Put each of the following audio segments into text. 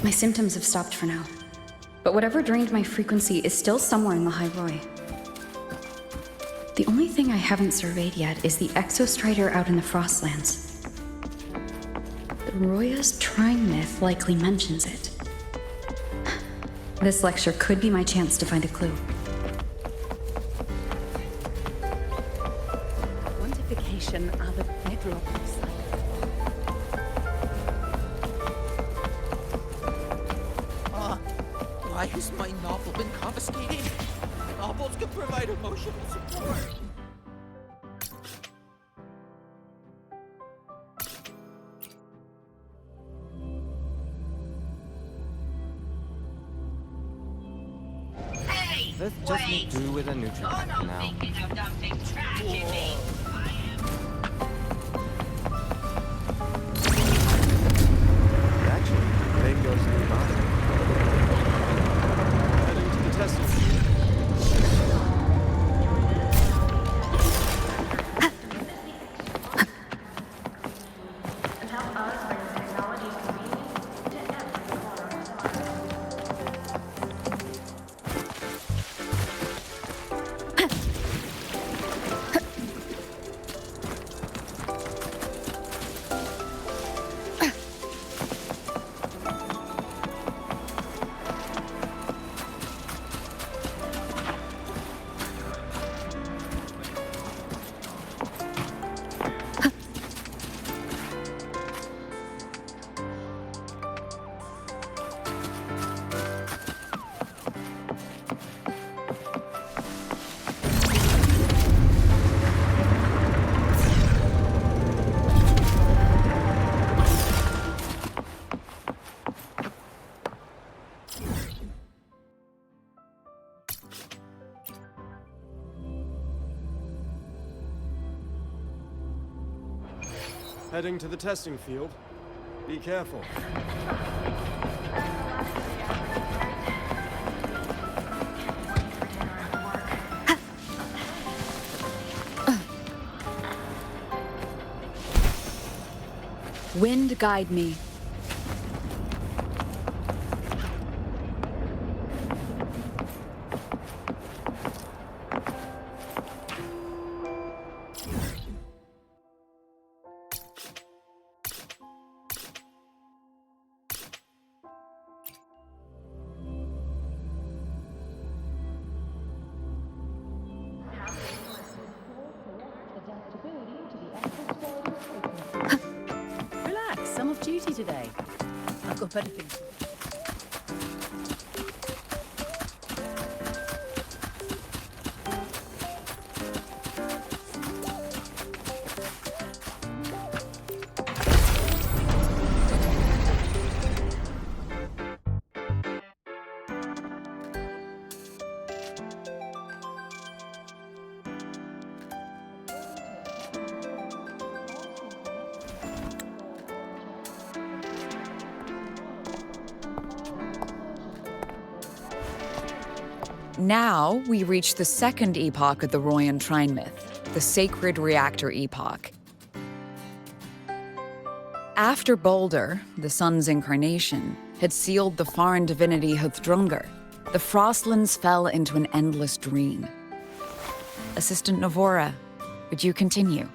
My symptoms have stopped for now. But whatever drained my frequency is still somewhere in Lahai-Roi. The only thing I haven't surveyed yet is the exostrider out in the Frostlands. The Roya's Trine myth likely mentions it. This lecture could be my chance to find a clue. Quantification of a bedrock. Why has my novel been confiscated? Novels can provide emotional support. Hey, Let's just make do with a nutrient You're pack for not now. thinking of dumping trash in me. I am. Actually, maybe goes nearby. Heading to the testing field. Heading to the testing field. Be careful. Wind guide me. Relax, I'm off duty today. I've got better things to do. Now we reach the second epoch of the Royan Trine myth, the Sacred Reactor Epoch. After Balder, the sun's incarnation, had sealed the foreign divinity Huthrungur, the Frostlands fell into an endless dream. Assistant Navora, would you continue?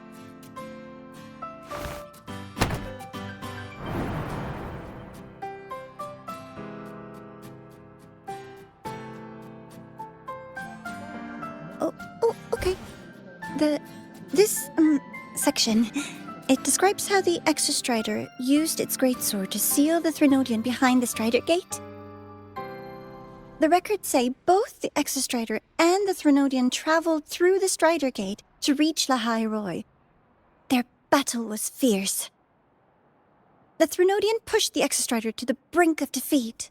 Okay. This section, it describes how the Exostrider used its greatsword to seal the Threnodian behind the Strider Gate. The records say both the Exostrider and the Threnodian traveled through the Strider Gate to reach Lahai-Roi. Their battle was fierce. The Threnodian pushed the Exostrider to the brink of defeat.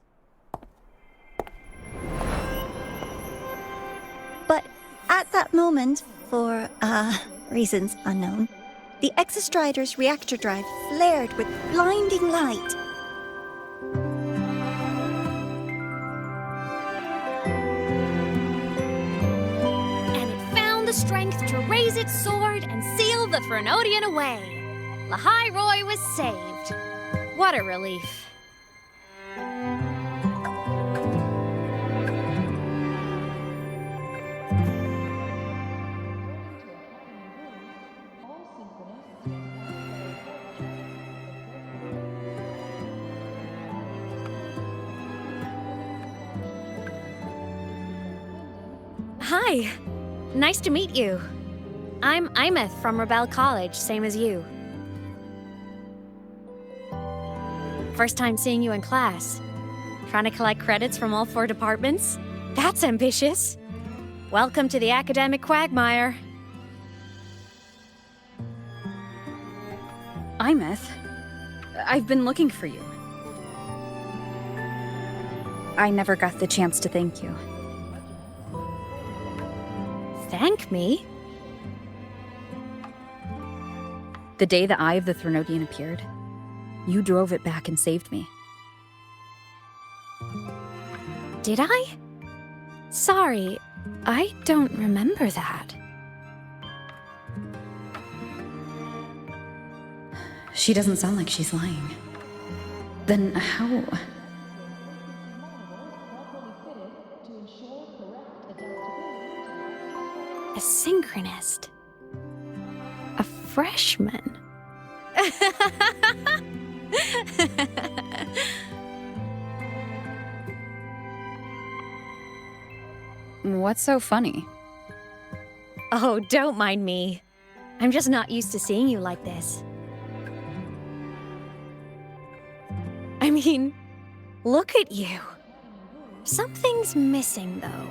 But at that moment, for, reasons unknown, the Exostrider's reactor drive flared with blinding light. raise its sword and seal the Threnodian away. Lahai-Roi was saved. What a relief. Hi. Nice to meet you. I'm Imeth from Rebel College, same as you. First time seeing you in class. Trying to collect credits from all 4 departments? That's ambitious. Welcome to the academic quagmire. Imeth, I've been looking for you. I never got the chance to thank you. Thank me? The day the Eye of the Threnodian appeared, you drove it back and saved me. Did I? Sorry, I don't remember that. She doesn't sound like she's lying. Then how... A synchronist. A freshman. What's so funny? Oh, don't mind me. I'm just not used to seeing you like this. I mean, look at you. Something's missing, though.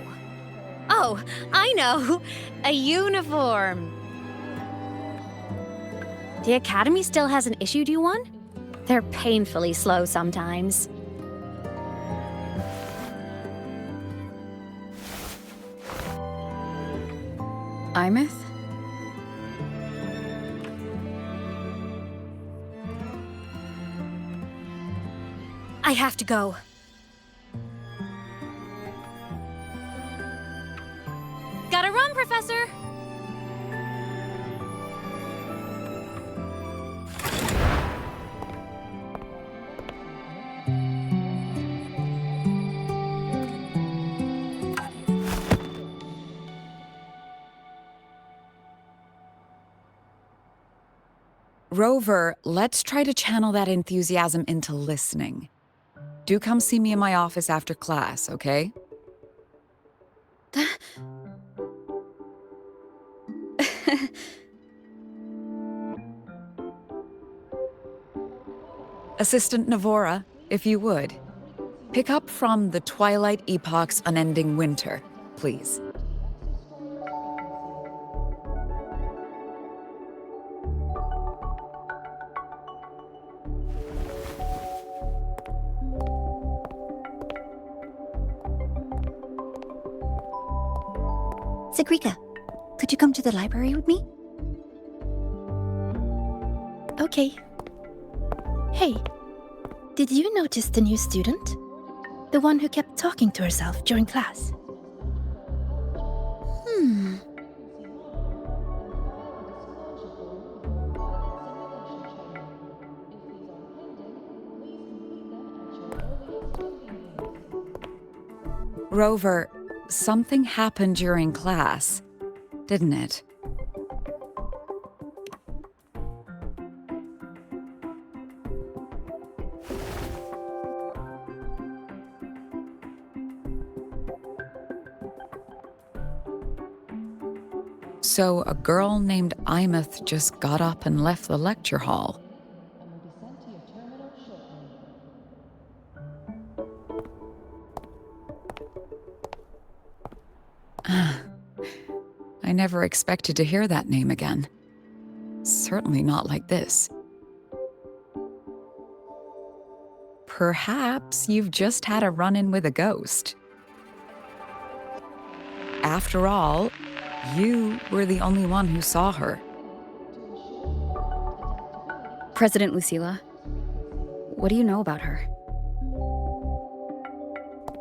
Oh, I know! A uniform! The Academy still hasn't issued you one? They're painfully slow sometimes. Imeth? I have to go. Gotta run, Professor! Rover, let's try to channel that enthusiasm into listening. Do come see me in my office after class, okay? Assistant Navora, if you would. Pick up from the Twilight Epoch's Unending Winter, please. Sigrika, could you come to the library with me? Okay. Hey, did you notice the new student? The one who kept talking to herself during class? Rover, something happened during class, didn't it? So a girl named Imeth just got up and left the lecture hall. I never expected to hear that name again. Certainly not like this. Perhaps you've just had a run-in with a ghost. After all, you were the only one who saw her. President Lucilla, what do you know about her?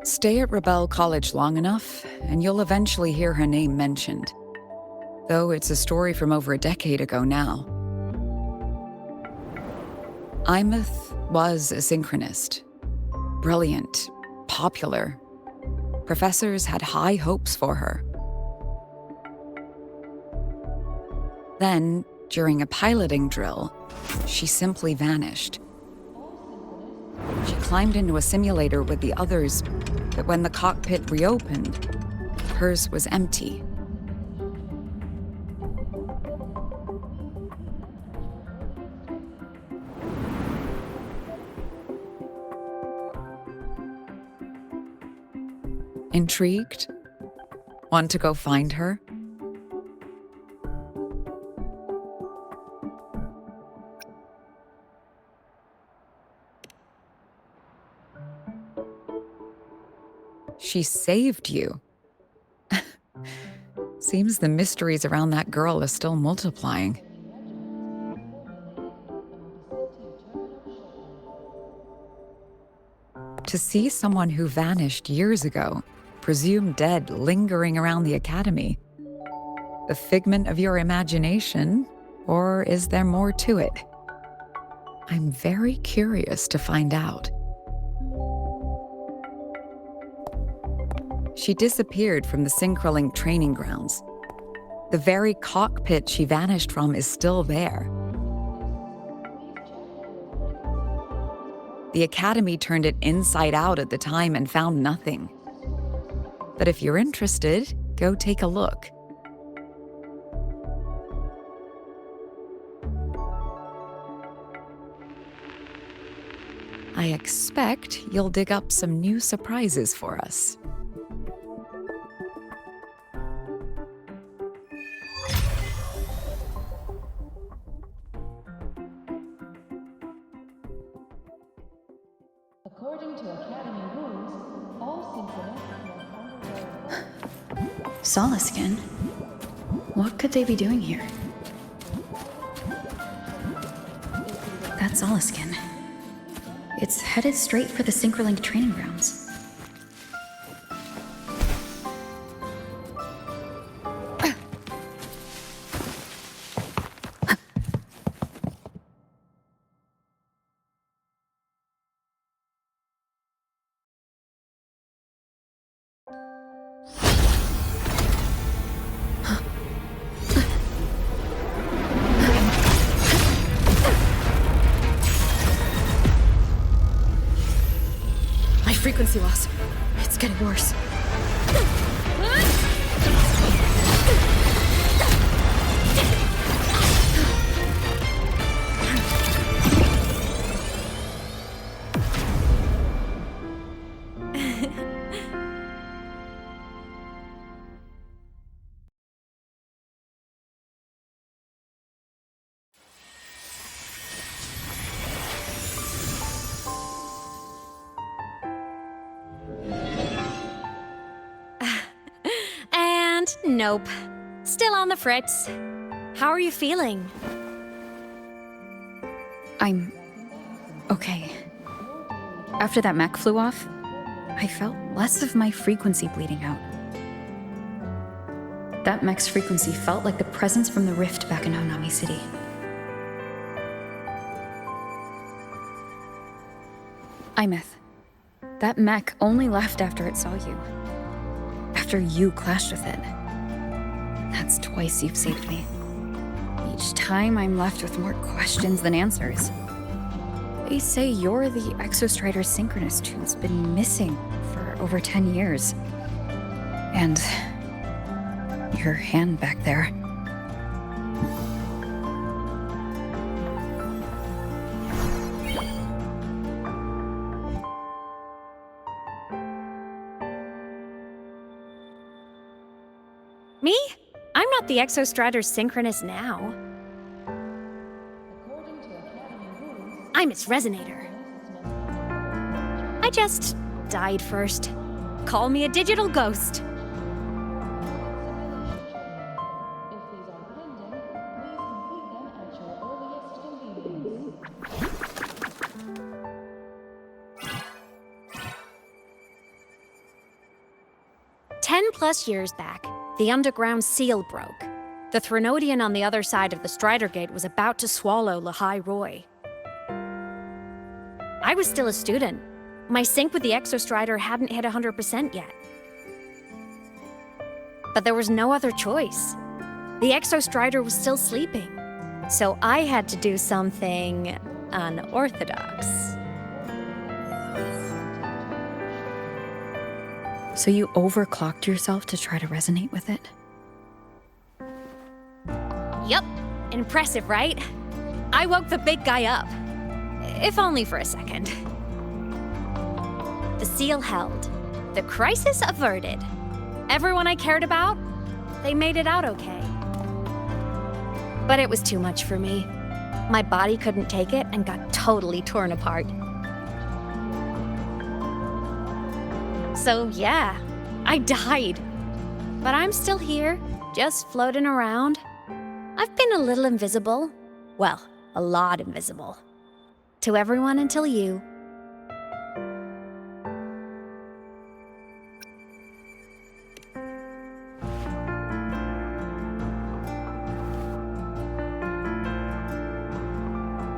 Stay at Rebel College long enough, and you'll eventually hear her name mentioned. though it's a story from over a decade ago now. Imeth was a synchronist. Brilliant, popular. Professors had high hopes for her. Then, during a piloting drill, she simply vanished. She climbed into a simulator with the others, but when the cockpit reopened, hers was empty. Intrigued? Want to go find her? She saved you. Seems the mysteries around that girl are still multiplying. To see someone who vanished years ago, presumed dead, lingering around the academy, a figment of your imagination, or is there more to it? I'm very curious to find out. She disappeared from the Synchroling training grounds. The very cockpit she vanished from is still there. The Academy turned it inside out at the time and found nothing. But if you're interested, go take a look. I expect you'll dig up some new surprises for us. According to Academy rules, all synchronous Solaskin? What could they be doing here? That's Solaskin. It's headed straight for the Synchroling training grounds. Frequency loss. It's getting worse. Nope. Still on the fritz. How are you feeling? I'm okay. After that mech flew off, I felt less of my frequency bleeding out. That mech's frequency felt like the presence from the rift back in Honami City. Imeth, that mech only left after it saw you. After you clashed with it. That's twice you've saved me. Each time I'm left with more questions than answers. They say you're the Exostrider synchronist who's been missing for over 10 years. And your hand back there. Me? I'm not the Exostrider synchronist now. I'm its resonator. I just died first. Call me a digital ghost. If these are pending, please complete them at your earliest convenience. 10+ years back, the underground seal broke. The Threnodian on the other side of the Strider Gate was about to swallow Lahai-Roi. I was still a student. My sync with the Exostrider hadn't hit 100% yet. But there was no other choice. The Exostrider was still sleeping, so I had to do something unorthodox. So you overclocked yourself to try to resonate with it? Yup. Impressive, right? I woke the big guy up. If only for a second. The seal held. The crisis averted. Everyone I cared about, they made it out okay. But it was too much for me. My body couldn't take it and got totally torn apart. So yeah, I died. But I'm still here, just floating around. I've been a little invisible. Well, a lot invisible. To everyone until you.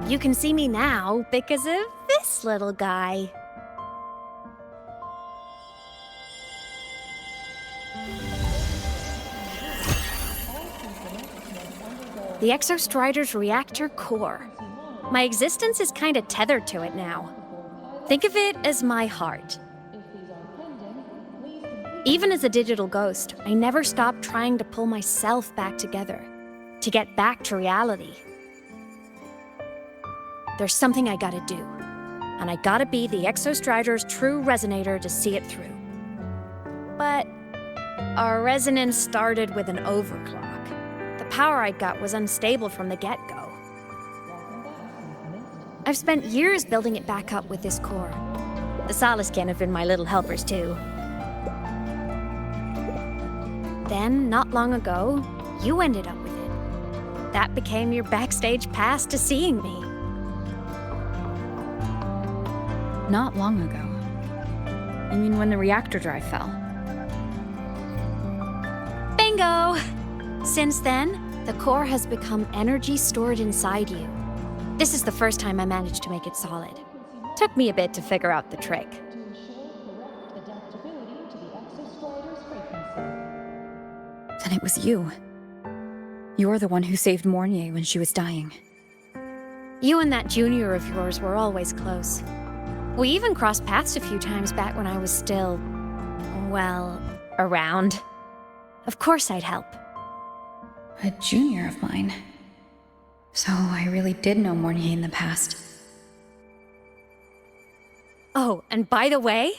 You can see me now because of this little guy. The Exostrider's reactor core. My existence is kinda tethered to it now. Think of it as my heart. Even as a digital ghost, I never stopped trying to pull myself back together, to get back to reality. There's something I gotta do, and I gotta be the Exostrider's true resonator to see it through. But our resonance started with an overclock. The power I got was unstable from the get-go. I've spent years building it back up with this core. The Solaskin have been my little helpers too. Then, not long ago, you ended up with it. That became your backstage pass to seeing me. Not long ago. You mean when the reactor drive fell? Bingo! Since then, the core has become energy stored inside you. This is the first time I managed to make it solid. Took me a bit to figure out the trick. To ensure correct adaptability to the Exostrider's frequency. Then it was you. You're the one who saved Mornier when she was dying. You and that junior of yours were always close. We even crossed paths a few times back when I was still, well, around. Of course I'd help. A junior of mine. So I really did know Mornier in the past. Oh, and by the way,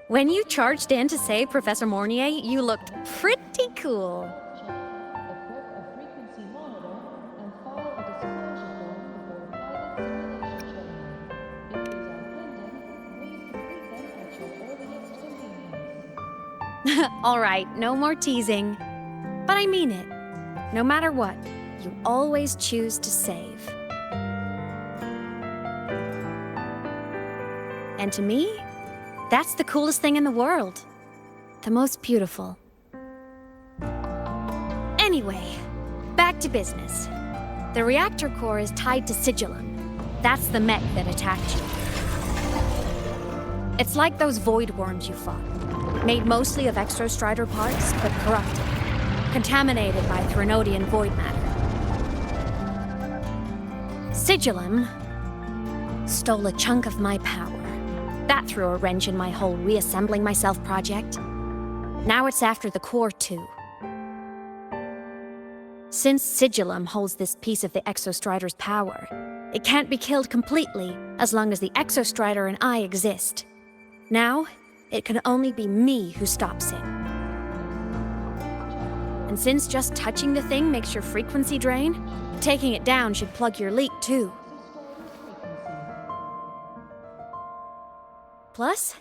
when you charged in to save Professor Mornier, you looked pretty cool. Equip a frequency monitor and file a disclosure form before pilot simulation training. If these are pending, please complete them at your earliest convenience. All right, no more teasing. But I mean it. No matter what, you always choose to save. And to me, that's the coolest thing in the world. The most beautiful. Anyway, back to business. The reactor core is tied to Sigillum. That's the mech that attacked you. It's like those void worms you fought. Made mostly of Exostrider parts, but corrupted. Contaminated by Threnodian void matter. Sigillum stole a chunk of my power. That threw a wrench in my whole reassembling myself project. Now it's after the core too. Since Sigillum holds this piece of the Exostrider's power, it can't be killed completely as long as the Exostrider and I exist. Now, it can only be me who stops it. And since just touching the thing makes your frequency drain, taking it down should plug your leak too. Plus,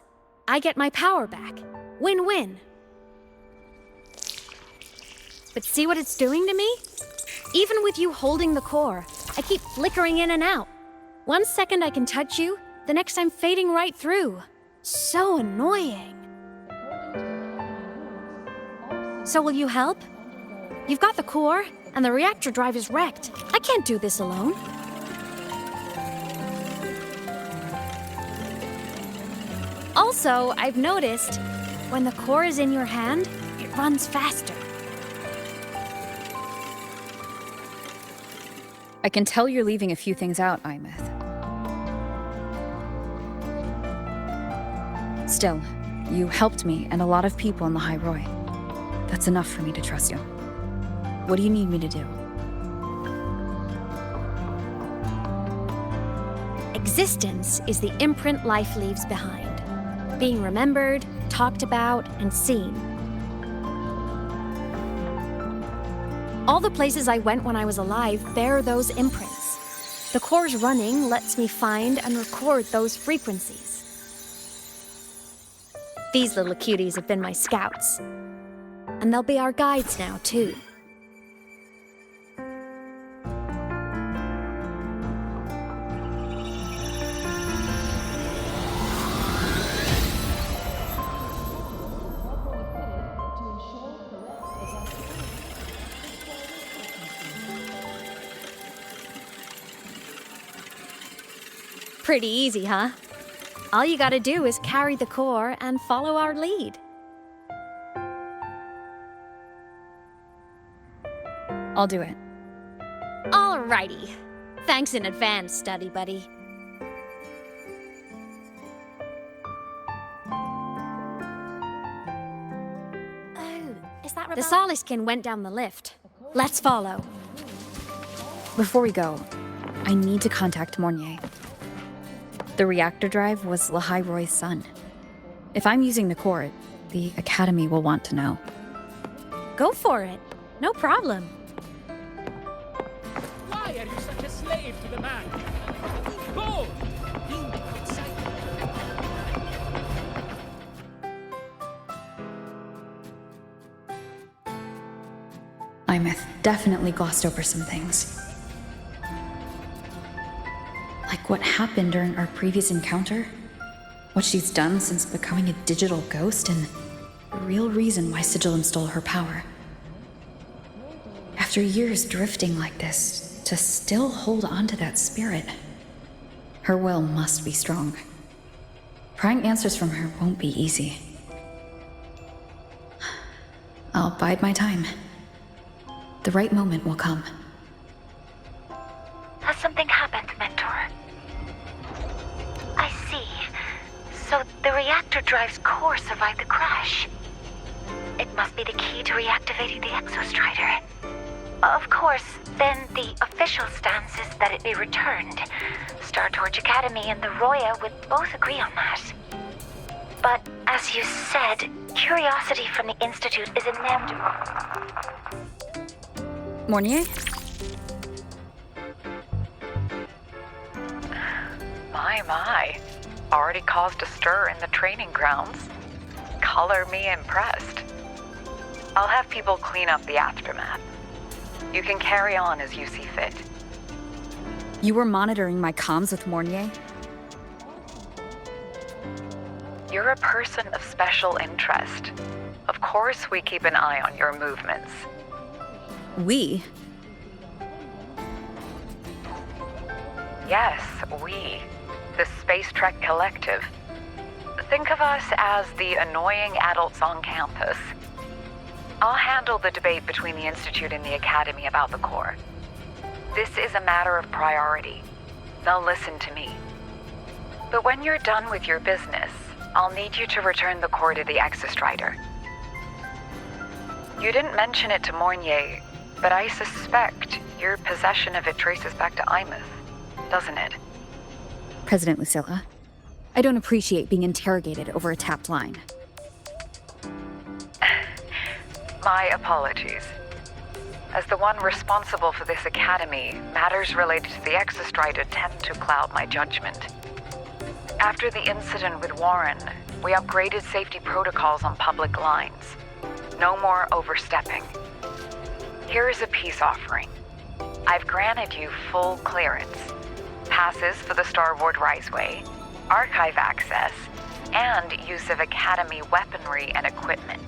I get my power back. Win-win. But see what it's doing to me? Even with you holding the core, I keep flickering in and out. 1 second I can touch you, the next I'm fading right through. So annoying. So will you help? You've got the core, and the reactor drive is wrecked. I can't do this alone. Also, I've noticed, when the core is in your hand, it runs faster. I can tell you're leaving a few things out, Imeth. Still, you helped me and a lot of people in Lahai-Roi. That's enough for me to trust you. What do you need me to do? Existence is the imprint life leaves behind. Being remembered, talked about, and seen. All the places I went when I was alive bear those imprints. The core's running lets me find and record those frequencies. These little cuties have been my scouts. And they'll be our guides now, too. Pretty easy, huh? All you gotta do is carry the core and follow our lead. I'll do it. Alrighty. Thanks in advance, study buddy. Oh, is that the Soliskin went down the lift. Let's follow. Before we go, I need to contact Mornier. The reactor drive was Lahai-Roi's son. If I'm using the core, the Academy will want to know. Go for it. No problem. Why are you such a slave to the man? Go! Imeth definitely glossed over some things. Like what happened during our previous encounter, what she's done since becoming a digital ghost, and the real reason why Sigillum stole her power. After years drifting like this, to still hold on to that spirit, her will must be strong. Prying answers from her won't be easy. I'll bide my time. The right moment will come. Has something happened, Mentor? I see. So the reactor drive's core survived the crash. It must be the key to reactivating the Exostrider. Of course, then the official stance is that it be returned. Star Torch Academy and the Roya would both agree on that. But as you said, curiosity from the Institute is inevitable. Mornier? My. Already caused a stir in the training grounds. Color me impressed. I'll have people clean up the aftermath. You can carry on as you see fit. You were monitoring my comms with Mornier? You're a person of special interest. Of course we keep an eye on your movements. We? Yes, we. The Space Trek Collective. Think of us as the annoying adults on campus. I'll handle the debate between the Institute and the Academy about the core. This is a matter of priority. They'll listen to me. But when you're done with your business, I'll need you to return the core to the Exostrider. You didn't mention it to Mornier, but I suspect your possession of it traces back to Imeth, doesn't it? President Lucilla, I don't appreciate being interrogated over a tapped line. My apologies. As the one responsible for this academy, matters related to the Exostrider tend to cloud my judgment. After the incident with Warren, we upgraded safety protocols on public lines. No more overstepping. Here is a peace offering. I've granted you full clearance. Passes for the Starboard Riseway, archive access, and use of Academy weaponry and equipment.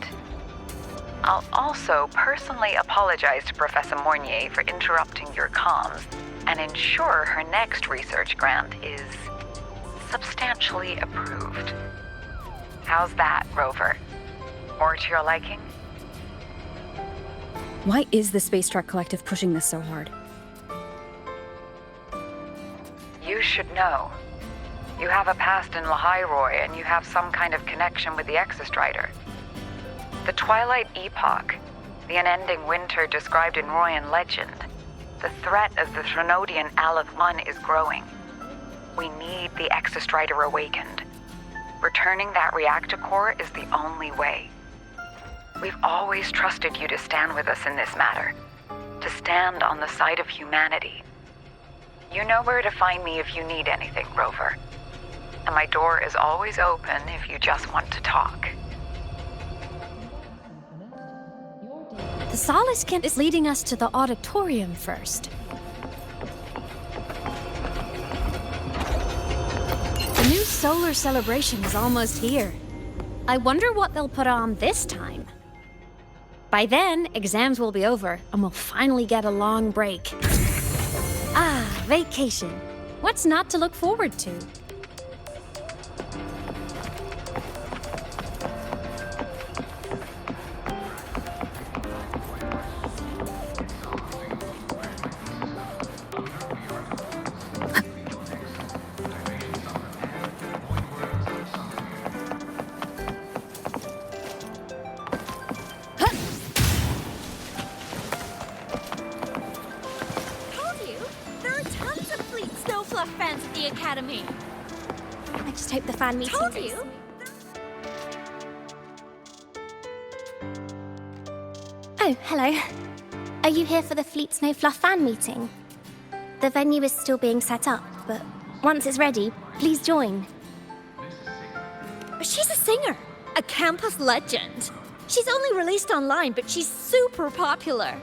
I'll also personally apologize to Professor Mornier for interrupting your comms and ensure her next research grant is substantially approved. How's that, Rover? More to your liking? Why is the Space Truck Collective pushing this so hard? You should know. You have a past in Lahai-Roi, and you have some kind of connection with the Exostrider. The Twilight Epoch, the unending winter described in Royan legend. The threat of the Threnodian Aleth 1 is growing. We need the Exostrider awakened. Returning that reactor core is the only way. We've always trusted you to stand with us in this matter, to stand on the side of humanity. You know where to find me if you need anything, Rover. And my door is always open if you just want to talk. The Soliskin is leading us to the auditorium first. The new solar celebration is almost here. I wonder what they'll put on this time. By then, exams will be over, and we'll finally get a long break. Ah, vacation. What's not to look forward to? Fans at the Academy. I just hope the fan meeting Told you. Oh, hello. Are you here for the Fleet Snow Fluff fan meeting? The venue is still being set up, but once it's ready, please join. She's a singer, a campus legend. She's only released online, but she's super popular.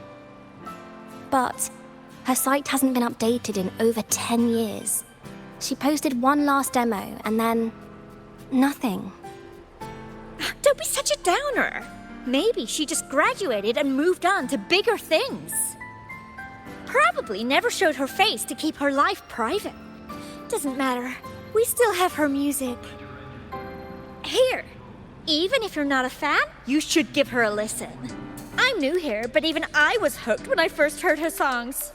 But her site hasn't been updated in over 10 years. She posted one last demo, and then nothing. Don't be such a downer. Maybe she just graduated and moved on to bigger things. Probably never showed her face to keep her life private. Doesn't matter. We still have her music. Here, even if you're not a fan, you should give her a listen. I'm new here, but even I was hooked when I first heard her songs.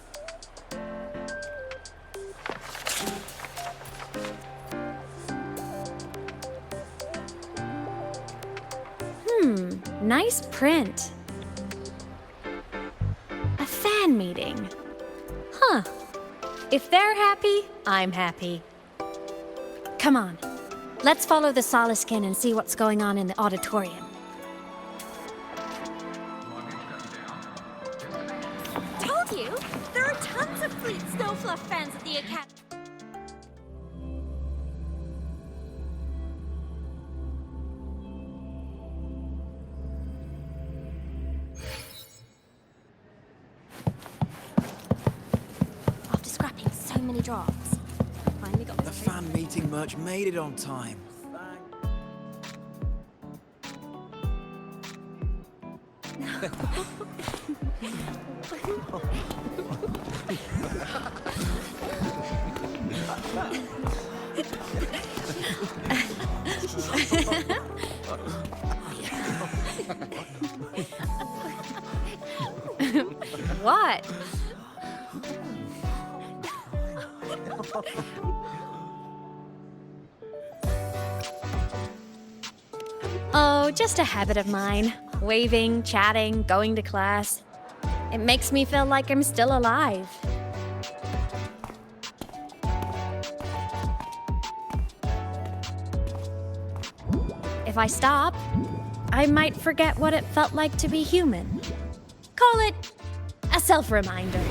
Nice print. A fan meeting. Huh. If they're happy, I'm happy. Come on. Let's follow the Soliskin and see what's going on in the auditorium. Told you! There are tons of Fleet Snow Fluff fans at the Academy. After scrapping so many drafts, I finally got The fan meeting merch made it on time. What? Oh, just a habit of mine. Waving, chatting, going to class. It makes me feel like I'm still alive. If I stop, I might forget what it felt like to be human. Call it a self-reminder.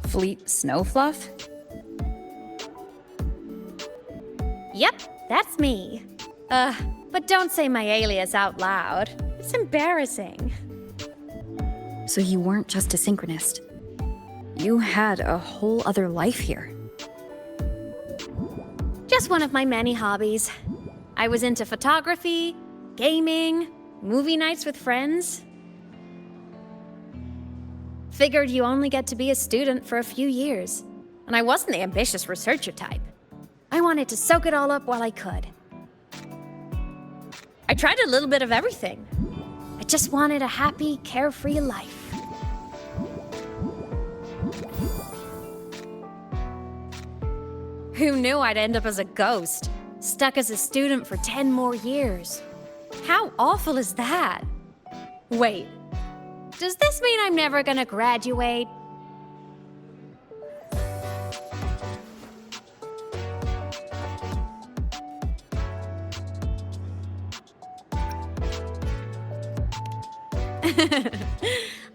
Fleet Snowfluff? Yep, that's me. But don't say my alias out loud. It's embarrassing. So you weren't just a synchronist. You had a whole other life here. Just one of my many hobbies. I was into photography, gaming, movie nights with friends. Figured you only get to be a student for a few years. And I wasn't the ambitious researcher type. I wanted to soak it all up while I could. I tried a little bit of everything. I just wanted a happy, carefree life. Who knew I'd end up as a ghost, stuck as a student for 10 more years? How awful is that? Wait, does this mean I'm never gonna graduate?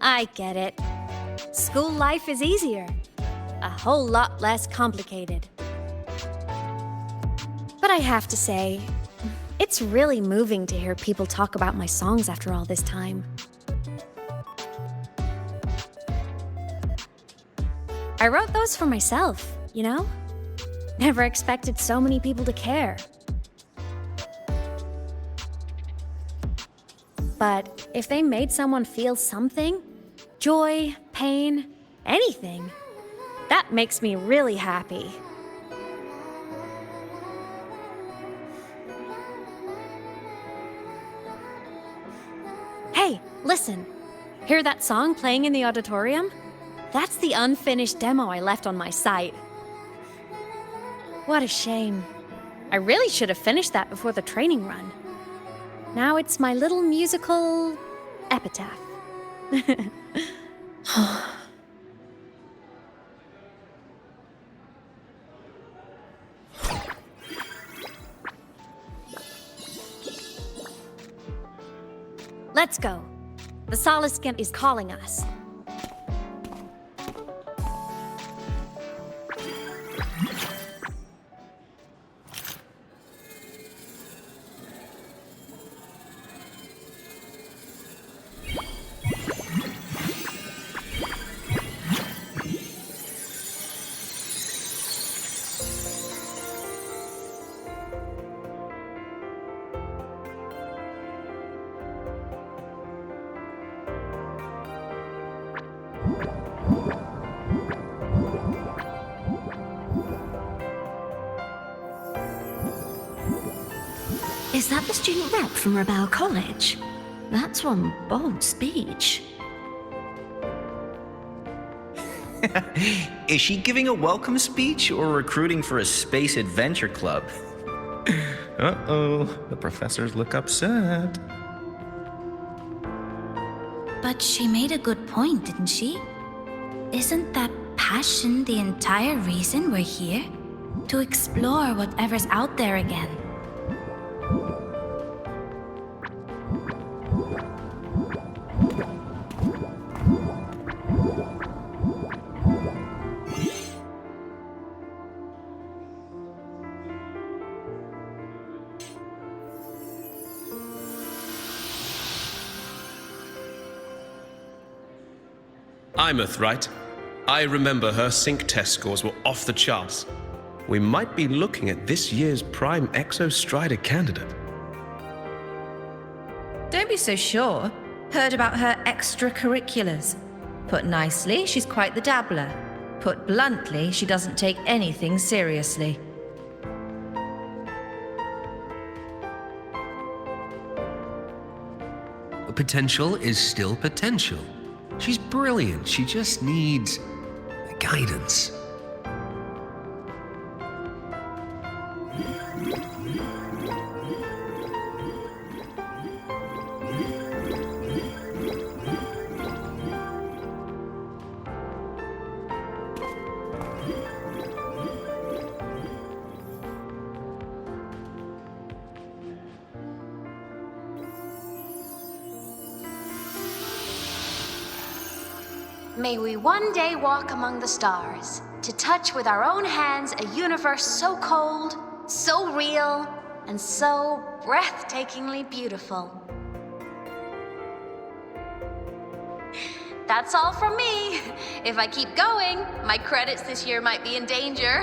I get it. School life is easier. A whole lot less complicated. But I have to say, it's really moving to hear people talk about my songs after all this time. I wrote those for myself, you know? Never expected so many people to care. But if they made someone feel something, joy, pain, anything, that makes me really happy. Hey, listen. Hear that song playing in the auditorium? That's the unfinished demo I left on my site. What a shame. I really should have finished that before the training run. Now it's my little musical epitaph. Let's go. The Solskin is calling us. Is that the student rep from Rebel College? That's one bold speech. Is she giving a welcome speech or recruiting for a space adventure club? Uh-oh, the professors look upset. But she made a good point, didn't she? Isn't that passion the entire reason we're here? To explore whatever's out there again. Imeth, right? I remember her sync test scores were off the charts. We might be looking at this year's prime Exostrider candidate. Don't be so sure. Heard about her extracurriculars. Put nicely, she's quite the dabbler. Put bluntly, she doesn't take anything seriously. Potential is still potential. She's brilliant. She just needs guidance. May we one day walk among the stars, to touch with our own hands a universe so cold, so real, and so breathtakingly beautiful. That's all from me. If I keep going, my credits this year might be in danger.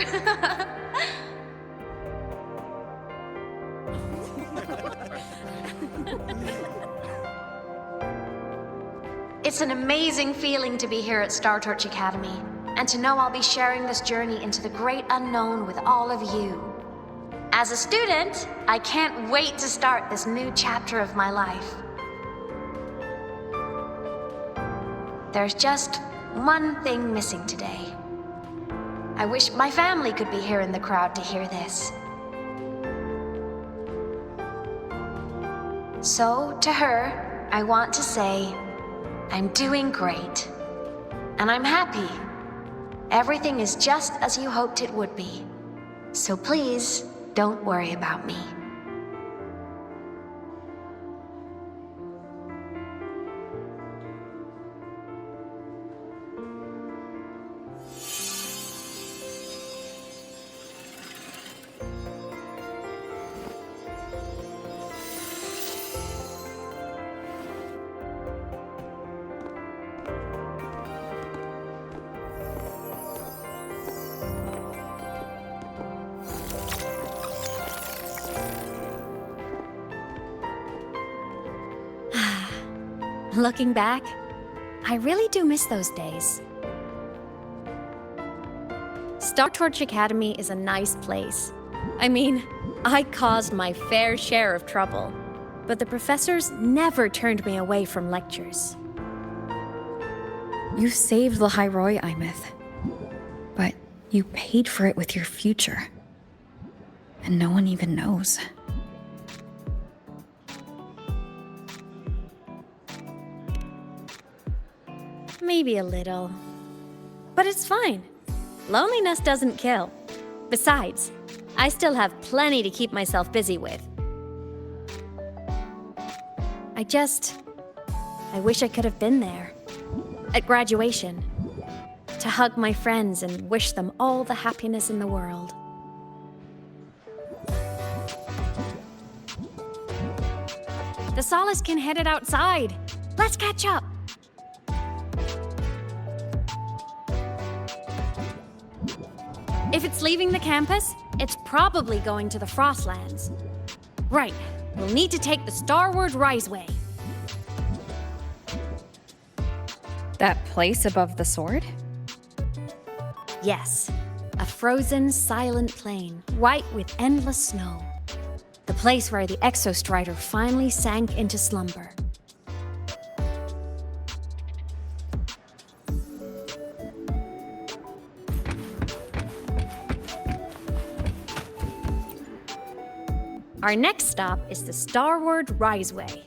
It's an amazing feeling to be here at Star Torch Academy, and to know I'll be sharing this journey into the great unknown with all of you. As a student, I can't wait to start this new chapter of my life. There's just one thing missing today. I wish my family could be here in the crowd to hear this. So, to her, I want to say, I'm doing great. And I'm happy. Everything is just as you hoped it would be. So please, don't worry about me. Looking back, I really do miss those days. Star Torch Academy is a nice place. I mean, I caused my fair share of trouble, but the professors never turned me away from lectures. You saved Lahai-Roi, Imeth. But you paid for it with your future. And no one even knows. Maybe a little. But it's fine. Loneliness doesn't kill. Besides, I still have plenty to keep myself busy with. I wish I could have been there. At graduation. To hug my friends and wish them all the happiness in the world. The Solace can headed outside. Let's catch up. If it's leaving the campus, it's probably going to the Frostlands. Right, we'll need to take the Starward Riseway. That place above the sword? Yes, a frozen, silent plain, white with endless snow. The place where the Exostrider finally sank into slumber. Our next stop is the Starward Riseway.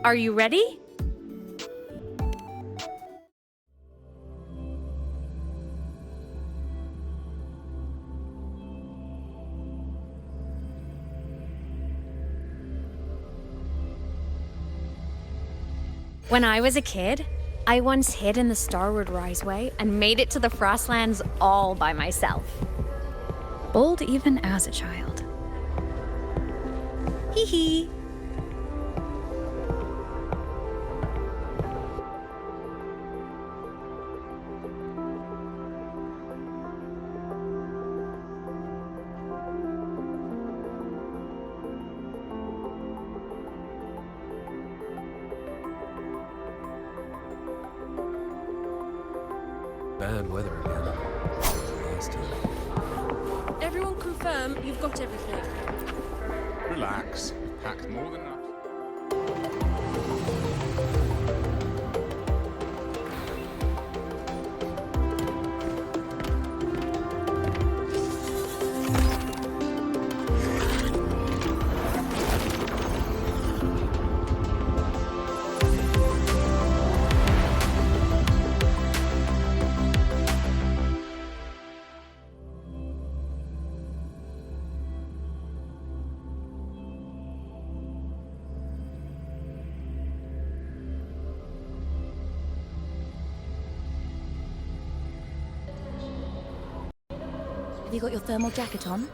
Are you ready? When I was a kid, I once hid in the Starward Riseway and made it to the Frostlands all by myself. Bold even as a child. Hee hee. Bad weather again. Last time. Everyone confirm you've got everything. Relax. Packed more than enough. Have you got your thermal jacket on?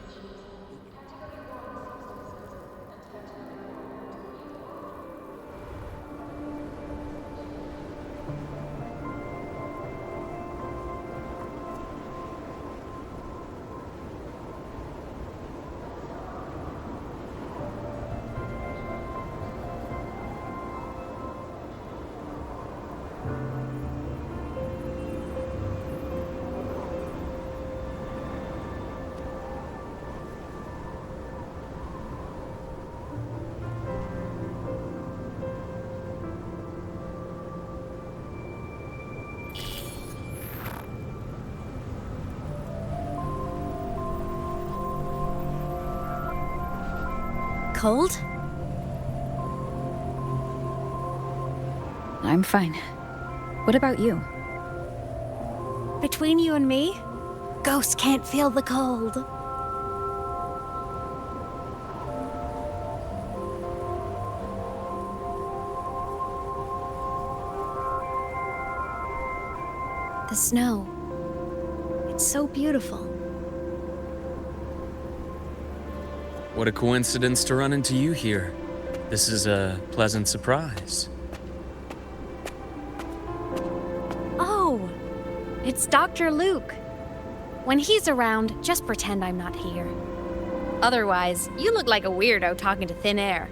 cold? I'm fine. What about you? Between you and me, ghosts can't feel the cold. The snow. It's so beautiful. What a coincidence to run into you here. This is a pleasant surprise. Oh, it's Dr. Luke. When he's around, just pretend I'm not here. Otherwise, you look like a weirdo talking to thin air.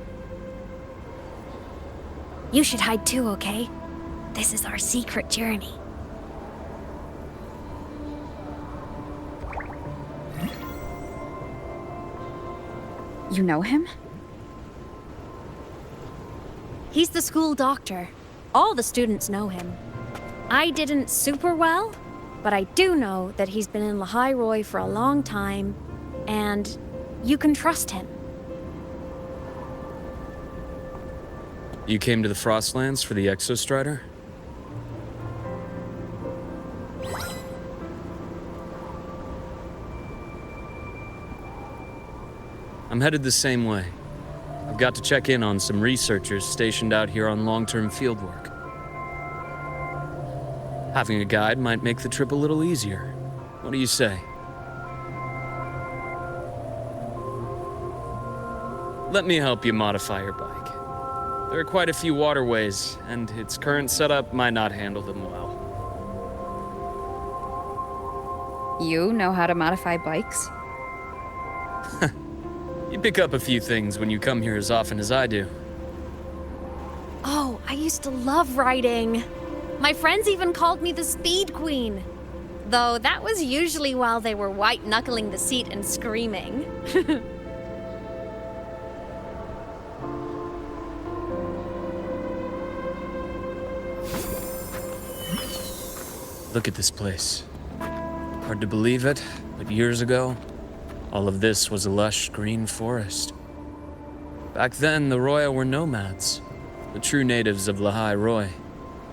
You should hide too, okay? This is our secret journey. You know him? He's the school doctor. All the students know him. I didn't super well, but I do know that he's been in Lahai-Roi for a long time, and you can trust him. You came to the Frostlands for the Exostrider? I'm headed the same way. I've got to check in on some researchers stationed out here on long-term fieldwork. Having a guide might make the trip a little easier. What do you say? Let me help you modify your bike. There are quite a few waterways, and its current setup might not handle them well. You know how to modify bikes? You pick up a few things when you come here as often as I do. Oh, I used to love riding. My friends even called me the Speed Queen. Though that was usually while they were white-knuckling the seat and screaming. Look at this place. Hard to believe it, but years ago, all of this was a lush green forest. Back then, the Roya were nomads, the true natives of Lahai-Roi,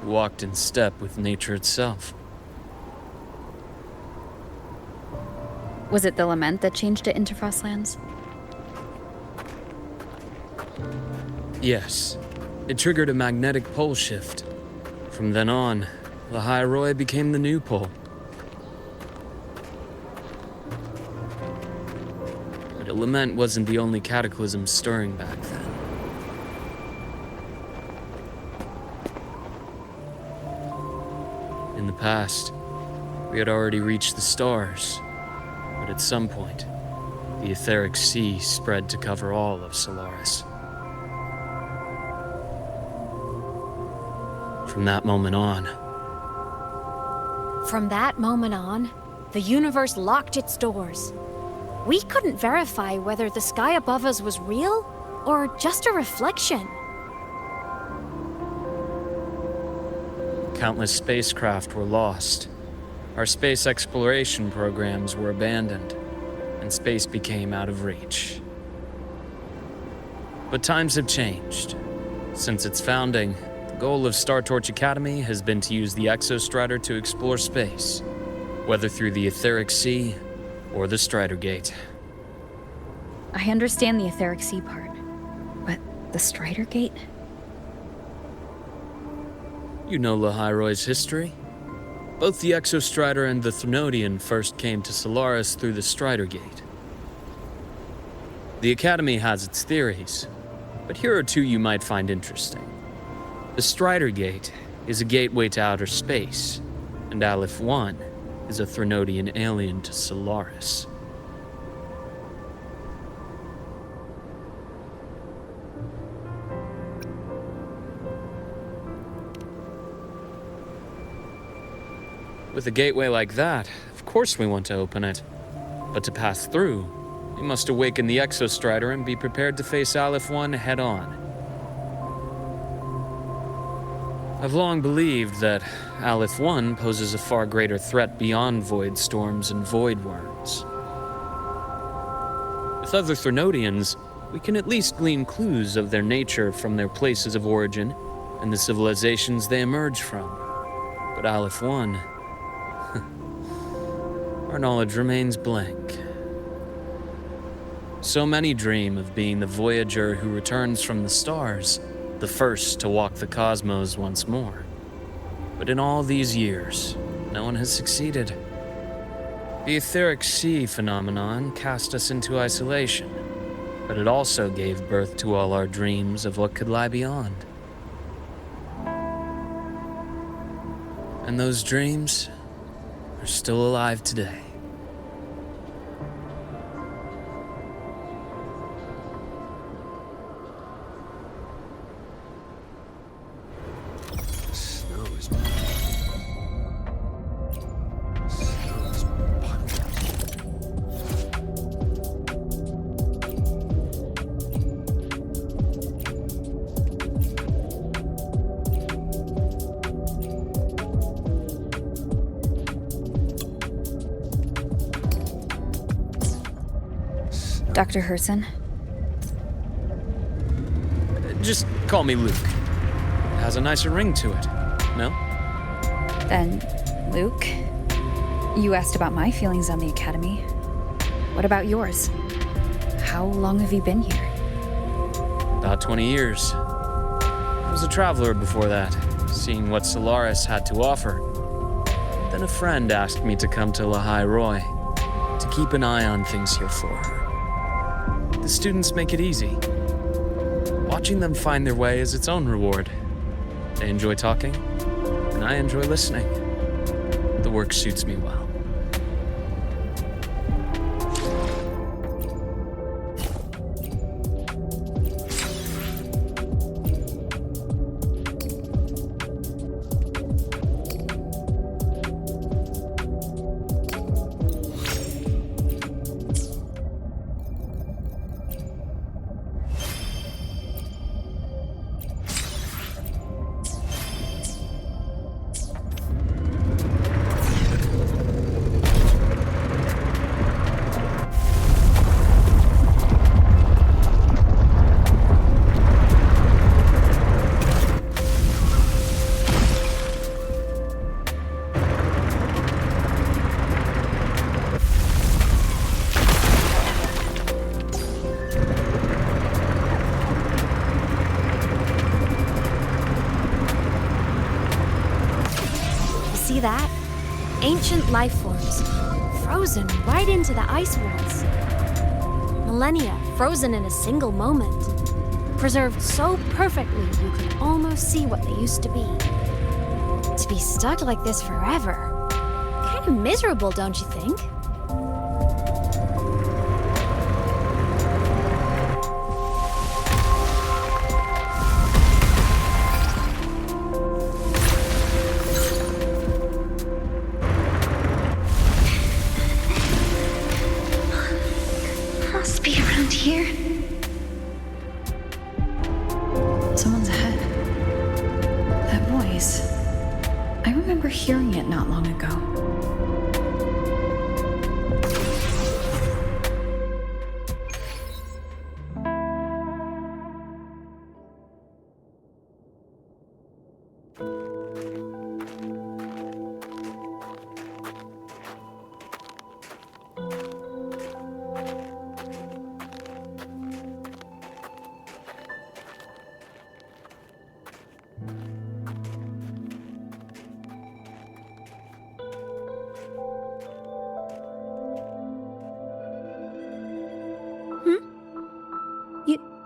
who walked in step with nature itself. Was it the lament that changed it into Frostlands? Yes, it triggered a magnetic pole shift. From then on, Lahai-Roi became the new pole. But a lament wasn't the only cataclysm stirring back then. In the past, we had already reached the stars, but at some point, the etheric sea spread to cover all of Solaris. From that moment on, the universe locked its doors. We couldn't verify whether the sky above us was real or just a reflection. countless spacecraft were lost. Our space exploration programs were abandoned, and space became out of reach. But times have changed. Since its founding, the goal of Star Torch Academy has been to use the Exostrider to explore space, whether through the Etheric Sea or the Strider Gate. I understand the Etheric Sea part, but the Strider Gate? You know Lahai-Roi's history. Both the Exostrider and the Threnodian first came to Solaris through the Strider Gate. The Academy has its theories, but here are two you might find interesting. The Strider Gate is a gateway to outer space, and Aleph 1 is a Threnodian alien to Solaris. With a gateway like that, of course we want to open it. But to pass through, we must awaken the Exostrider and be prepared to face Aleph 1 head-on. I've long believed that Aleph 1 poses a far greater threat beyond void storms and void worms. With other Threnodians, we can at least glean clues of their nature from their places of origin and the civilizations they emerge from. But Aleph 1, our knowledge remains blank. So many dream of being the Voyager who returns from the stars, the first to walk the cosmos once more. But in all these years, no one has succeeded. The etheric sea phenomenon cast us into isolation, but it also gave birth to all our dreams of what could lie beyond. And those dreams are still alive today. Dr. Herson? Just call me Luke. It has a nicer ring to it, no? Then, Luke, you asked about my feelings on the Academy. What about yours? How long have you been here? About 20 years. I was a traveler before that, seeing what Solaris had to offer. Then a friend asked me to come to Lahai-Roi, to keep an eye on things here for her. The students make it easy. Watching them find their way is its own reward. They enjoy talking, and I enjoy listening. The work suits me well. See that? Ancient life forms, frozen right into the ice walls. Millennia frozen in a single moment. Preserved so perfectly you could almost see what they used to be. To be stuck like this forever. Kind of miserable, don't you think? Must be around here. Someone's ahead. That voice. I remember hearing it not long ago.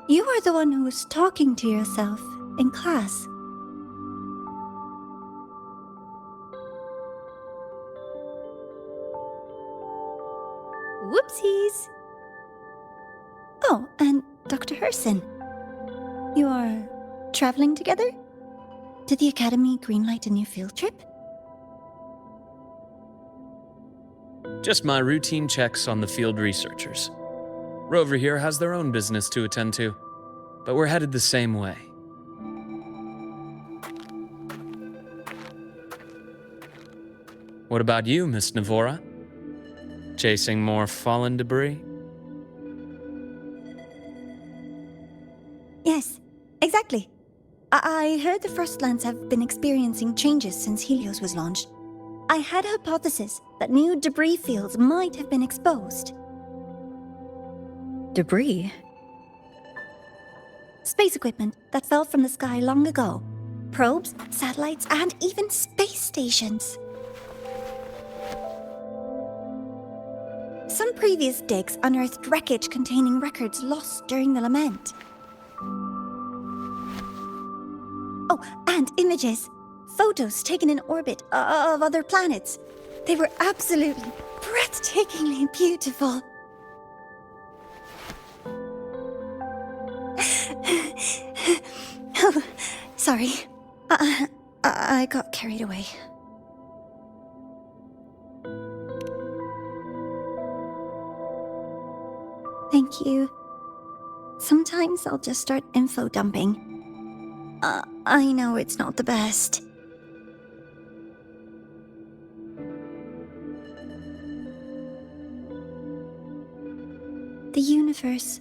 You are the one who was talking to yourself in class. Whoopsies! Oh, and Dr. Herson. You are traveling together? Did the Academy greenlight a new field trip? Just my routine checks on the field researchers. Rover here has their own business to attend to, but we're headed the same way. What about you, Miss Navora? Chasing more fallen debris? I heard the Frostlands have been experiencing changes since Helios was launched. I had a hypothesis that new debris fields might have been exposed. Debris? Space equipment that fell from the sky long ago. Probes, satellites, and even space stations. Some previous digs unearthed wreckage containing records lost during the lament. Oh, and images. Photos taken in orbit of other planets. They were absolutely breathtakingly beautiful. Oh, sorry. I got carried away. Thank you. Sometimes I'll just start info dumping. I know it's not the best. The universe.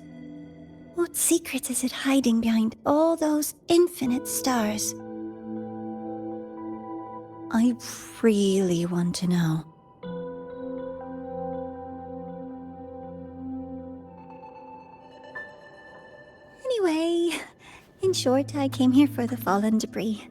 What secret is it hiding behind all those infinite stars? I really want to know. Anyway, in short, I came here for the fallen debris.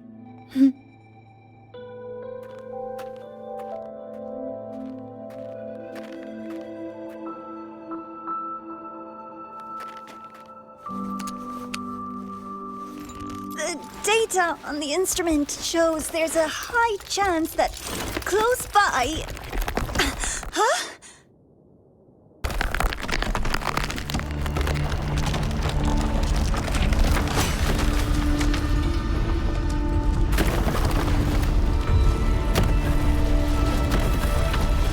The data on the instrument shows there's a high chance that close by... Huh?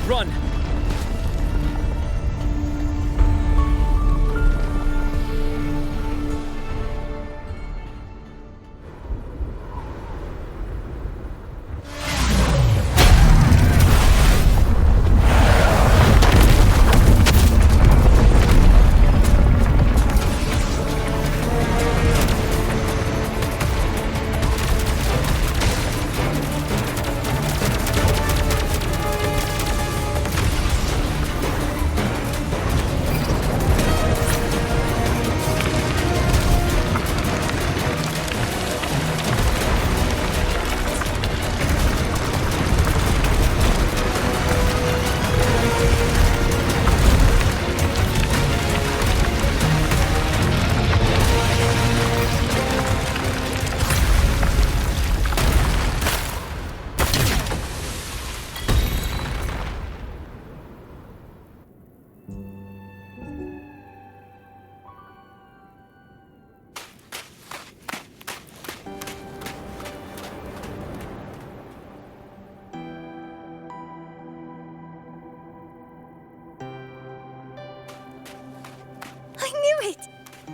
Run!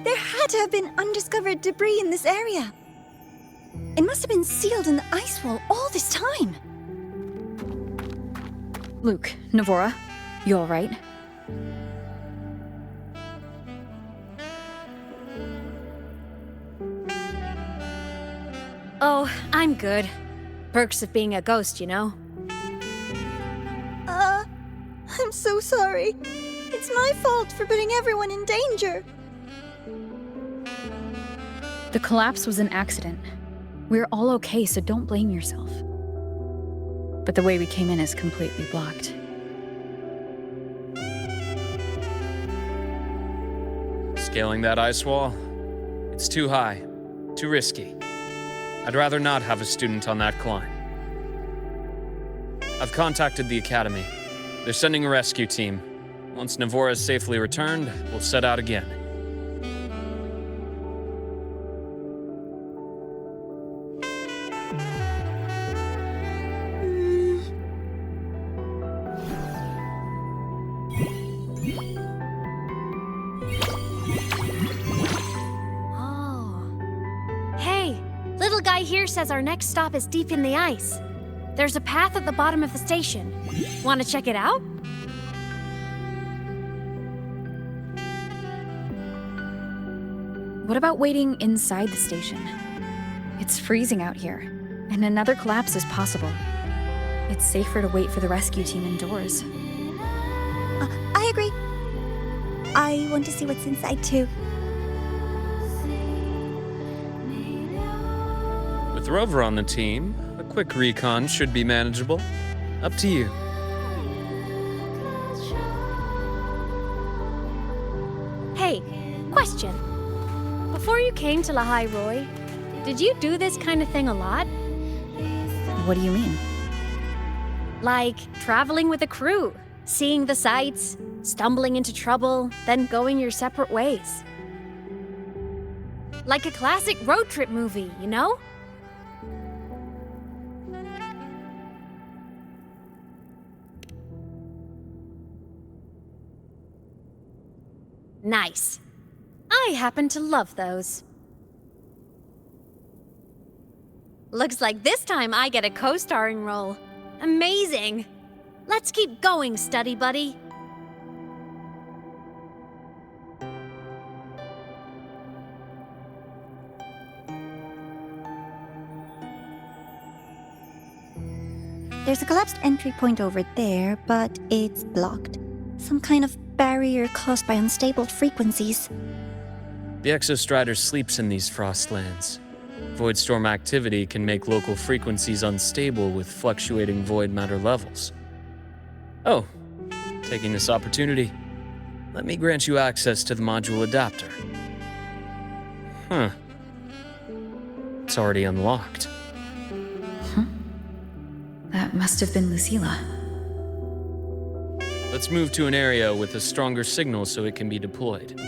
There had to have been undiscovered debris in this area. It must have been sealed in the ice wall all this time. Luke, Navora, you all right? Oh, I'm good. Perks of being a ghost, you know? I'm so sorry. It's my fault for putting everyone in danger. The collapse was an accident. We're all okay, so don't blame yourself. But the way we came in is completely blocked. Scaling that ice wall? It's too high, too risky. I'd rather not have a student on that climb. I've contacted the Academy. They're sending a rescue team. Once Navora is safely returned, we'll set out again. Says our next stop is deep in the ice. There's a path at the bottom of the station. Want to check it out? What about waiting inside the station? It's freezing out here, and another collapse is possible. It's safer to wait for the rescue team indoors. I agree. I want to see what's inside too. With Rover on the team, a quick recon should be manageable. Up to you. Hey, question. Before you came to Lahai-Roi, did you do this kind of thing a lot? What do you mean? Like traveling with a crew, seeing the sights, stumbling into trouble, then going your separate ways. Like a classic road trip movie, you know? Nice. I happen to love those. Looks like this time I get a co-starring role. Amazing! Let's keep going, study buddy. There's a collapsed entry point over there, but it's blocked. Some kind of barrier caused by unstable frequencies. The Exostrider sleeps in these frostlands. Void storm activity can make local frequencies unstable with fluctuating void matter levels. Oh, taking this opportunity, let me grant you access to the module adapter. Huh. It's already unlocked. That must have been Lucilla. Let's move to an area with a stronger signal so it can be deployed.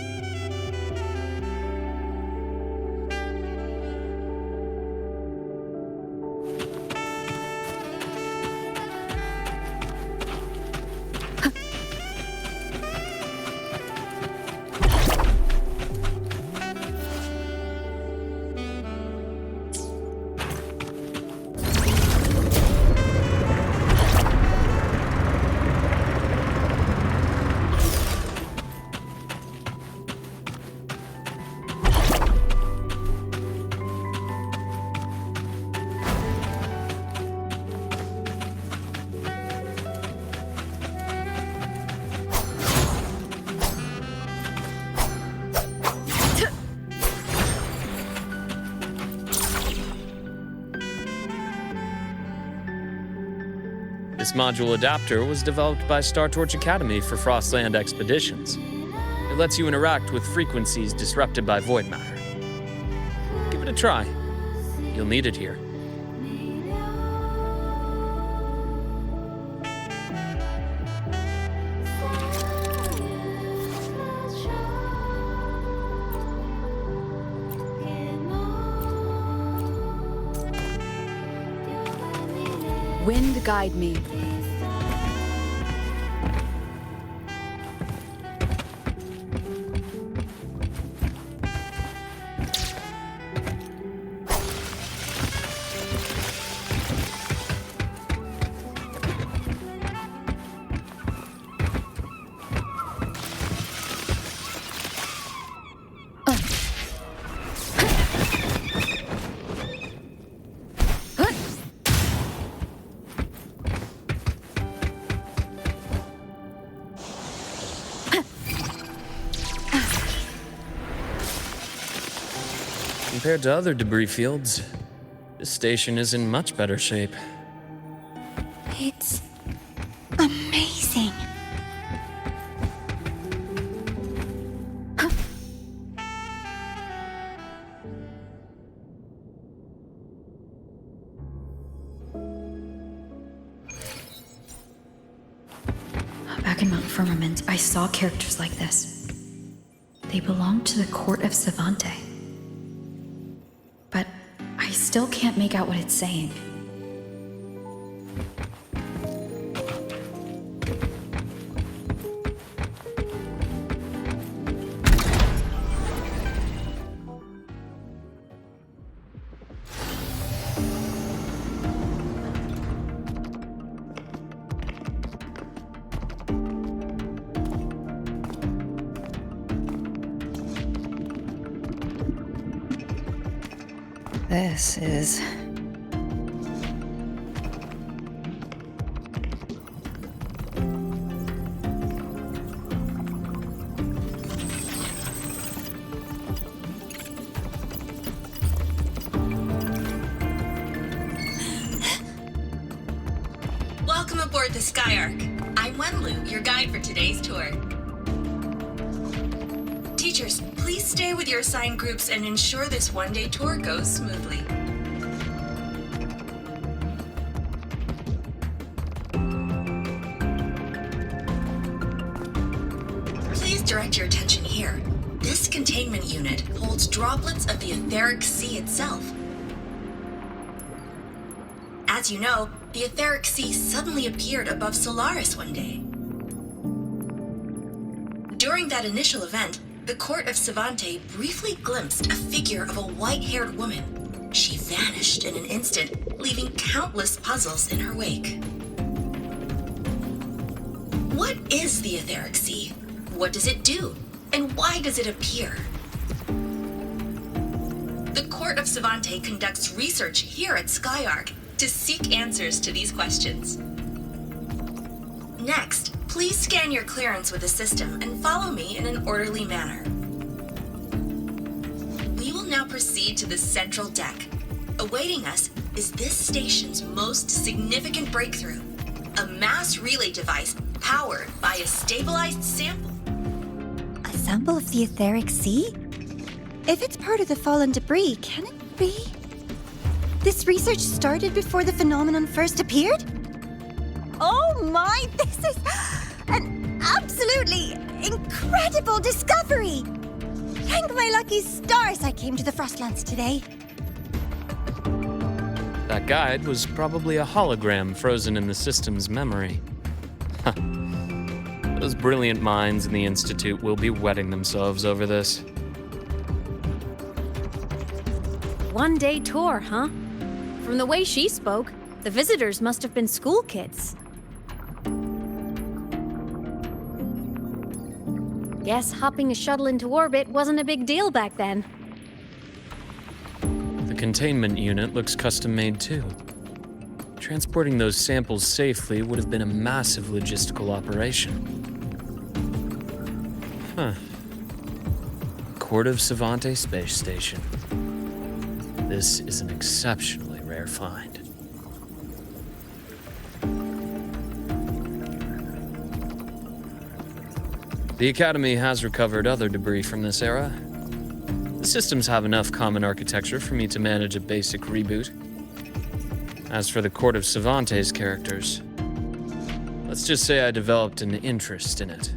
This module adapter was developed by Star Torch Academy for Frostland expeditions. It lets you interact with frequencies disrupted by void matter. Give it a try. You'll need it here. Wind guide me. Compared to other debris fields, this station is in much better shape. It's amazing. Back in Mount Firmament, I saw characters like this. They belonged to the court of Savante. But I still can't make out what it's saying. This is... Welcome aboard the Skyark. I'm Wenlu, your guide for today's tour. Teachers, please stay with your assigned groups and ensure this one-day tour goes smoothly. Please direct your attention here. This containment unit holds droplets of the etheric sea itself. As you know, the etheric sea suddenly appeared above Solaris one day. During that initial event, the court of Savante briefly glimpsed a figure of a white-haired woman. She vanished in an instant, leaving countless puzzles in her wake. What is the etheric sea? What does it do? And why does it appear? The court of Savante conducts research here at Skyark to seek answers to these questions. Next, please scan your clearance with the system and follow me in an orderly manner. We will now proceed to the central deck. Awaiting us is this station's most significant breakthrough, a mass relay device powered by a stabilized sample. A sample of the etheric sea? If it's part of the fallen debris, can it be? This research started before the phenomenon first appeared? Oh my, this is an absolutely incredible discovery! Thank my lucky stars I came to the Frostlands today. That guide was probably a hologram frozen in the system's memory. Those brilliant minds in the Institute will be wetting themselves over this. One-day tour, huh? From the way she spoke, the visitors must have been school kids. Guess hopping a shuttle into orbit wasn't a big deal back then. The containment unit looks custom-made too. Transporting those samples safely would have been a massive logistical operation. Court of Savante Space Station. This is an exceptionally rare find. The Academy has recovered other debris from this era. The systems have enough common architecture for me to manage a basic reboot. As for the Court of Savante's characters, let's just say I developed an interest in it,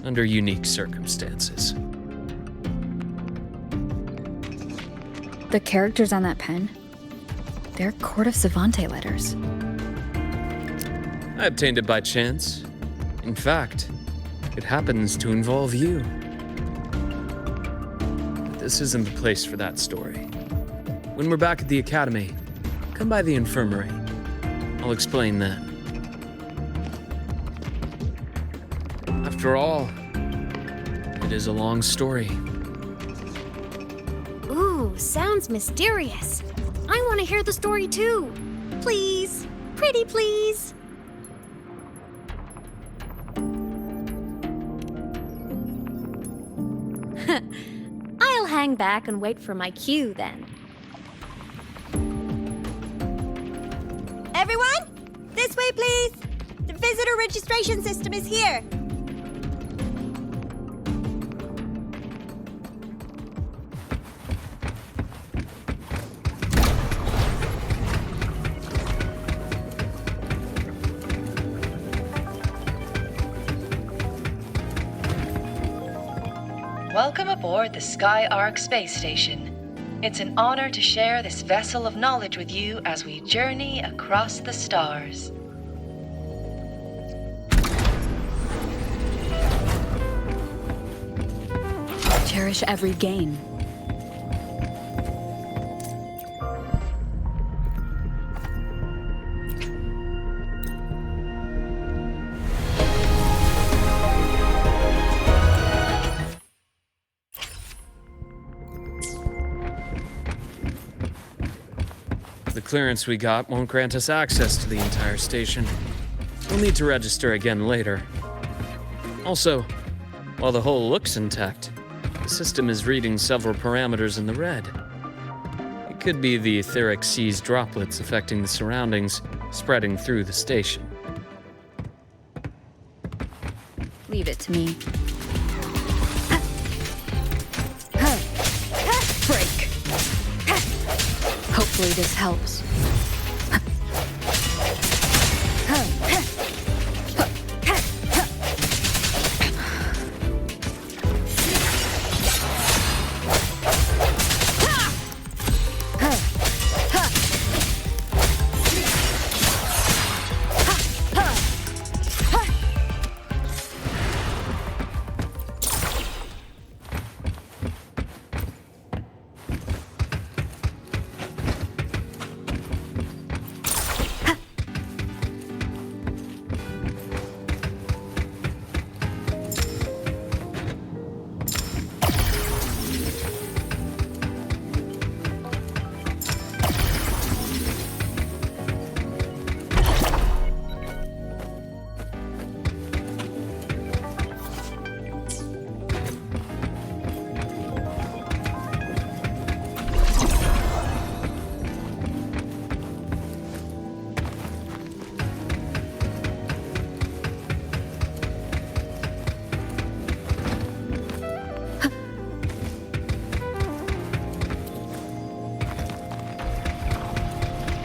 under unique circumstances. The characters on that pen, they're Court of Savante letters. I obtained it by chance. In fact, it happens to involve you. But this isn't the place for that story. When we're back at the Academy, come by the infirmary. I'll explain then. After all, it is a long story. Ooh, sounds mysterious. I want to hear the story too. Please, pretty please. I'll hang back and wait for my cue then. Everyone, this way please. The visitor registration system is here. Welcome aboard the Skyark space station. It's an honor to share this vessel of knowledge with you as we journey across the stars. Cherish every gain. clearance we got won't grant us access to the entire station. We'll need to register again later. Also, while the hull looks intact, the system is reading several parameters in the red. It could be the etheric sea's droplets affecting the surroundings, spreading through the station. Leave it to me. Break. Hopefully this helps.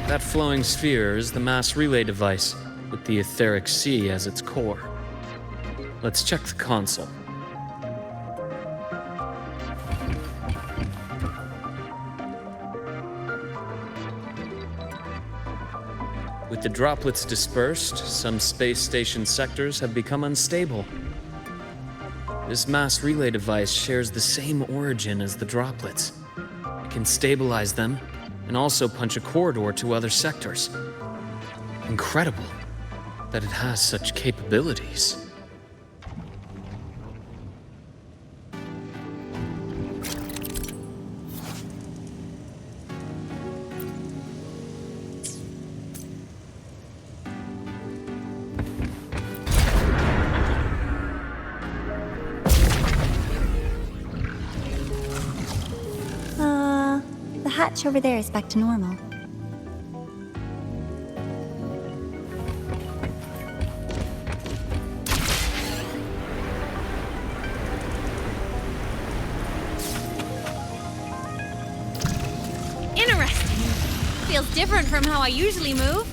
That flowing sphere is the mass relay device, with the etheric sea as its core. Let's check the console. With the droplets dispersed, some space station sectors have become unstable. This mass relay device shares the same origin as the droplets. It can stabilize them and also punch a corridor to other sectors. Incredible that it has such capabilities. The hatch over there is back to normal. Interesting. Feels different from how I usually move.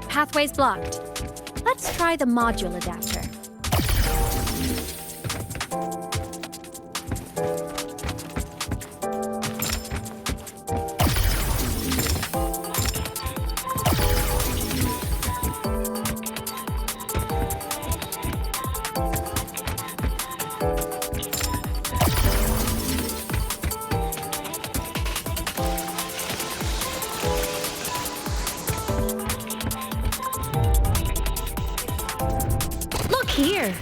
Pathway's blocked. Let's try the module adapter. Here.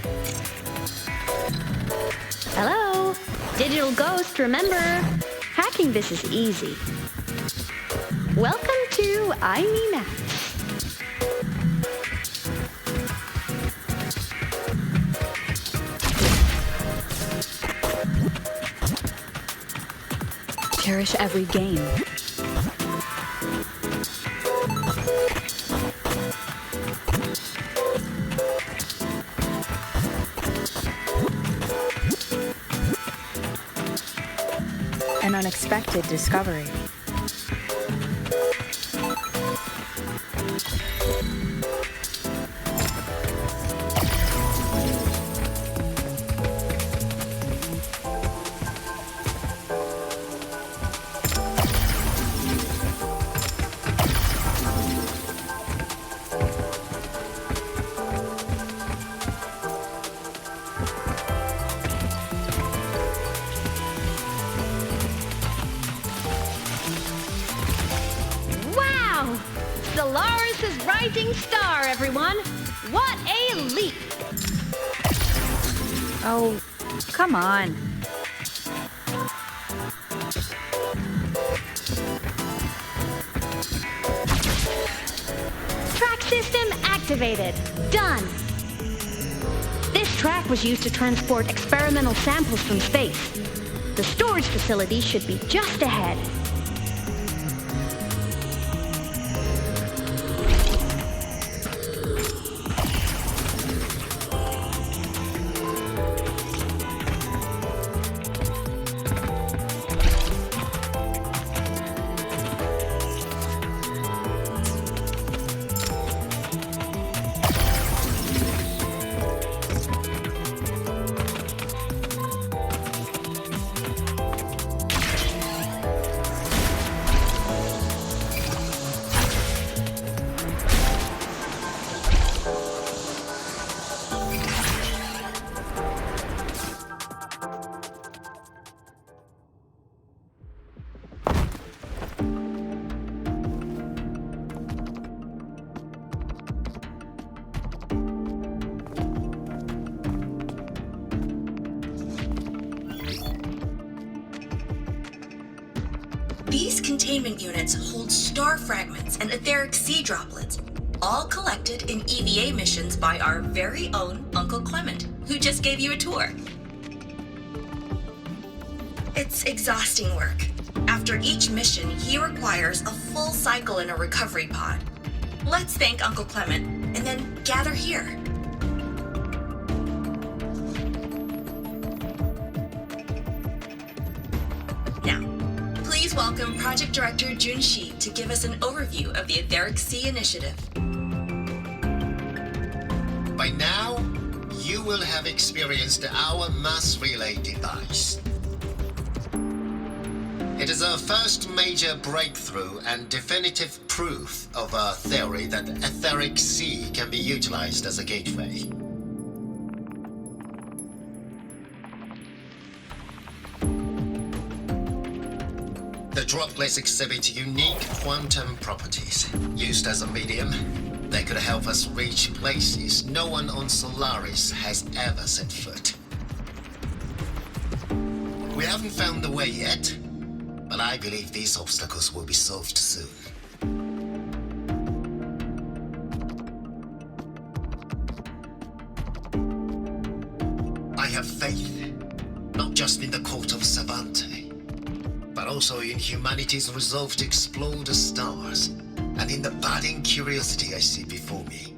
Hello? Digital ghost, remember? Hacking this is easy. Welcome to I Me Math. Cherish every game. An unexpected discovery. Wow! Stellaris' rising star, everyone! What a leap! Oh, come on. Track system activated. Done. This track was used to transport experimental samples from space. The storage facility should be just ahead. These containment units hold star fragments and etheric sea droplets, all collected in EVA missions by our very own Uncle Clement, who just gave you a tour. It's exhausting work. After each mission, he requires a full cycle in a recovery pod. Let's thank Uncle Clement, and then gather here. Please welcome Project Director Junshi to give us an overview of the Etheric Sea Initiative. By now, you will have experienced our mass relay device. It is our first major breakthrough and definitive proof of our theory that the Etheric Sea can be utilized as a gateway. The droplets exhibit unique quantum properties. Used as a medium, they could help us reach places no one on Solaris has ever set foot. We haven't found the way yet, but I believe these obstacles will be solved soon. I have faith, not just in the court of Savante, but also in humanity's resolve to explore the stars, and in the budding curiosity I see before me.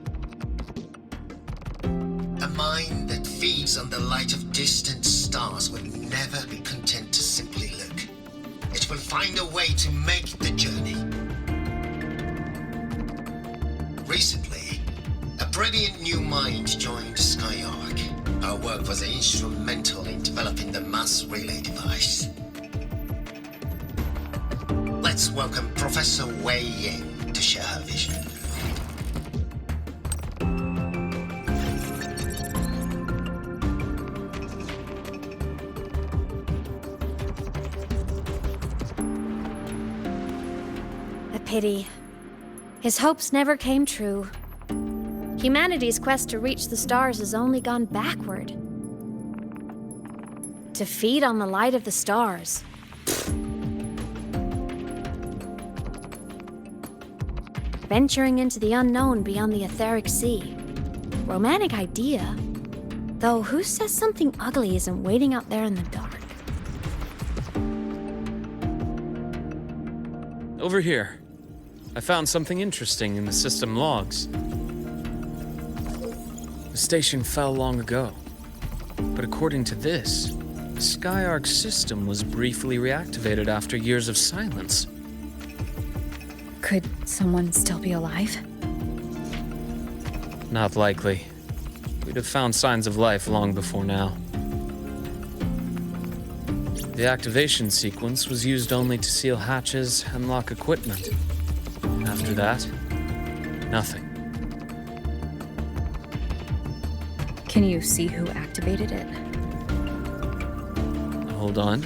A mind that feeds on the light of distant stars will never be content to simply look. It will find a way to make the journey. Recently, a brilliant new mind joined Skyark. Our work was instrumental in developing the mass relay device. Let's welcome Professor Wei Yin to share her vision. A pity. His hopes never came true. Humanity's quest to reach the stars has only gone backward. To feed on the light of the stars. Venturing into the unknown beyond the etheric sea. Romantic idea. Though who says something ugly isn't waiting out there in the dark? Over here. I found something interesting in the system logs. The station fell long ago. But according to this, the Skyark system was briefly reactivated after years of silence. Could someone still be alive? Not likely. We'd have found signs of life long before now. The activation sequence was used only to seal hatches and lock equipment. After that, nothing. Can you see who activated it? Hold on.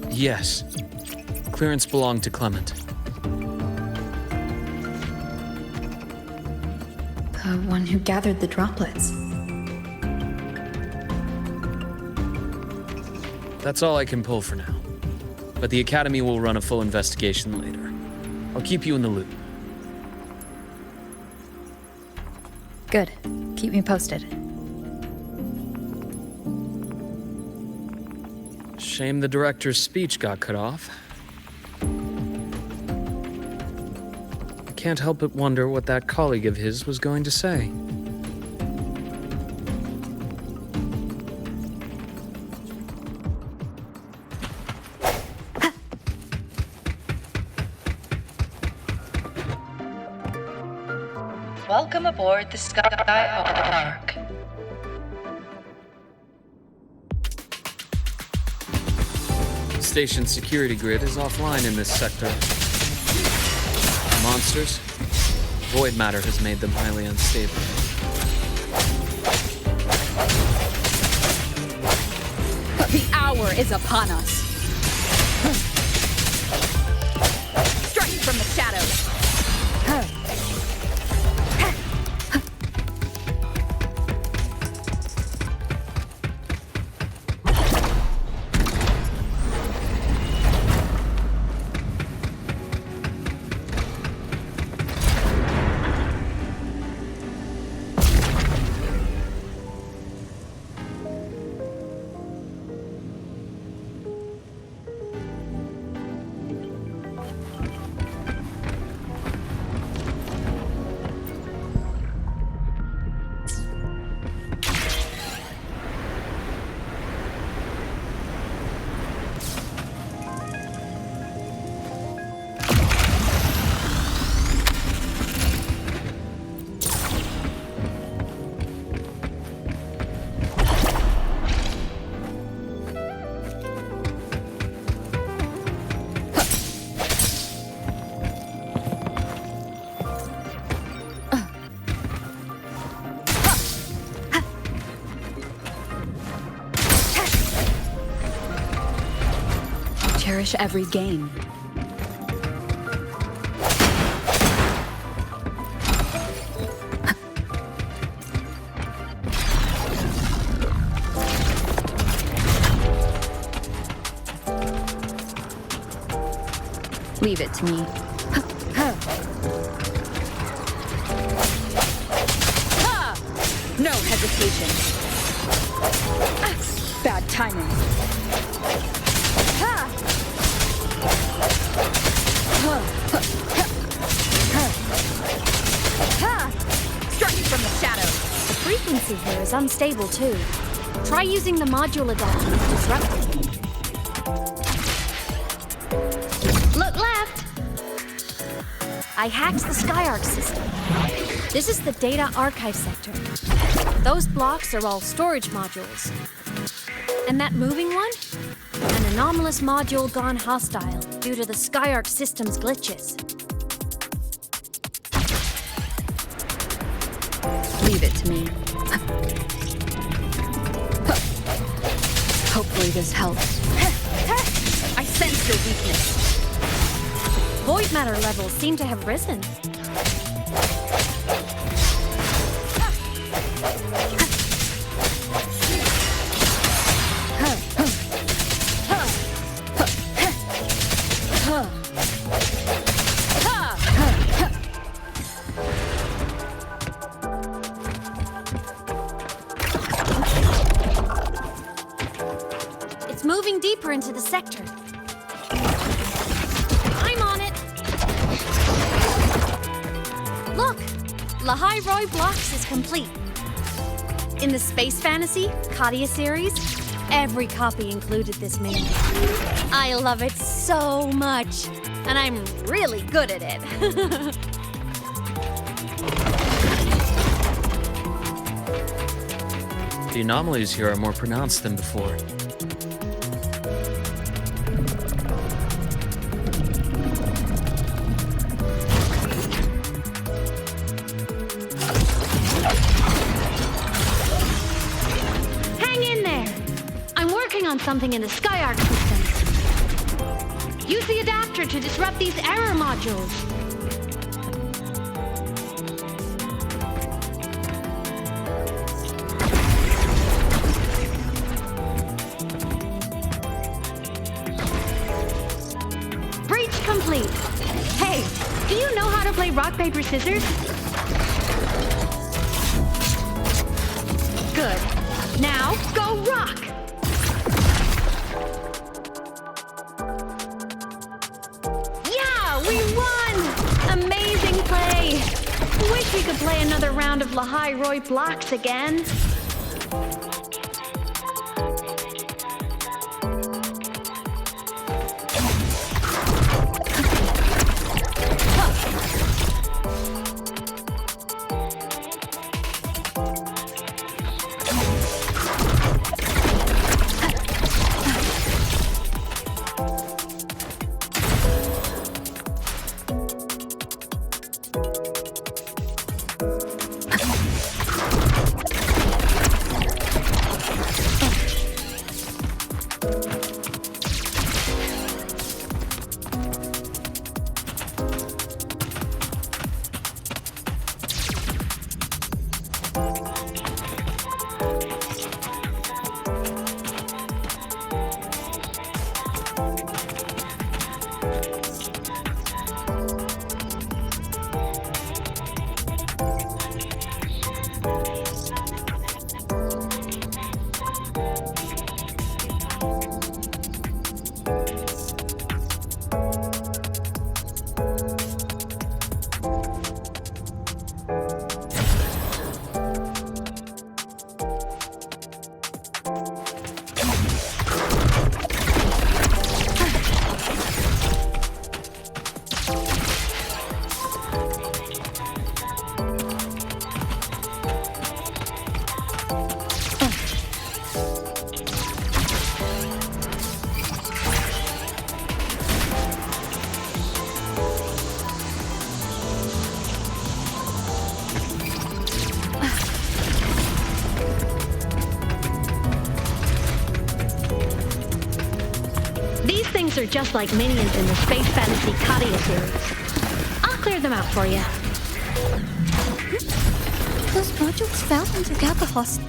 Yes. Clearance belonged to Clement. The one who gathered the droplets. That's all I can pull for now. But the Academy will run a full investigation later. I'll keep you in the loop. Good. Keep me posted. Shame the director's speech got cut off. I can't help but wonder what that colleague of his was going to say. Welcome aboard the Skyark. Station security grid is offline in this sector. Monsters? Void matter has made them highly unstable. The hour is upon us. Strike from the shadows. Cherish every gain. Leave it to me. No hesitation. Bad timing. Strike from the shadows. The frequency here is unstable too. Try using the module adapter to disrupt it. Look left! I hacked the Skyark system. This is the data archive sector. Those blocks are all storage modules. And that moving one? An anomalous module gone hostile due to the Skyark system's glitches. Leave it to me. Hopefully this helps. I sense your weakness. Void matter levels seem to have risen. It's moving deeper into the sector. I'm on it. Look, Lahai-Roi Blocks is complete. In the Space Fantasy, Katia series, every copy included this mini. I love it so much, and I'm really good at it. The anomalies here are more pronounced than before. Hang in there! I'm working on something in the Skyark system. Use the adapter to disrupt these error modules. Do you know how to play rock, paper, scissors? Good. Now, go rock! Yeah, we won! Amazing play! Wish we could play another round of Lahai-Roi blocks again. Are just like minions in the Space Fantasy Katia series. I'll clear them out for you. Those modules fell into Kappa Host.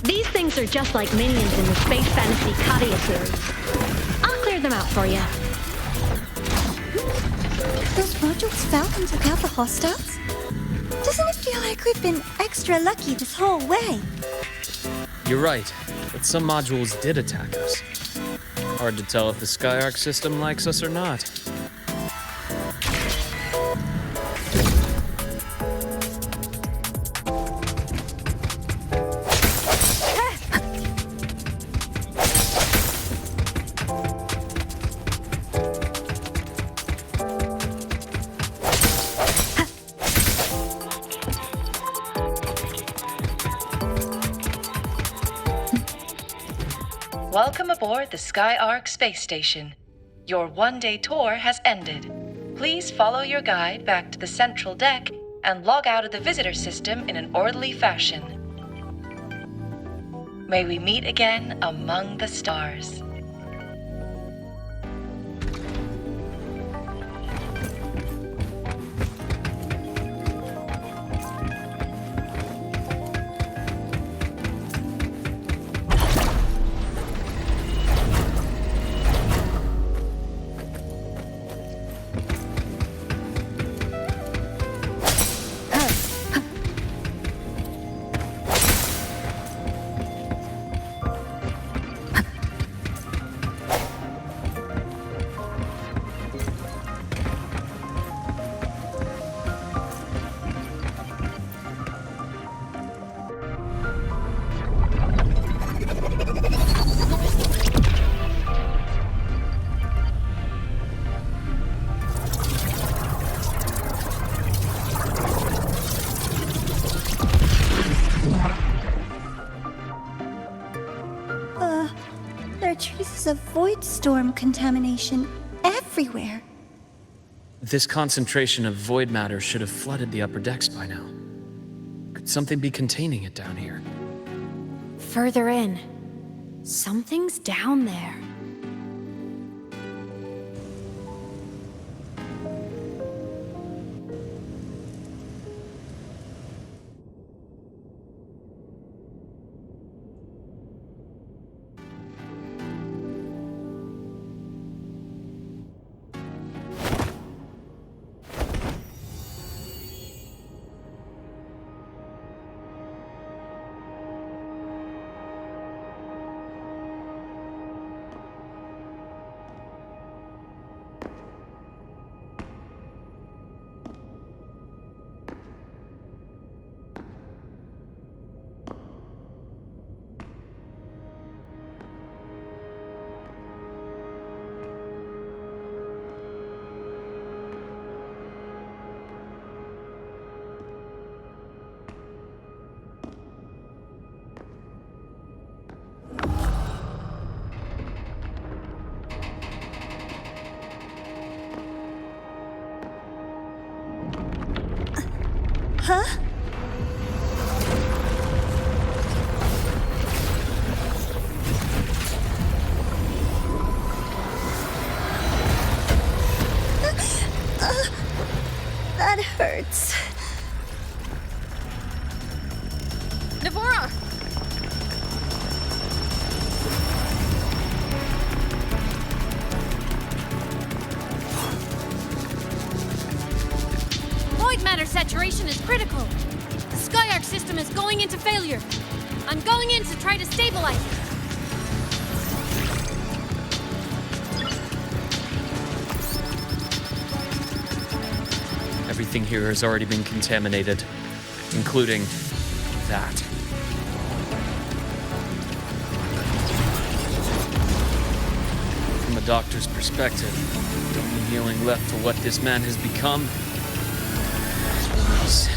These things are just like minions in the Space Fantasy Katia series. I'll clear them out for you. Those modules fell into Kappa hostiles? Doesn't it feel like we've been extra lucky this whole way? You're right, but some modules did attack us. Hard to tell if the Skyark system likes us or not. Welcome aboard the Skyark space station. Your one-day tour has ended. Please follow your guide back to the central deck and log out of the visitor system in an orderly fashion. May we meet again among the stars. There are traces of void storm contamination everywhere. This concentration of void matter should have flooded the upper decks by now. Could something be containing it down here? Further in. Something's down there. Huh? That hurts. Navora! Void matter saturation is critical. The Skyark system is going into failure. I'm going in to try to stabilize it. Everything here has already been contaminated, including that. From a doctor's perspective, the only healing left for what this man has become is release.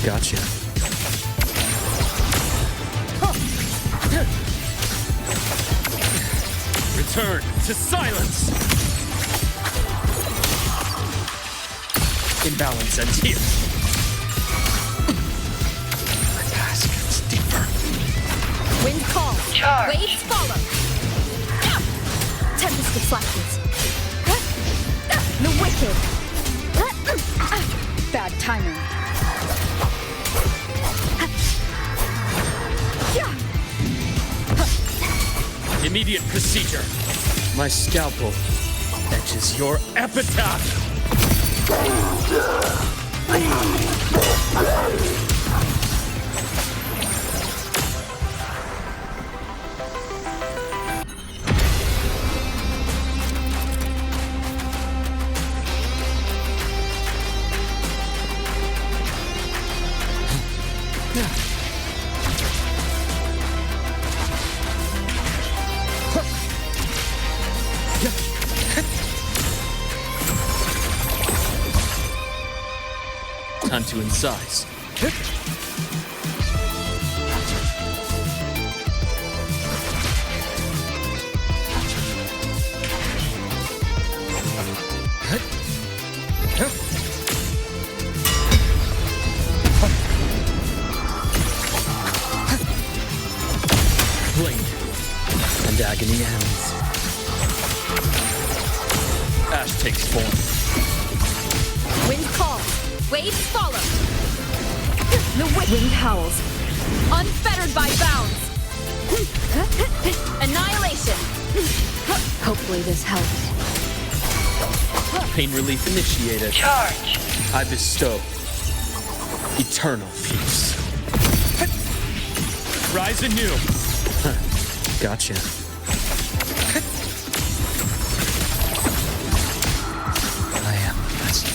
Gotcha. Return to silence! Imbalance ends here. My task gets deeper. Wind call. Charge. Waves follow. Tempest of flashes. The wicked. Bad timing. Immediate procedure. My scalpel etches your epitaph. Time to incise. Blink, and agony ends. Ash takes form. Wind call. Waves follow. The wind howls. Unfettered by bounds. Annihilation. Hopefully this helps. Pain relief initiated. Charge. I bestow eternal peace. Rise anew. Gotcha. I am blessed.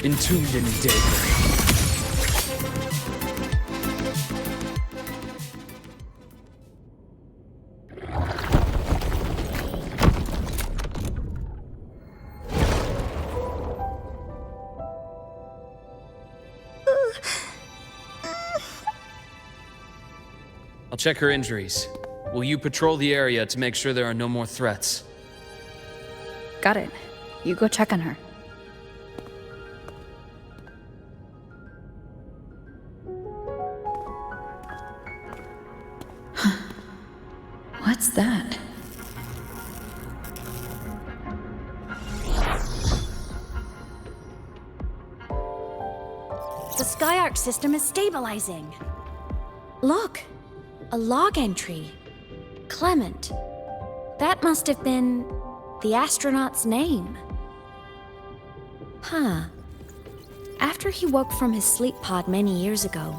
Entombed in daybreak. I'll check her injuries. Will you patrol the area to make sure there are no more threats? Got it. You go check on her. What's that? The Skyark system is stabilizing. Look, a log entry. Clement. That must have been the astronaut's name. Huh. After he woke from his sleep pod many years ago,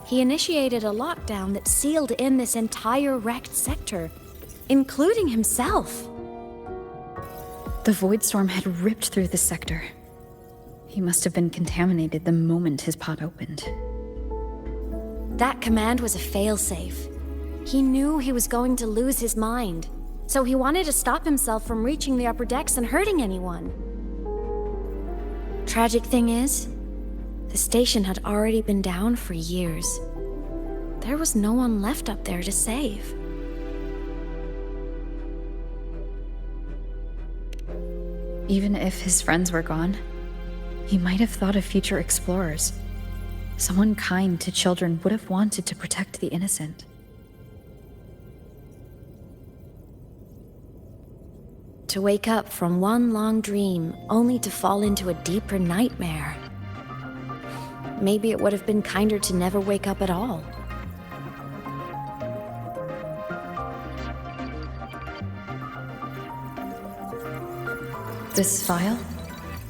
he initiated a lockdown that sealed in this entire wrecked sector, including himself. The void storm had ripped through the sector. He must have been contaminated the moment his pod opened. That command was a failsafe. He knew he was going to lose his mind, so he wanted to stop himself from reaching the upper decks and hurting anyone. Tragic thing is, the station had already been down for years. There was no one left up there to save. Even if his friends were gone, he might have thought of future explorers. Someone kind to children would have wanted to protect the innocent. To wake up from one long dream only to fall into a deeper nightmare. Maybe it would have been kinder to never wake up at all. This file?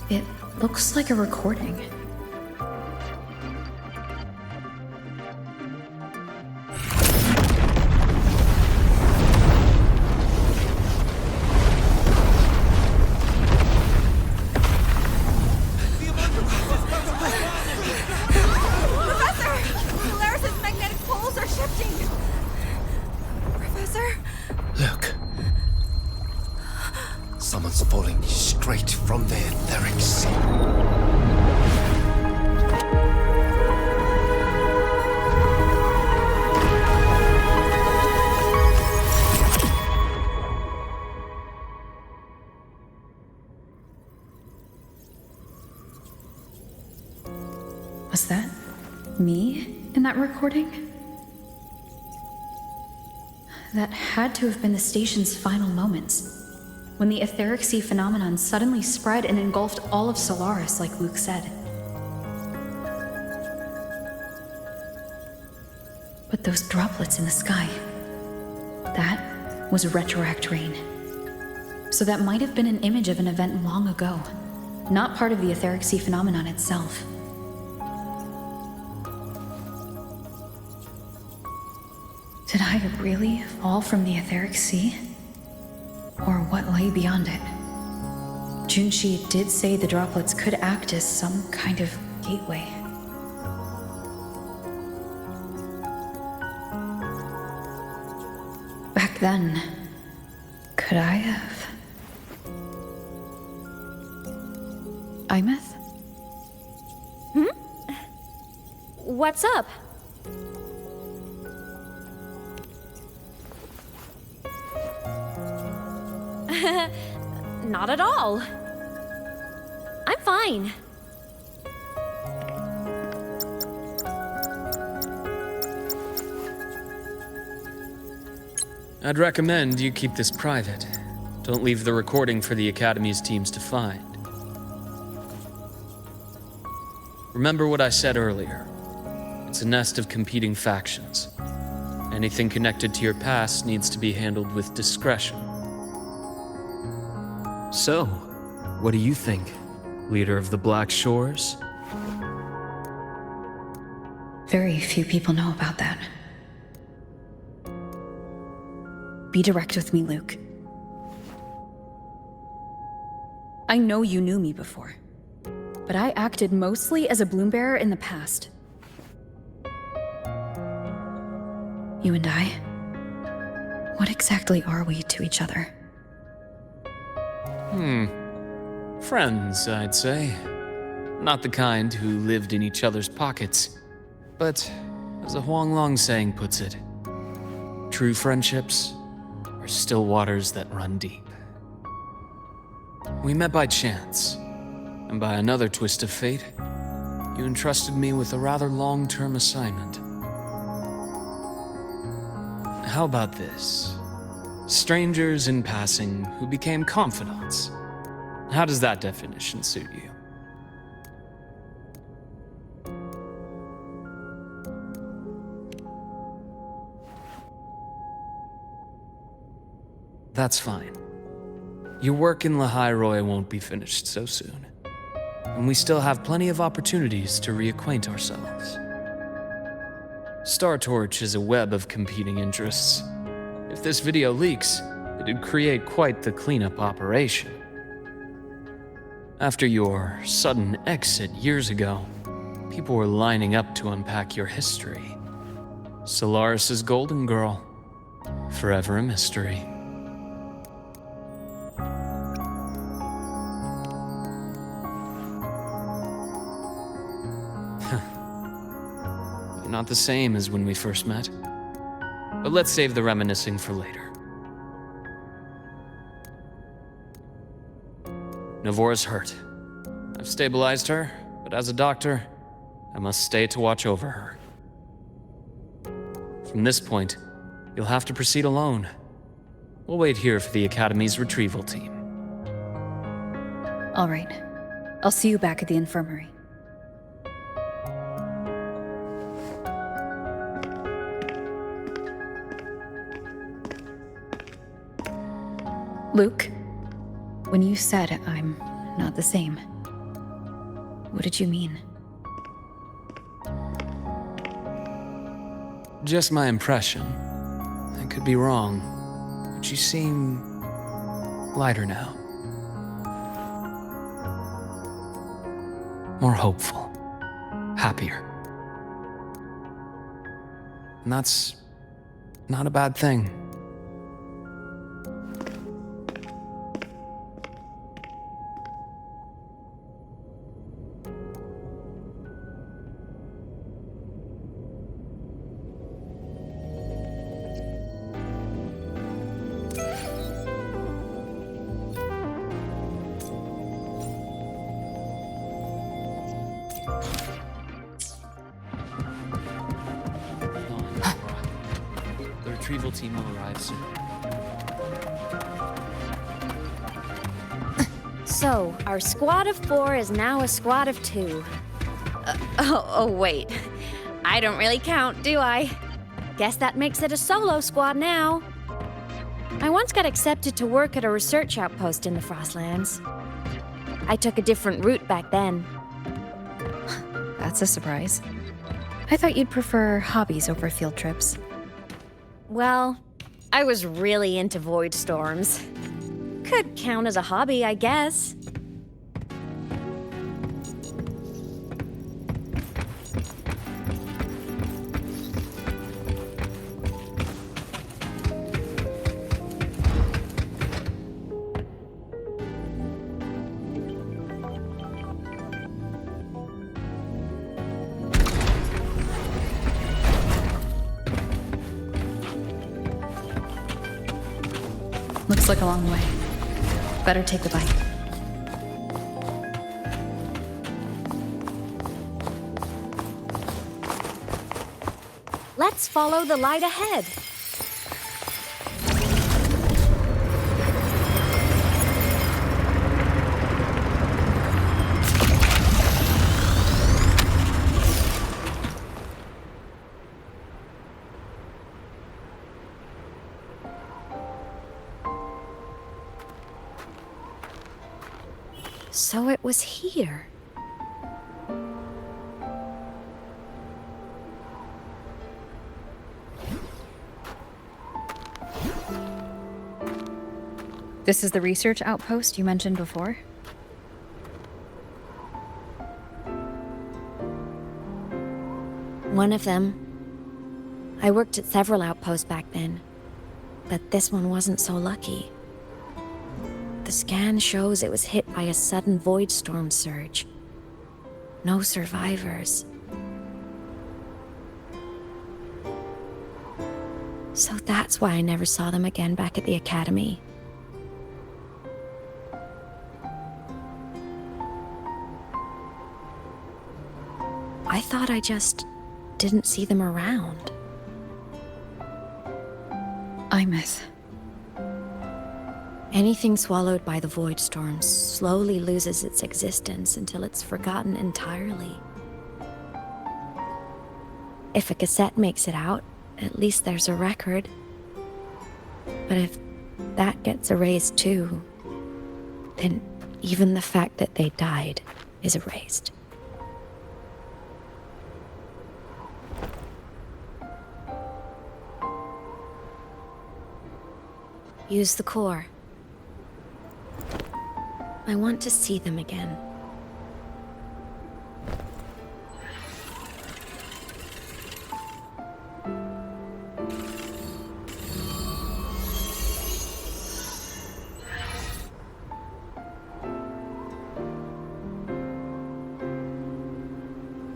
It looks like a recording. Someone's falling straight from the etheric sea. Was that me in that recording? That had to have been the station's final moments, when the etheric sea phenomenon suddenly spread and engulfed all of Solaris, like Luke said. But those droplets in the sky, that was retroact rain. So that might have been an image of an event long ago, not part of the etheric sea phenomenon itself. Did I really fall from the etheric sea? Or what lay beyond it? Junshi did say the droplets could act as some kind of gateway. Back then, could I have? Imeth? What's up? Not at all. I'm fine. I'd recommend you keep this private. Don't leave the recording for the Academy's teams to find. Remember what I said earlier. It's a nest of competing factions. Anything connected to your past needs to be handled with discretion. So, what do you think, leader of the Black Shores? Very few people know about that. Be direct with me, Luke. I know you knew me before, but I acted mostly as a bloom-bearer in the past. You and I, what exactly are we to each other? Friends, I'd say. Not the kind who lived in each other's pockets. But, as a Huanglong saying puts it, true friendships are still waters that run deep. We met by chance, and by another twist of fate, you entrusted me with a rather long-term assignment. How about this? Strangers in passing who became confidants. How does that definition suit you? That's fine. Your work in Lahai-Roi won't be finished so soon, and we still have plenty of opportunities to reacquaint ourselves. Star Torch is a web of competing interests. If this video leaks, it'd create quite the cleanup operation. After your sudden exit years ago, people were lining up to unpack your history. Solaris's golden girl. Forever a mystery. You're not the same as when we first met. But let's save the reminiscing for later. Navora's hurt. I've stabilized her, but as a doctor, I must stay to watch over her. From this point, you'll have to proceed alone. We'll wait here for the Academy's retrieval team. All right. I'll see you back at the infirmary. Luke, when you said I'm not the same, what did you mean? Just my impression. I could be wrong, but you seem lighter now. More hopeful. Happier. And that's not a bad thing. The retrieval team will arrive soon. So, our squad of 4 is now a squad of 2. Wait. I don't really count, do I? Guess that makes it a solo squad now. I once got accepted to work at a research outpost in the Frostlands. I took a different route back then. That's a surprise. I thought you'd prefer hobbies over field trips. Well, I was really into void storms. Could count as a hobby, I guess. Looks like a long way. Better take the bike. Let's follow the light ahead. So it was here. This is the research outpost you mentioned before? One of them. I worked at several outposts back then, but this one wasn't so lucky. The scan shows it was hit by a sudden void storm surge. No survivors. So that's why I never saw them again back at the Academy. I thought I just didn't see them around. Imeth. Anything swallowed by the void storm slowly loses its existence until it's forgotten entirely. If a cassette makes it out, at least there's a record. But if that gets erased too, then even the fact that they died is erased. Use the core. I want to see them again.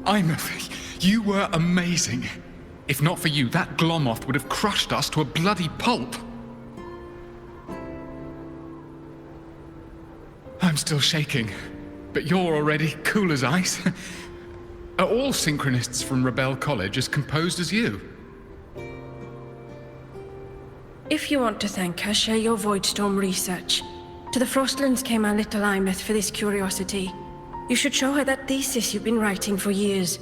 Imothy, you were amazing. If not for you, that Glomoth would have crushed us to a bloody pulp. I'm still shaking, but you're already cool as ice. Are all synchronists from Rebel College as composed as you? If you want to thank her, share your Voidstorm research. To the Frostlands came our little Imeth for this curiosity. You should show her that thesis you've been writing for years.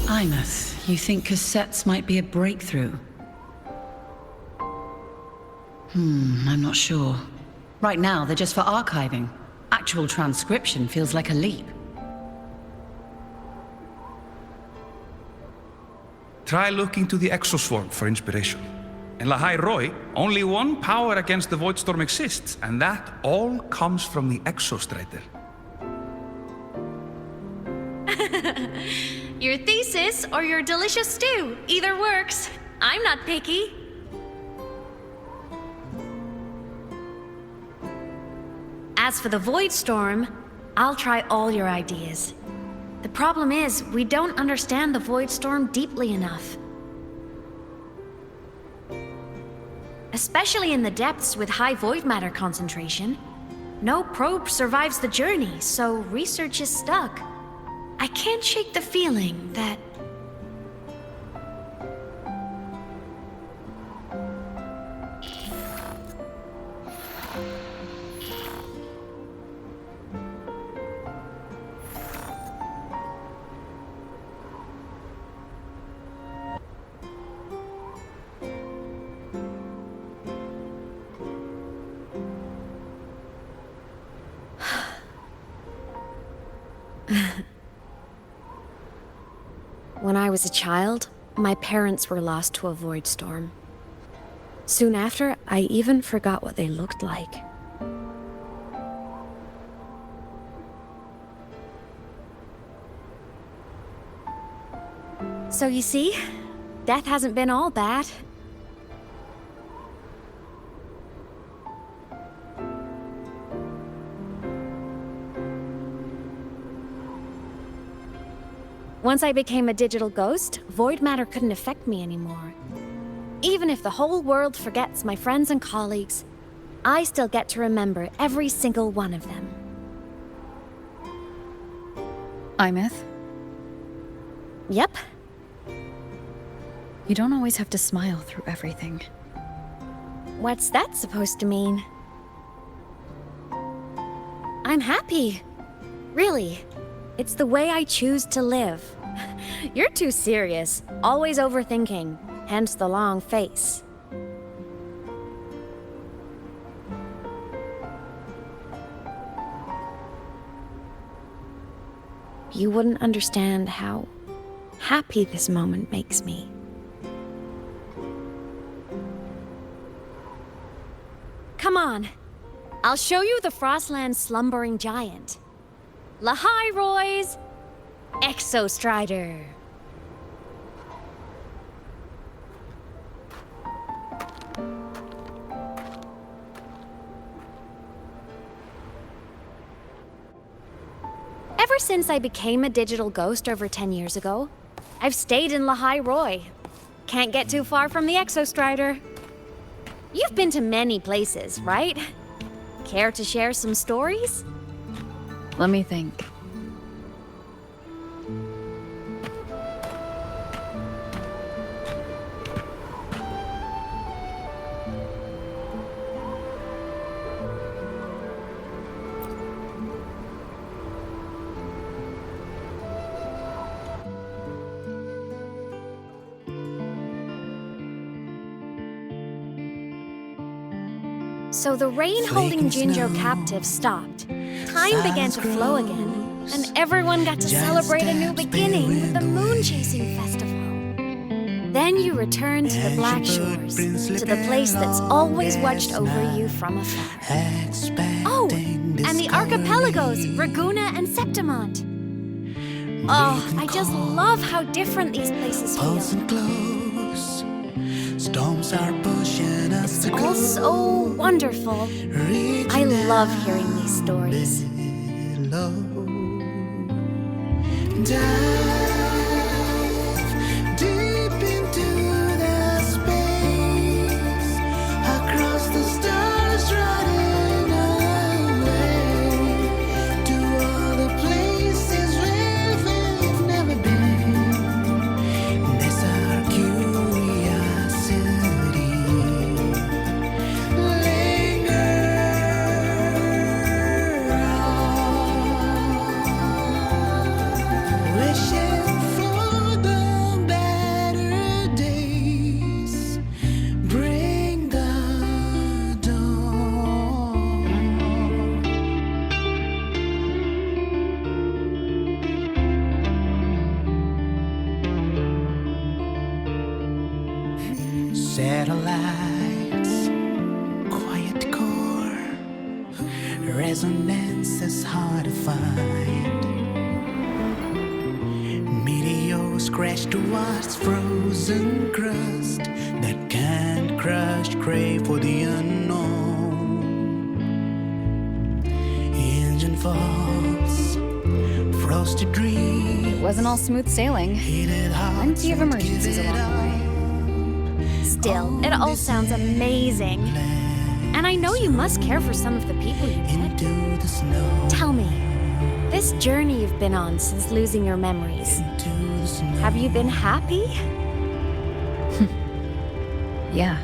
Imeth, you think cassettes might be a breakthrough? I'm not sure. Right now, they're just for archiving. Actual transcription feels like a leap. Try looking to the exoswarm for inspiration. In Lahai-Roi, only one power against the Voidstorm exists, and that all comes from the exostrider. Your thesis or your delicious stew, either works. I'm not picky. As for the Voidstorm, I'll try all your ideas. The problem is, we don't understand the Voidstorm deeply enough. Especially in the depths with high void matter concentration. No probe survives the journey, so research is stuck. I can't shake the feeling that... When I was a child, my parents were lost to a void storm. Soon after, I even forgot what they looked like. So you see, death hasn't been all bad. Once I became a digital ghost, void matter couldn't affect me anymore. Even if the whole world forgets my friends and colleagues, I still get to remember every single one of them. Imeth? Yep. You don't always have to smile through everything. What's that supposed to mean? I'm happy. Really. It's the way I choose to live. You're too serious, always overthinking, hence the long face. You wouldn't understand how happy this moment makes me. Come on, I'll show you the Frostland's slumbering giant. Lahai-Roi's Exostrider. Ever since I became a digital ghost over 10 years ago, I've stayed in Lahai-Roi. Can't get too far from the Exostrider. You've been to many places, right? Care to share some stories? Let me think. So the rain holding Jinjo captive stopped. Time began to flow again, and everyone got to celebrate a new beginning with the Moon Chasing Festival. Then you return to the Black Shores, to the place that's always watched over you from afar. Oh, and the archipelagos, Raguna and Septimont. Oh, I just love how different these places feel. Storms are pushing us It's to all so wonderful. I love hearing these stories. Dive deep into the space, across the stars, running away to all the places where we've never been. That's our curiosity. Wishing for the better days. Bring the dawn. Satellites, quiet core, resonance is hard to find. Meteors crash towards frozen crust that can't crush, crave for the unknown. Engine falls, frosted dreams. It wasn't all smooth sailing. Plenty of emergencies along the way. Still, it all sounds amazing. And I know you must care for some of the people you met. Tell me, this journey you've been on since losing your memories, have you been happy? Yeah.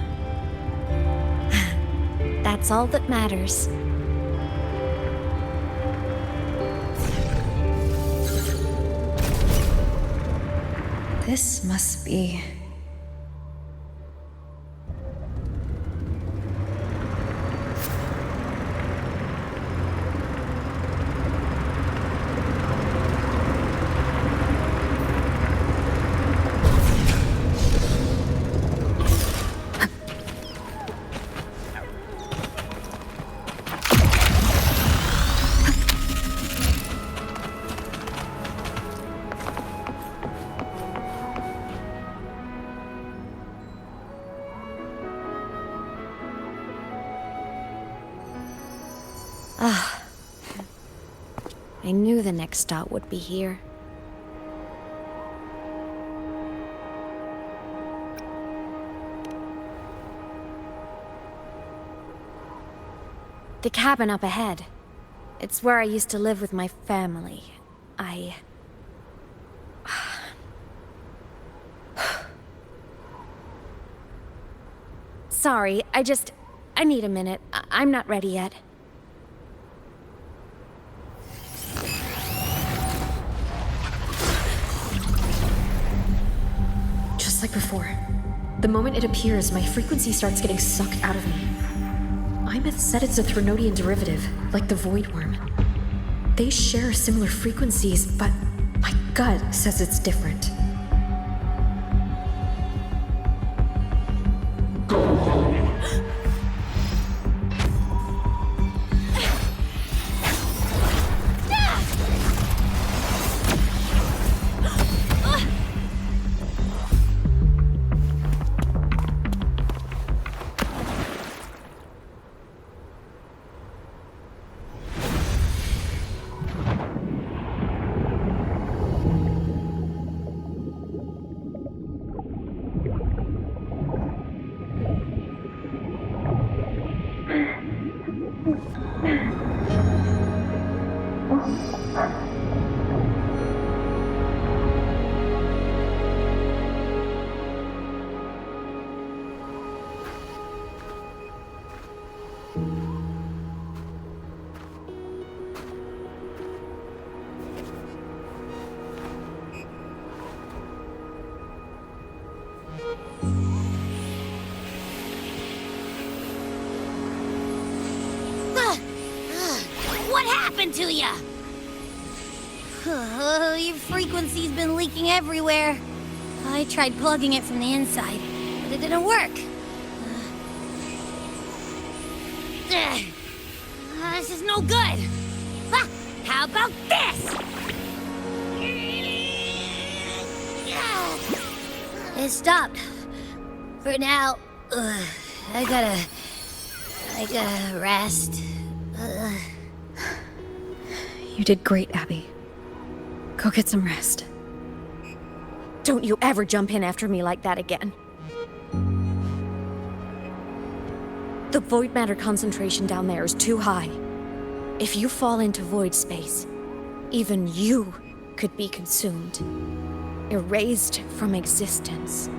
That's all that matters. This must be... Ah, I knew the next stop would be here. The cabin up ahead. It's where I used to live with my family. Sorry, I need a minute. I'm not ready yet. Just like before. The moment it appears, my frequency starts getting sucked out of me. Imeth said it's a Threnodian derivative, like the Void Worm. They share similar frequencies, but my gut says it's different. What happened to you? Your frequency's been leaking everywhere. I tried plugging it from the inside, but it didn't work. This is no good. How about this? It stopped. For now, I gotta rest. You did great, Abby. Go get some rest. Don't you ever jump in after me like that again. The void matter concentration down there is too high. If you fall into void space, even you could be consumed, erased from existence.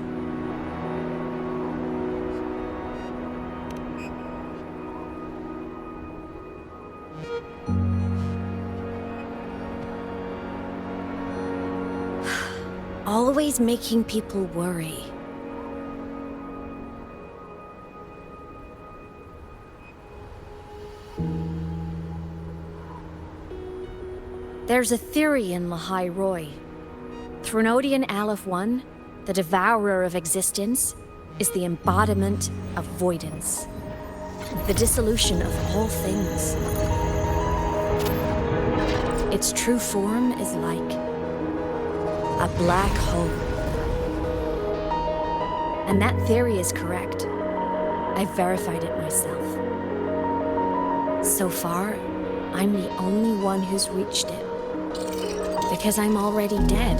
Always making people worry. There's a theory in Lahai-Roi. Threnodian Aleph-1, the devourer of existence, is the embodiment of voidance. The dissolution of all things. Its true form is like a black hole. And that theory is correct. I've verified it myself. So far, I'm the only one who's reached it. Because I'm already dead,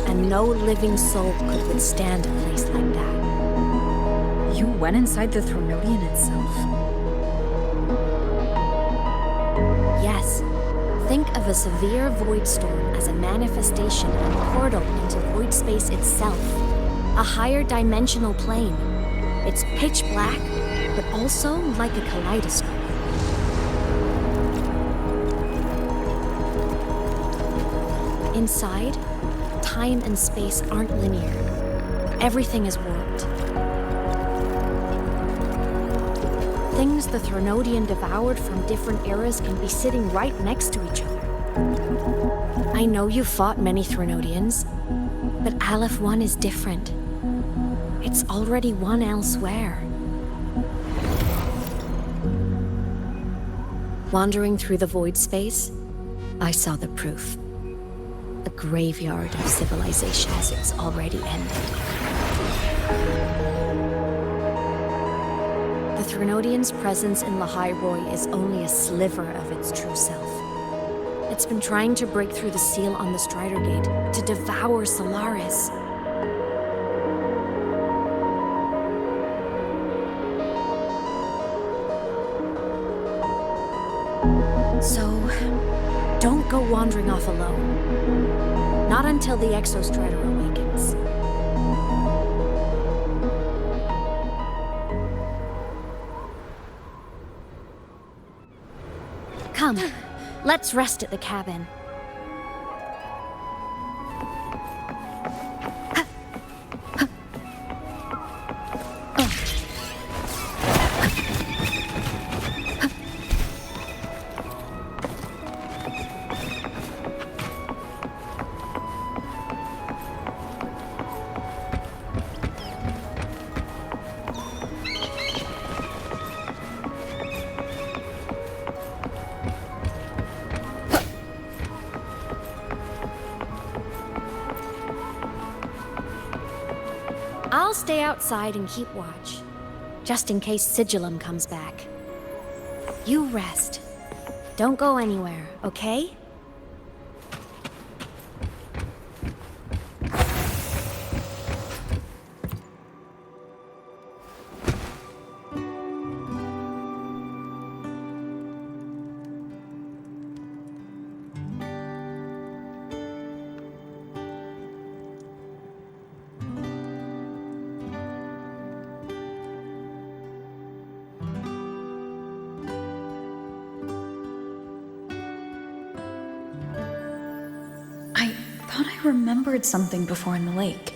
and no living soul could withstand a place like that. You went inside the Threnodian itself? Yes. Think of a severe void storm as a manifestation and portal into void space itself. A higher dimensional plane. It's pitch black, but also like a kaleidoscope. Inside, time and space aren't linear. Everything is warped. Things the Threnodian devoured from different eras can be sitting right next to each other. I know you fought many Threnodians, but Aleph-1 is different. It's already won elsewhere. Wandering through the void space, I saw the proof. A graveyard of civilizations it's already ended. The Threnodian's presence in Lahai-Roi is only a sliver of its true self. It's been trying to break through the seal on the Strider Gate to devour Solaris. So, don't go wandering off alone. Not until the Exostrider awakens. Come, let's rest at the cabin. I'll stay outside and keep watch, just in case Sigillum comes back. You rest. Don't go anywhere, okay? I remembered something before in the lake.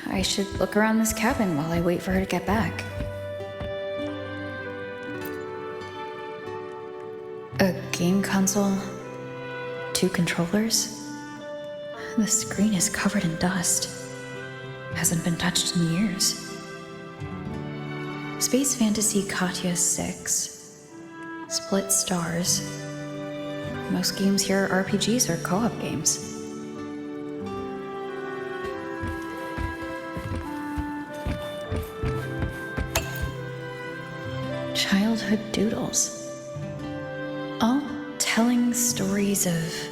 I should look around this cabin while I wait for her to get back. A game console, 2 controllers. The screen is covered in dust. Hasn't been touched in years. Space Fantasy Katya 6. Split stars. Most games here are RPGs or co-op games. Childhood doodles. All telling stories of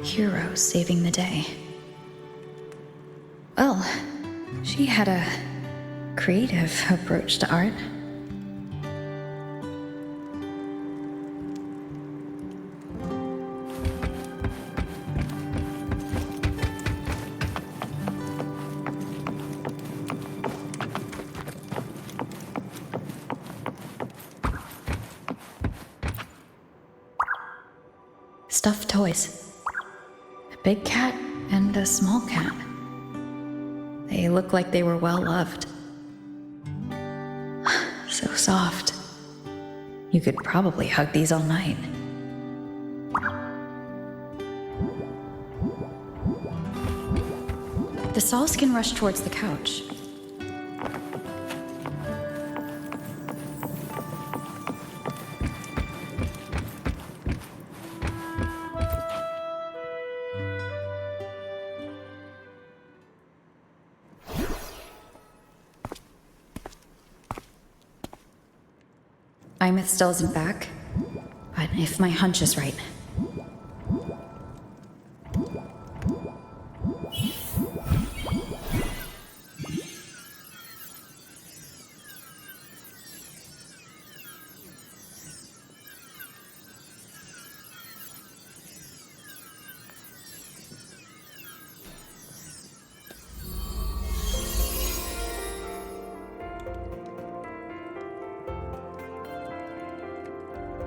heroes saving the day. Well, she had a creative approach to art. Stuffed toys. A big cat and a small cat. They look like they were well loved. So soft. You could probably hug these all night. The Solskin rushed towards the couch. Imeth still isn't back, but if my hunch is right.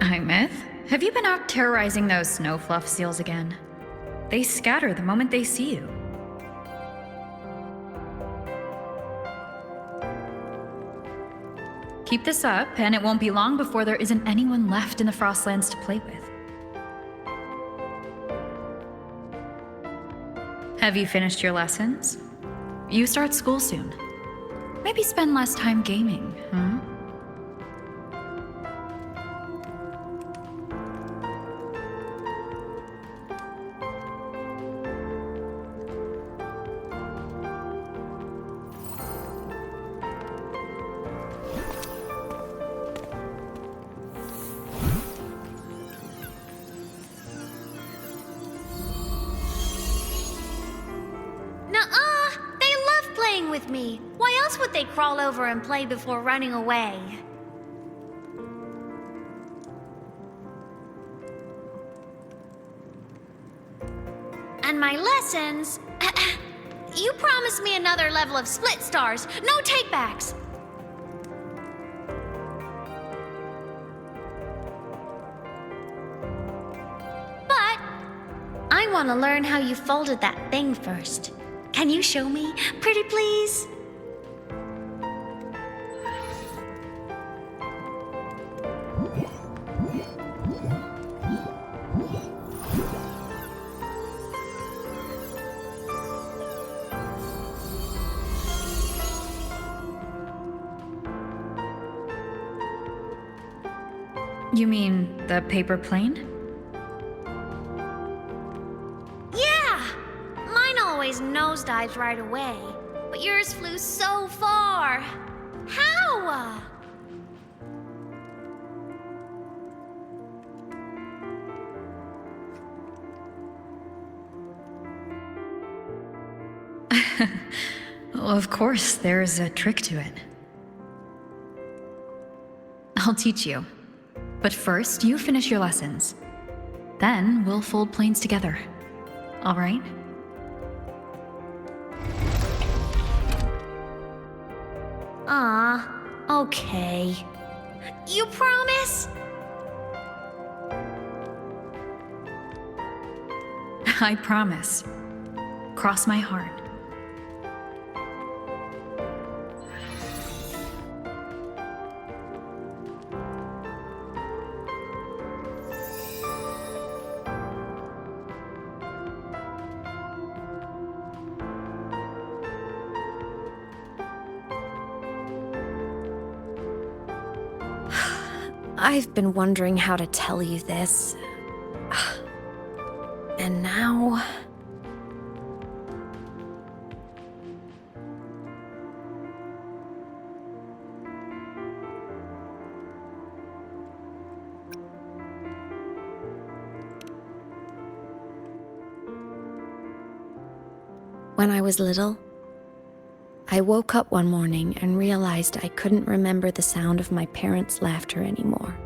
Imeth, have you been out terrorizing those snow fluff seals again? They scatter the moment they see you. Keep this up, and it won't be long before there isn't anyone left in the Frostlands to play with. Have you finished your lessons? You start school soon. Maybe spend less time gaming, huh? With me. Why else would they crawl over and play before running away? And my lessons... You promised me another level of split stars. No takebacks. But I want to learn how you folded that thing first. Can you show me, pretty please? You mean the paper plane? Nosedives right away, but yours flew so far. How? Well, of course, there's a trick to it. I'll teach you. But first, you finish your lessons. Then we'll fold planes together. All right? Okay. You promise? I promise. Cross my heart. I've been wondering how to tell you this. And now... When I was little, I woke up one morning and realized I couldn't remember the sound of my parents' laughter anymore.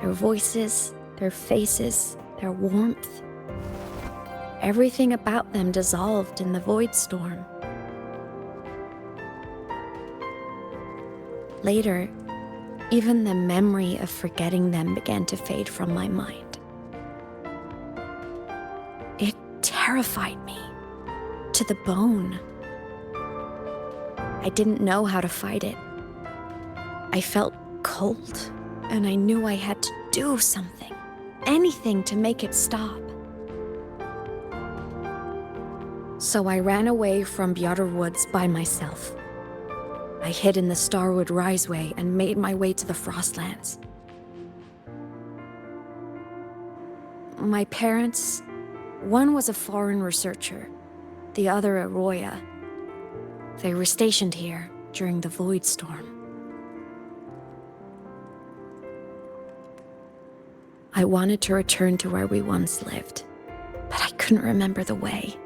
Their voices, their faces, their warmth. Everything about them dissolved in the void storm. Later, even the memory of forgetting them began to fade from my mind. It terrified me to the bone. I didn't know how to fight it. I felt cold, and I knew I had to do something, anything to make it stop. So I ran away from Bjorder Woods by myself. I hid in the Starwood Riseway and made my way to the Frostlands. My parents, one was a foreign researcher, the other a Roya. They were stationed here during the Void Storm. I wanted to return to where we once lived, but I couldn't remember the way.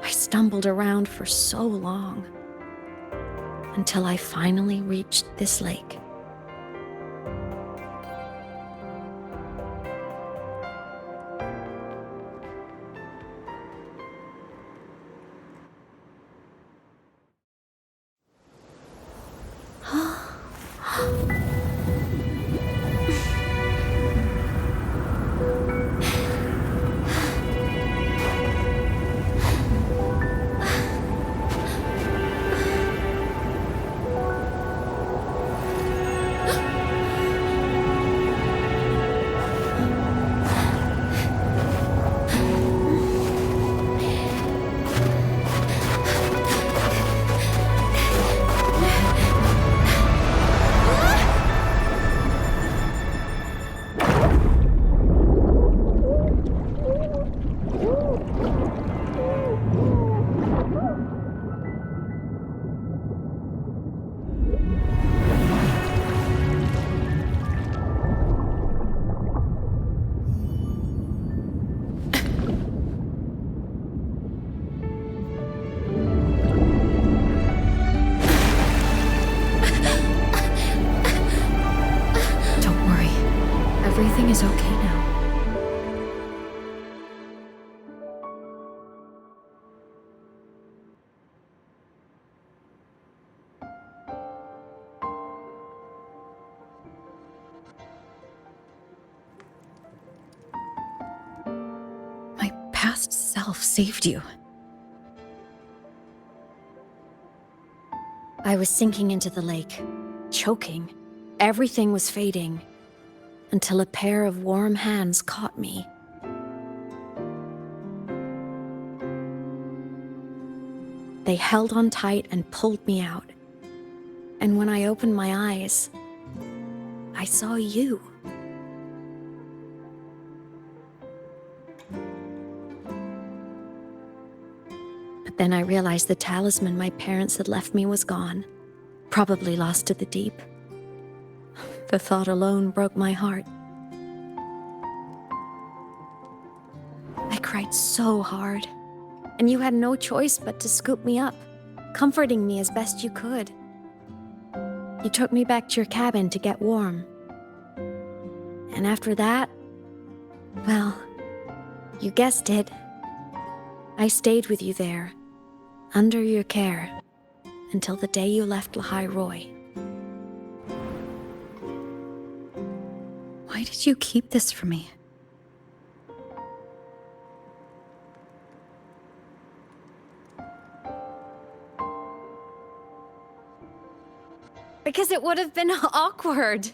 I stumbled around for so long, until I finally reached this lake. Everything is okay now. My past self saved you. I was sinking into the lake, choking. Everything was fading, until a pair of warm hands caught me. They held on tight and pulled me out. And when I opened my eyes, I saw you. But then I realized the talisman my parents had left me was gone, probably lost to the deep. The thought alone broke my heart. I cried so hard, and you had no choice but to scoop me up, comforting me as best you could. You took me back to your cabin to get warm. And after that, well, you guessed it. I stayed with you there, under your care, until the day you left Lahai-Roi. Why did you keep this from me? Because it would have been awkward.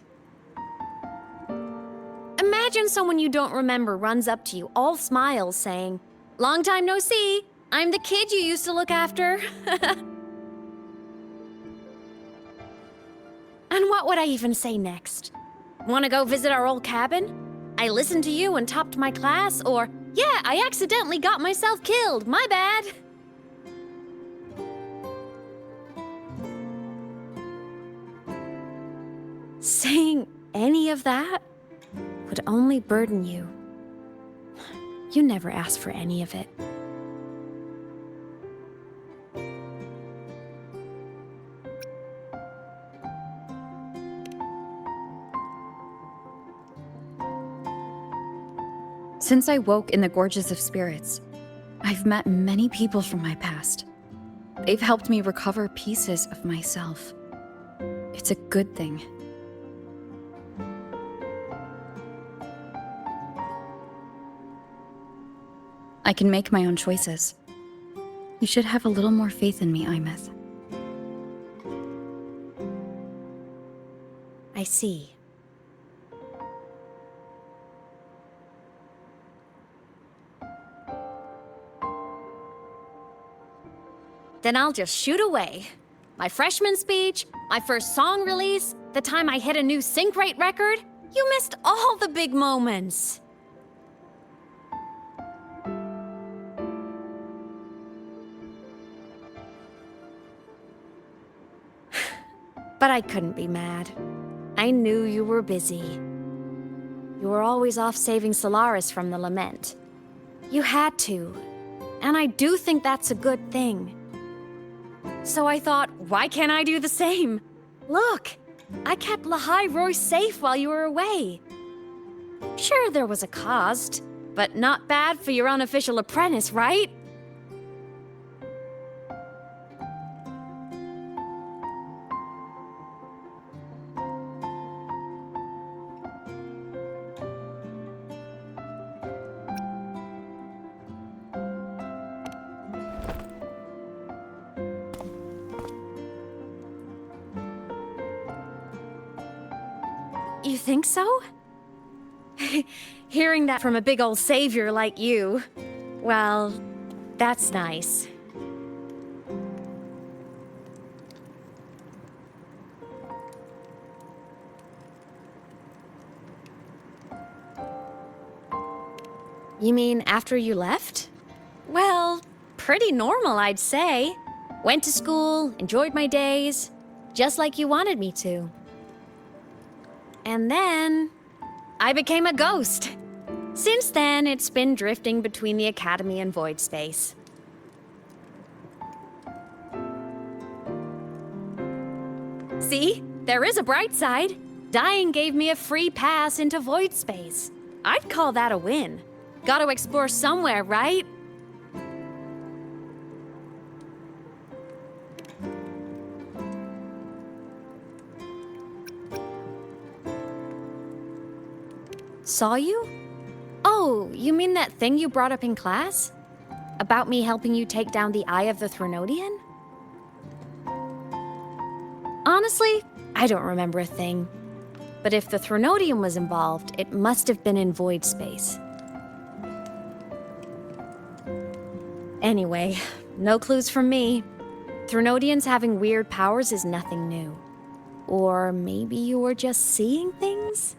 Imagine someone you don't remember runs up to you, all smiles, saying, "Long time no see. I'm the kid you used to look after." And what would I even say next? Want to go visit our old cabin? I listened to you and topped my class, or, yeah, I accidentally got myself killed, my bad. Saying any of that would only burden you. You never asked for any of it. Since I woke in the Gorges of Spirits, I've met many people from my past. They've helped me recover pieces of myself. It's a good thing. I can make my own choices. You should have a little more faith in me, Imeth. I see. Then I'll just shoot away. My freshman speech, my first song release, the time I hit a new sync rate record. You missed all the big moments. But I couldn't be mad. I knew you were busy. You were always off saving Solaris from the lament. You had to, and I do think that's a good thing. So I thought, why can't I do the same? Look, I kept Lahai-Roi safe while you were away. Sure, there was a cost, but not bad for your unofficial apprentice, right? You think so? Hearing that from a big old savior like you, well, that's nice. You mean after you left? Well, pretty normal, I'd say. Went to school, enjoyed my days, just like you wanted me to. And then, I became a ghost. Since then, it's been drifting between the Academy and void space. See, there is a bright side. Dying gave me a free pass into void space. I'd call that a win. Gotta explore somewhere, right? Saw you? Oh, you mean that thing you brought up in class? About me helping you take down the Eye of the Threnodian? Honestly, I don't remember a thing. But if the Threnodian was involved, it must have been in void space. Anyway, no clues from me. Threnodians having weird powers is nothing new. Or maybe you were just seeing things?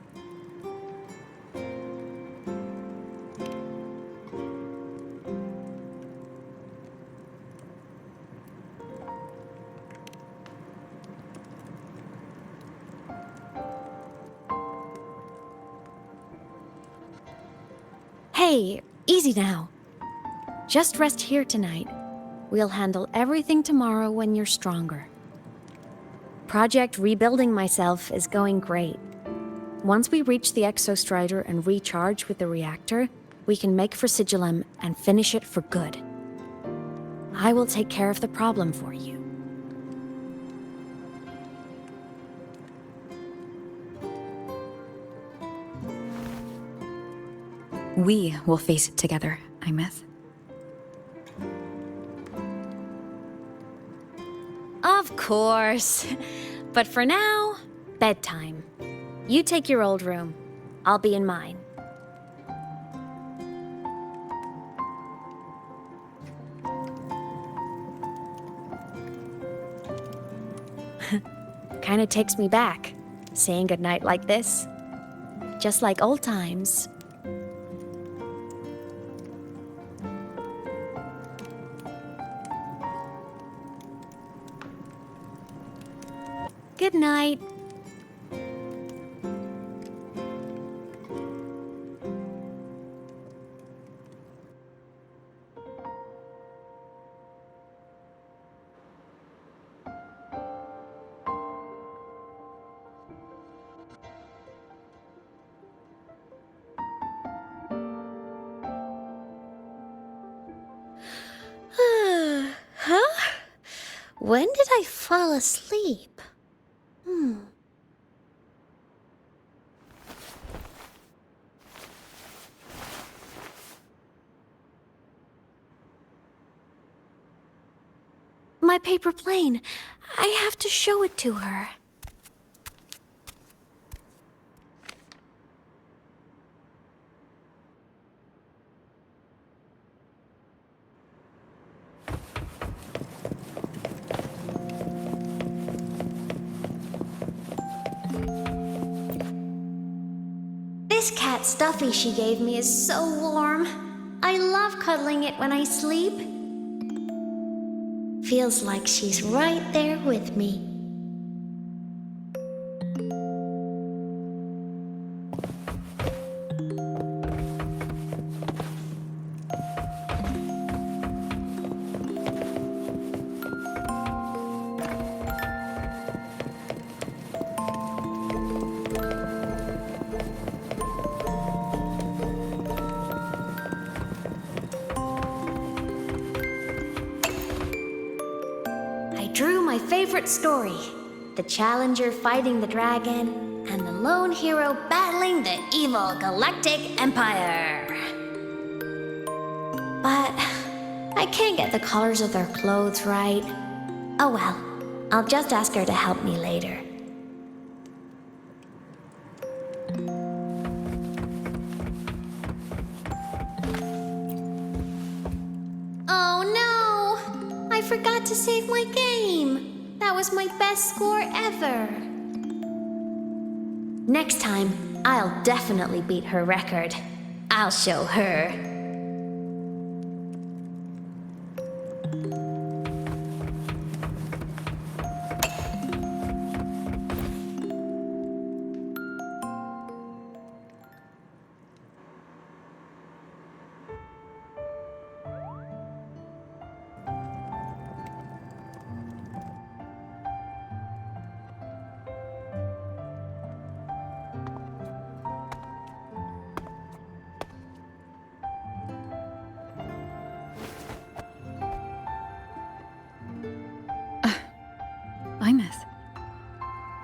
Hey, easy now. Just rest here tonight. We'll handle everything tomorrow when you're stronger. Project Rebuilding Myself is going great. Once we reach the Exostrider and recharge with the reactor, we can make for Sigillum and finish it for good. I will take care of the problem for you. We will face it together, Imeth. Of course. But for now, bedtime. You take your old room. I'll be in mine. kinda takes me back, saying goodnight like this. Just like old times. Good night. Huh? When did I fall asleep? My paper plane. I have to show it to her. This cat stuffy she gave me is so warm. I love cuddling it when I sleep. Feels like she's right there with me. Drew my favorite story. The Challenger fighting the dragon, and the lone hero battling the evil Galactic Empire. But I can't get the colors of their clothes right. Oh well, I'll just ask her to help me later. Oh no! I forgot to save my game. That was my best score ever. Next time, I'll definitely beat her record. I'll show her.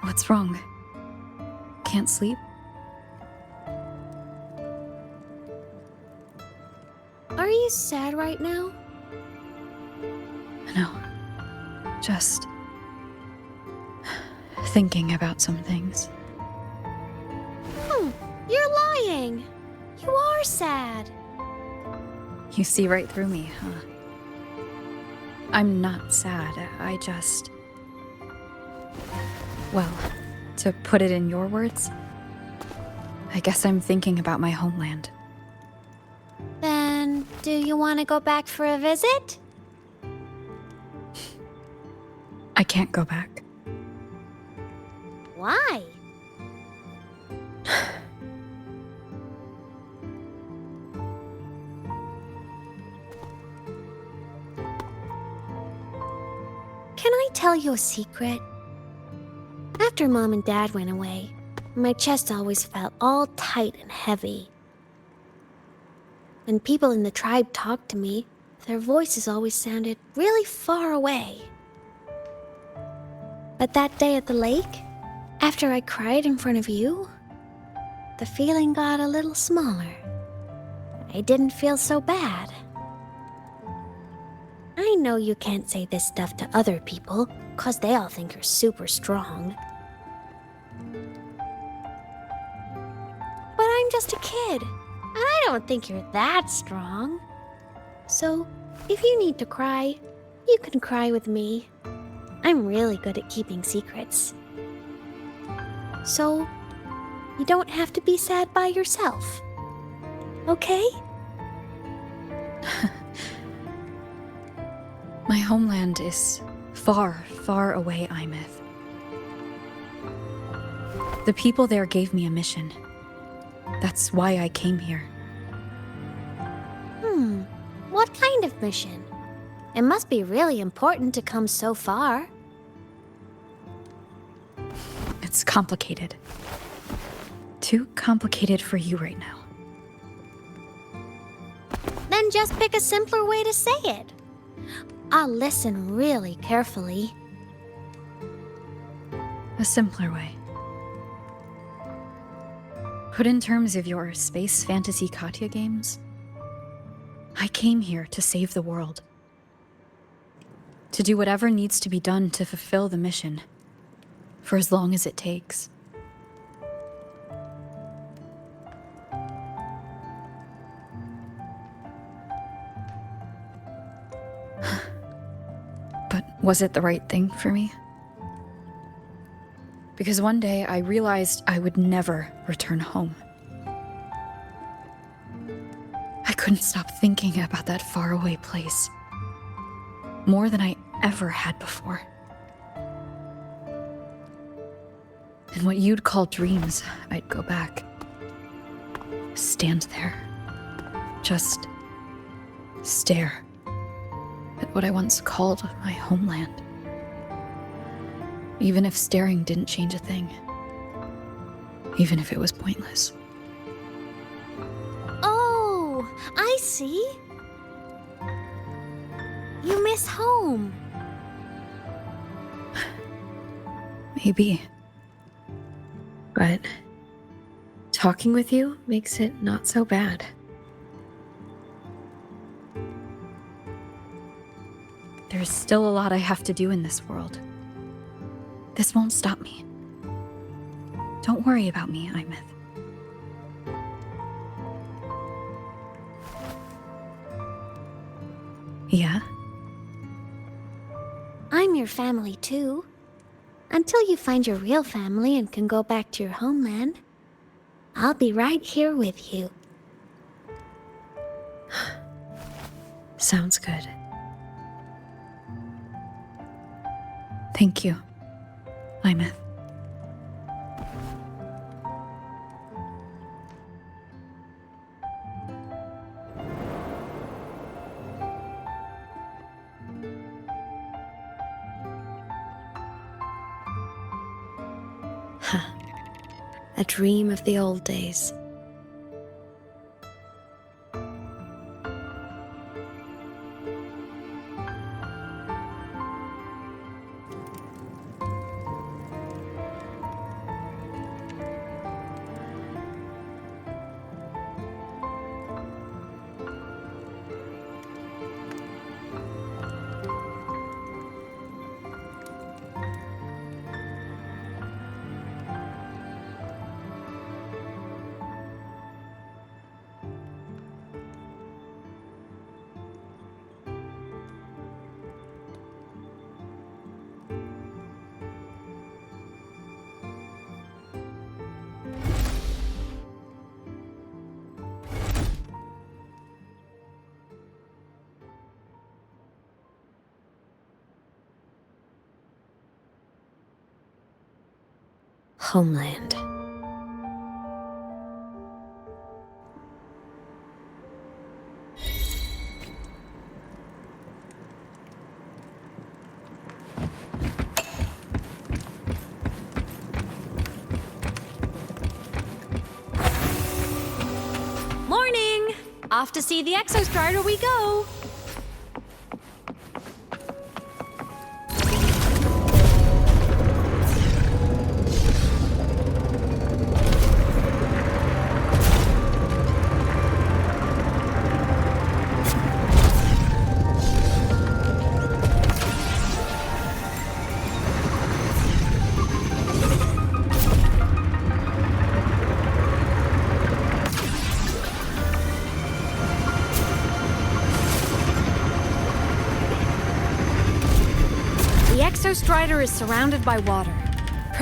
What's wrong? Can't sleep? Are you sad right now? No. Just thinking about some things. You're lying. You are sad. You see right through me, huh? I'm not sad. I just... Well, to put it in your words, I guess I'm thinking about my homeland. Then, do you want to go back for a visit? I can't go back. Why? Can I tell you a secret? After Mom and Dad went away, my chest always felt all tight and heavy. When people in the tribe talked to me, their voices always sounded really far away. But that day at the lake, after I cried in front of you, the feeling got a little smaller. I didn't feel so bad. I know you can't say this stuff to other people, 'cause they all think you're super strong. But I'm just a kid, and I don't think you're that strong. So, if you need to cry, you can cry with me. I'm really good at keeping secrets. So, you don't have to be sad by yourself. Okay? My homeland is far, far away, Imeth. The people there gave me a mission. That's why I came here. What kind of mission? It must be really important to come so far. It's complicated. Too complicated for you right now. Then just pick a simpler way to say it. I'll listen really carefully. A simpler way. Put in terms of your space fantasy Katya games, I came here to save the world. To do whatever needs to be done to fulfill the mission, for as long as it takes. But was it the right thing for me? Because one day I realized I would never return home. I couldn't stop thinking about that faraway place. More than I ever had before. In what you'd call dreams, I'd go back. Stand there. Just stare at what I once called my homeland. Even if staring didn't change a thing. Even if it was pointless. Oh, I see. You miss home. Maybe. But talking with you makes it not so bad. There's still a lot I have to do in this world. This won't stop me. Don't worry about me, Imeth. Yeah? I'm your family too. Until you find your real family and can go back to your homeland, I'll be right here with you. Sounds good. Thank you, Imeth. A dream of the old days. Homeland. Morning! Off to see the Exostrider we go! The Exostrider is surrounded by water.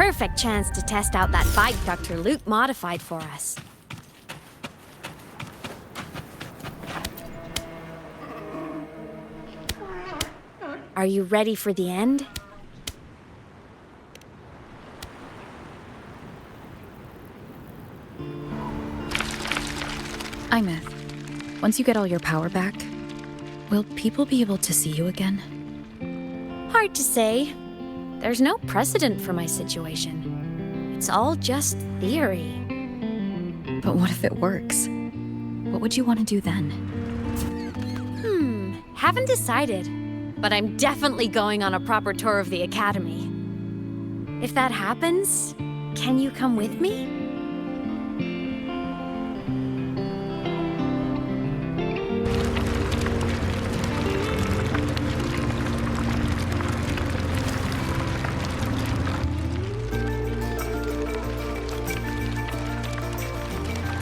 perfect chance to test out that bike Dr. Luke modified for us. Are you ready for the end? Imeth, once you get all your power back, will people be able to see you again? Hard to say. There's no precedent for my situation. It's all just theory. But what if it works? What would you want to do then? Haven't decided. But I'm definitely going on a proper tour of the Academy. If that happens, can you come with me?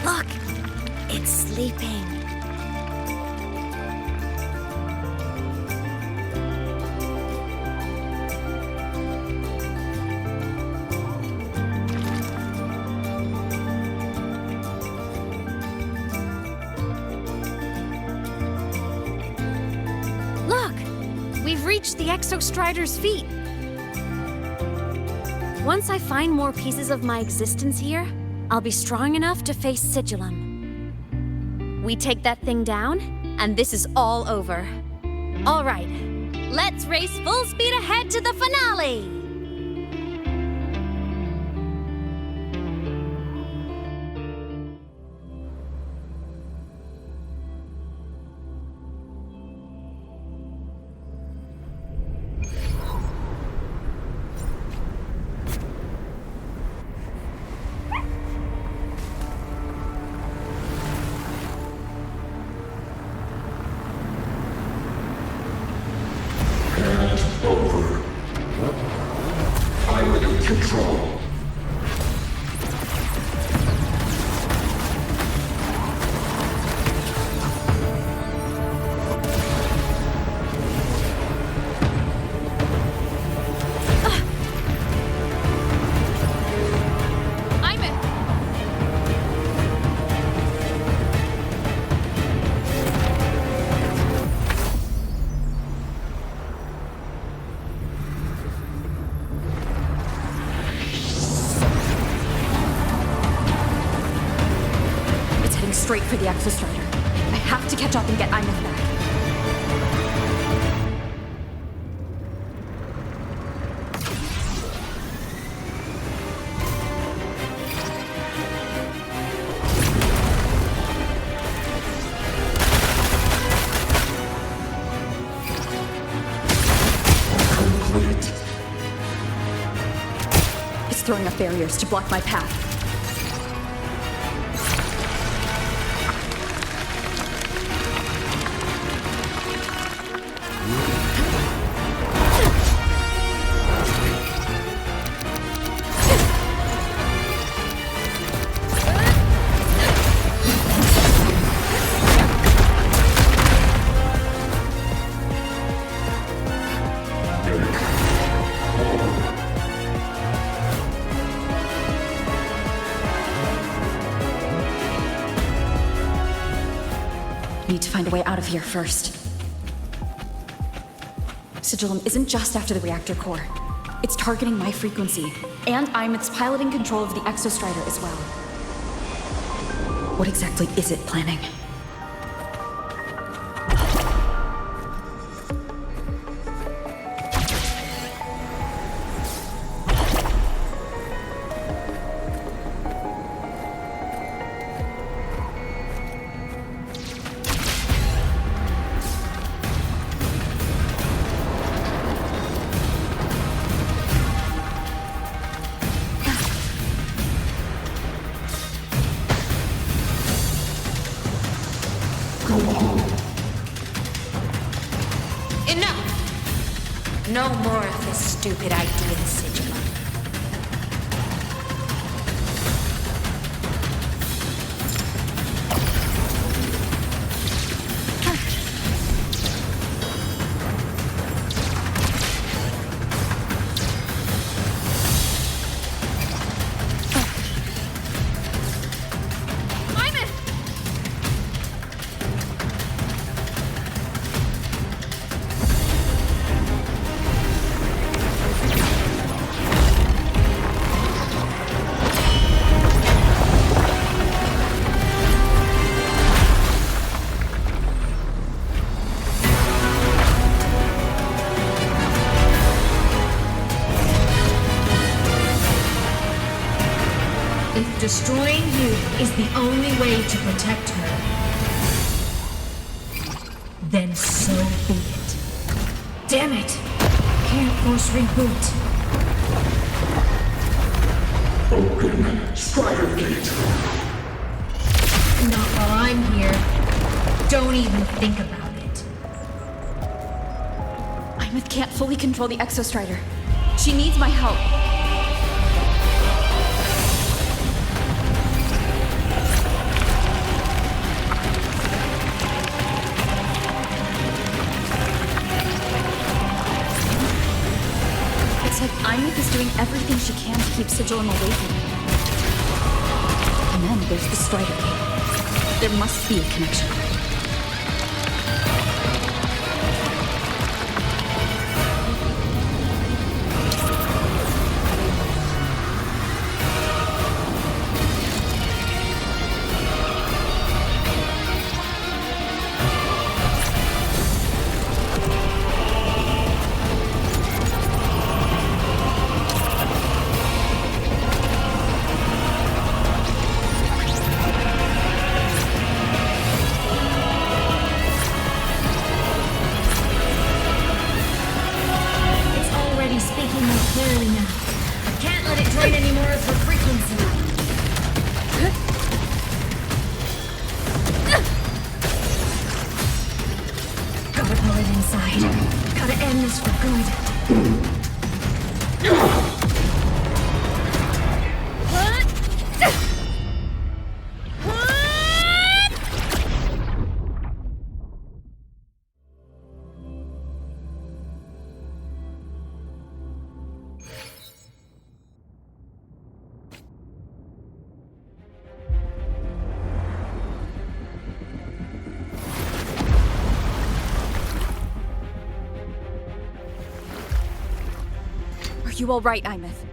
Look, it's sleeping. We've reached the Exostrider's feet. Once I find more pieces of my existence here, I'll be strong enough to face Sigillum. We take that thing down, and this is all over. All right, let's race full speed ahead to the finale! Over. Pilot control. Straight for the Exostrider. I have to catch up and get Imeth back. Complete. It's throwing up barriers to block my path. Need to find a way out of here first. Sigillum isn't just after the reactor core. It's targeting my frequency, and Imeth's piloting control of the Exostrider as well. What exactly is it planning? Enough! No more of this stupid idea, Sigillum. you is the only way to protect her, then so be it. Damn it! Can't force reboot. Open Strider Gate. Not while I'm here. Don't even think about it. Imeth can't fully control the Exostrider. She needs my help. It's like Imeth is doing everything she can to keep Sigilum away from me. And then there's the Strider Gate. There must be a connection. You all right, Imeth?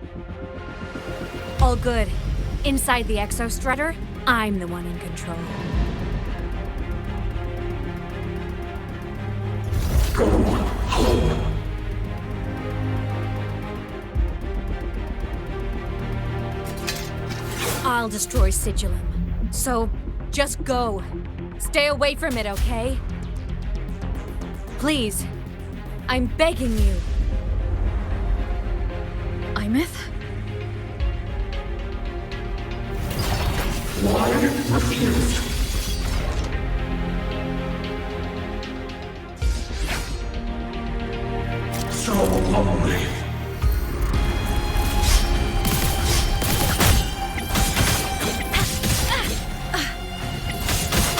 All good. Inside the Exostrutter, I'm the one in control. Go home. I'll destroy Sigilum. So, just go. Stay away from it, okay? Please. I'm begging you. Imeth? Why refused? So lonely.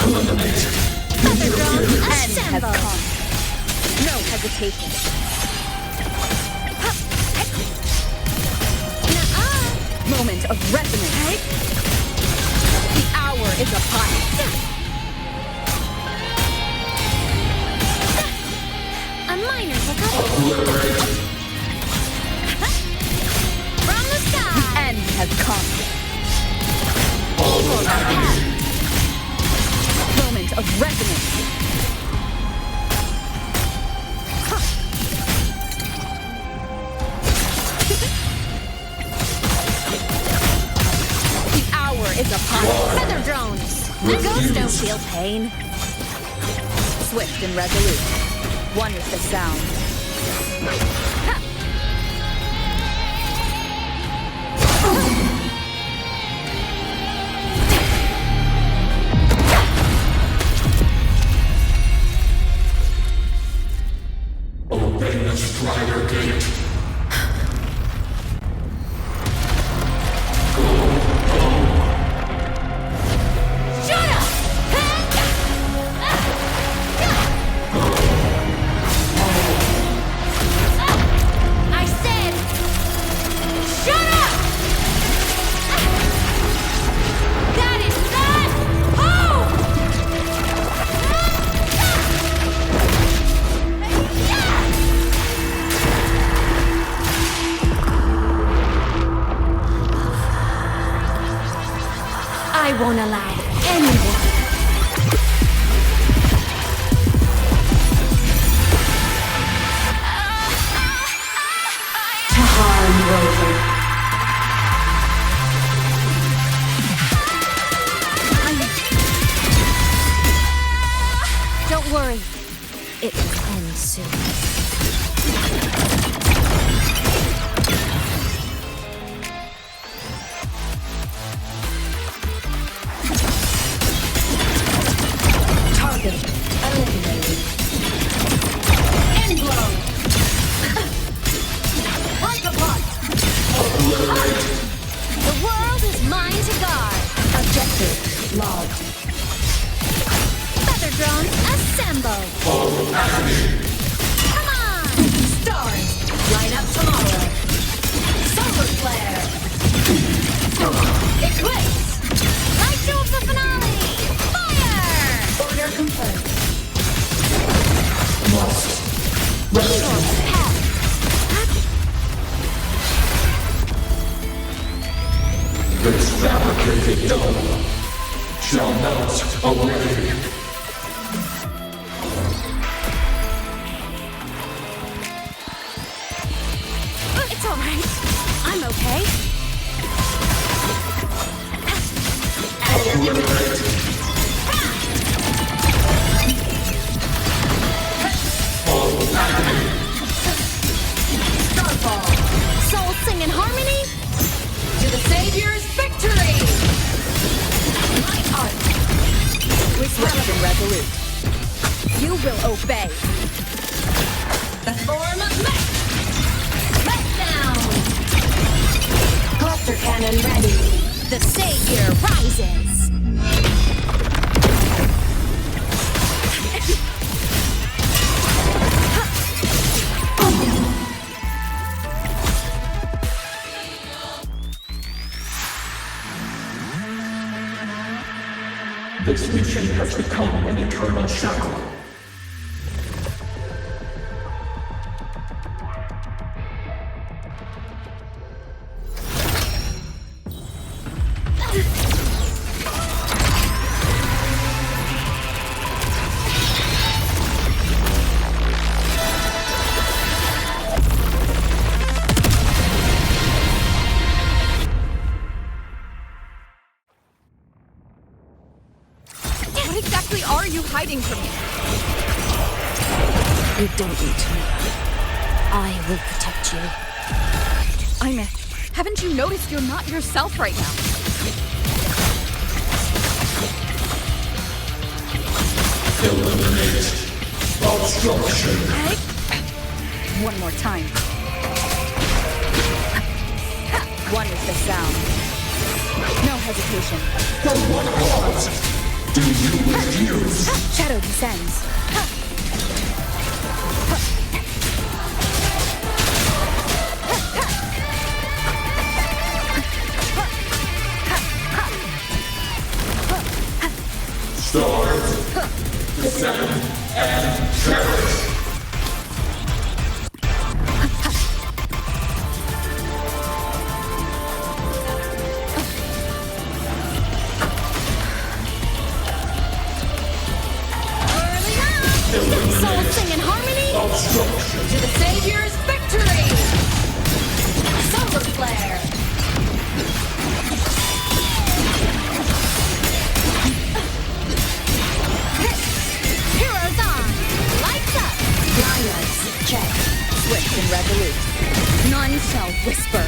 Eliminate. End has come. No hesitation. Moment of resonance. The hour is upon us. A minor hiccup. From the sky. The end has come. Moment of resonance. Is upon Feather drones. The ghosts don't feel pain. Swift and resolute. One with the sound. Open the Strider Gate. Don't worry. It will end soon. Target eliminated. End blow. Like a blood. The world is mine to guard. Objective logged. Feather drones, assemble. Come on! Stars, light up tomorrow. Solar flare. Eclipse. Light show of the finale! Fire! Order confirmed. Eagle's path. This fabricated dome shall melt away. It's all right. I'm okay. Starfall. Soul sing in harmony. To the Savior's victory! My art. Swift and resolute. You will obey. The form of mech! Mech down! Cluster cannon ready. The Savior rises. This mission has become an eternal shackle. What exactly are you hiding from me? You don't need to. I will protect you. Imeth, haven't you noticed you're not yourself right now? Eliminate obstruction. One more time. One is the sound. No hesitation. For what cause do you refuse? Shadow descends. Stars, descend, and perish. Soul sing in harmony. To the Savior's victory! Solar flare! Heroes on. Lights up. Blinders, check. Swift and resolute. None shall whisper.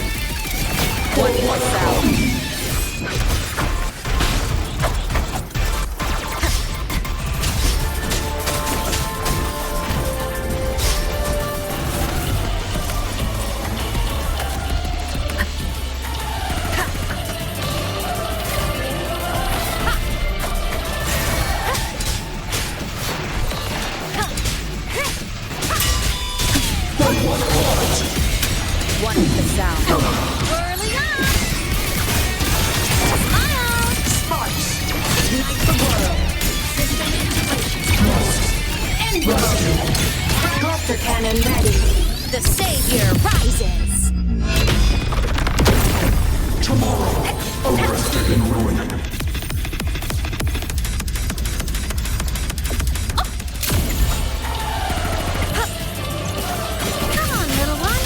One more sound. One is the sound. Early on. Smile. Sparks. Ignite the world. System integration. End cluster cannon ready. The Savior rises. Tomorrow, arrested in ruin. Come on, little one.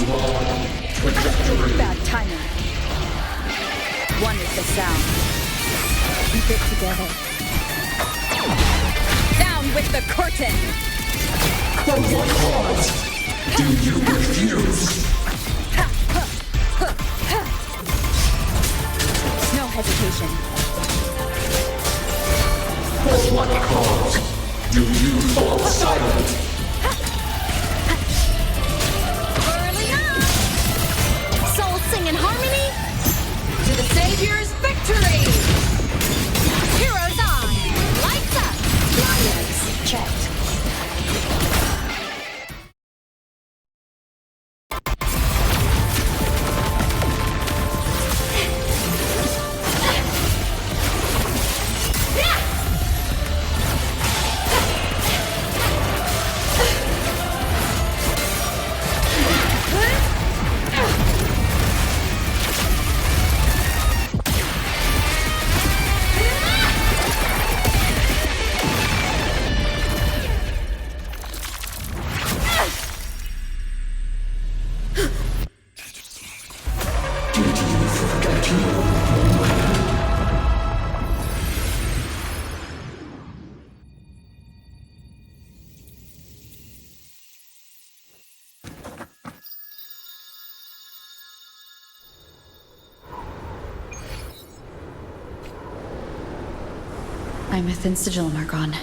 Wrong trajectory. Bad timing. One with the sound. Keep it together. Down with the curtain! For what cause do you refuse? No hesitation. For what cause do you fall silent? Early up! Souls sing in harmony to the Savior's victory! Heroes on! Lights up! Lions checked. Imeth and Sigillum are gone.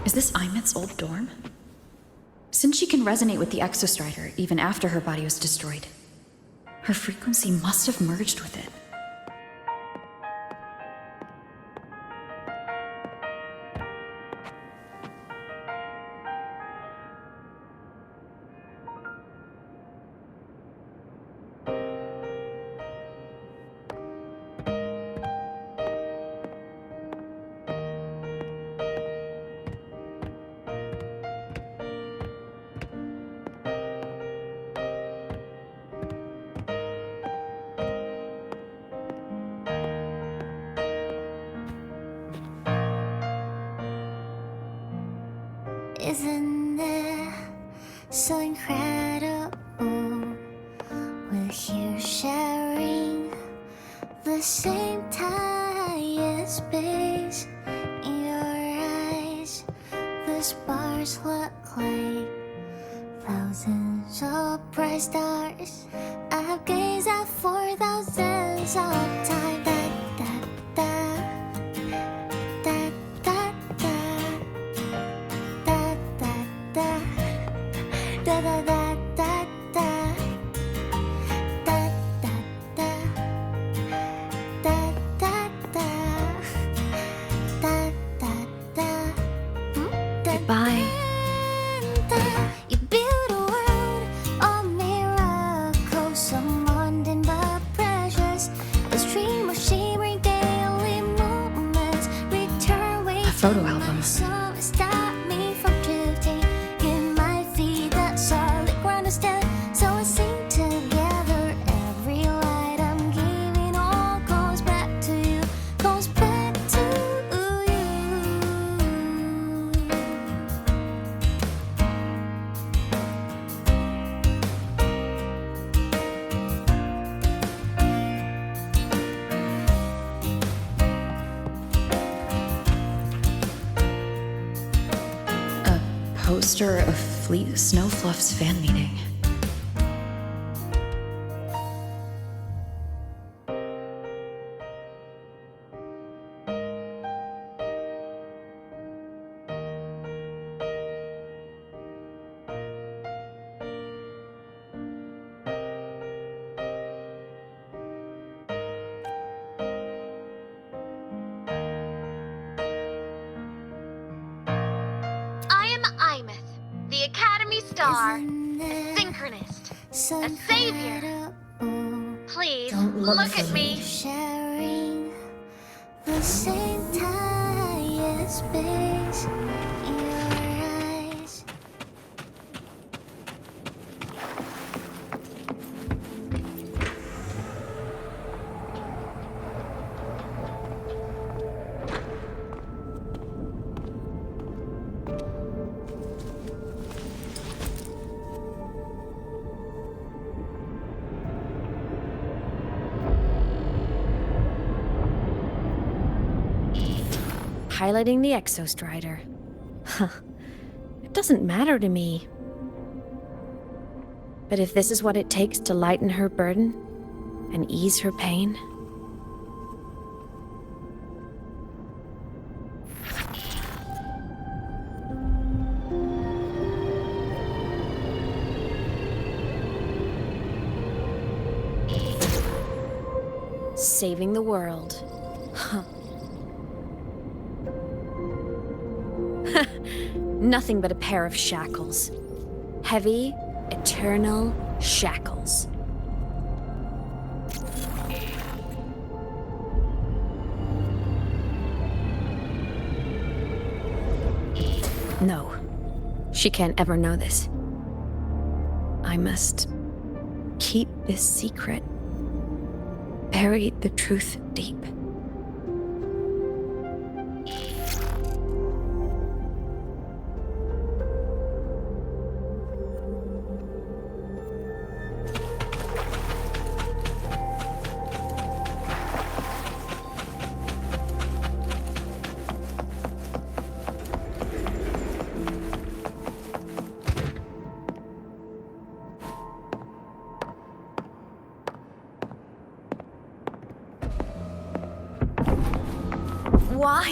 Is this Imeth's old dorm? Since she can resonate with the Exostrider even after her body was destroyed, her frequency must have merged with it. Isn't it so incredible? We're here sharing the same time and space. In your eyes, the stars look like thousands of bright stars. I've gazed at for thousands of times. Goodbye. You build a world of miracles, so mundane but precious. A stream of shimmering daily moments. Return way A photo album. Stop me from drifting in my feet. That solid ground instead. So I sing together. Every light I'm giving all goes back to you. Goes back to you. Poster of Fleet Snowfluff's fan meeting. I am Imeth, the Academy Star, a synchronist, a savior. Please, look at me. Sharing the same time and space. In your eyes, piloting the Exostrider. Huh. It doesn't matter to me. But if this is what it takes to lighten her burden and ease her pain... Saving the world. Huh. Nothing but a pair of shackles. Heavy, eternal shackles. No, she can't ever know this. I must keep this secret. Bury the truth deep. Why?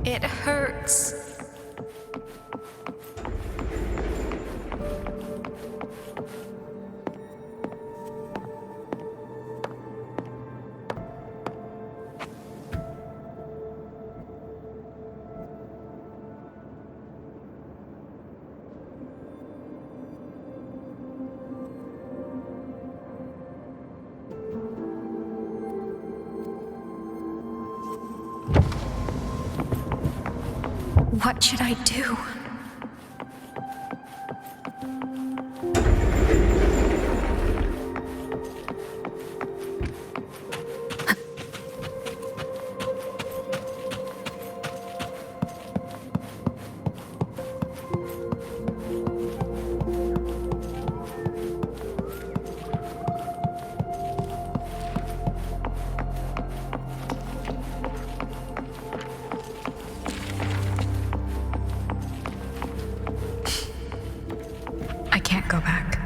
It hurts. What should I do? Go back.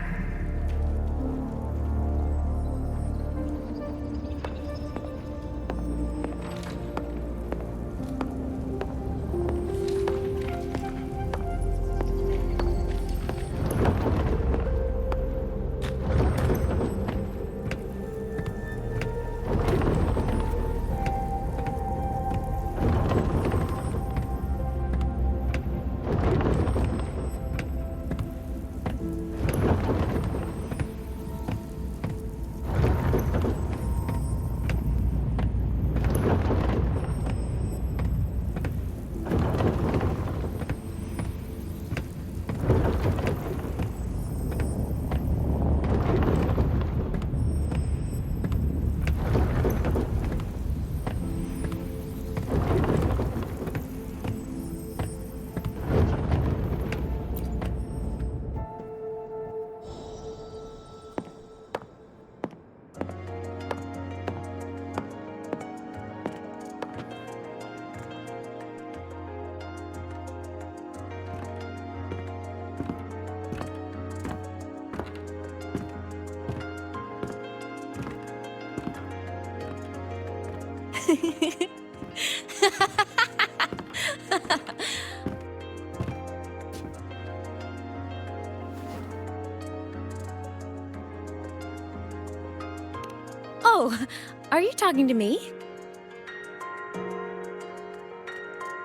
Oh, are you talking to me?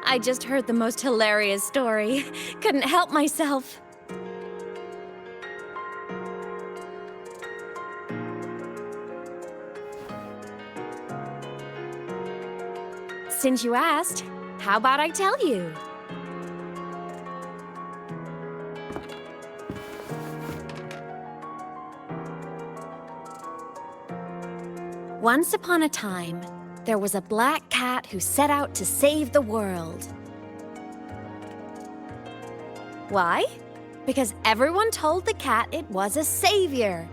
I just heard the most hilarious story. Couldn't help myself. Since you asked, how about I tell you? Once upon a time, there was a black cat who set out to save the world. Why? Because everyone told the cat it was a savior.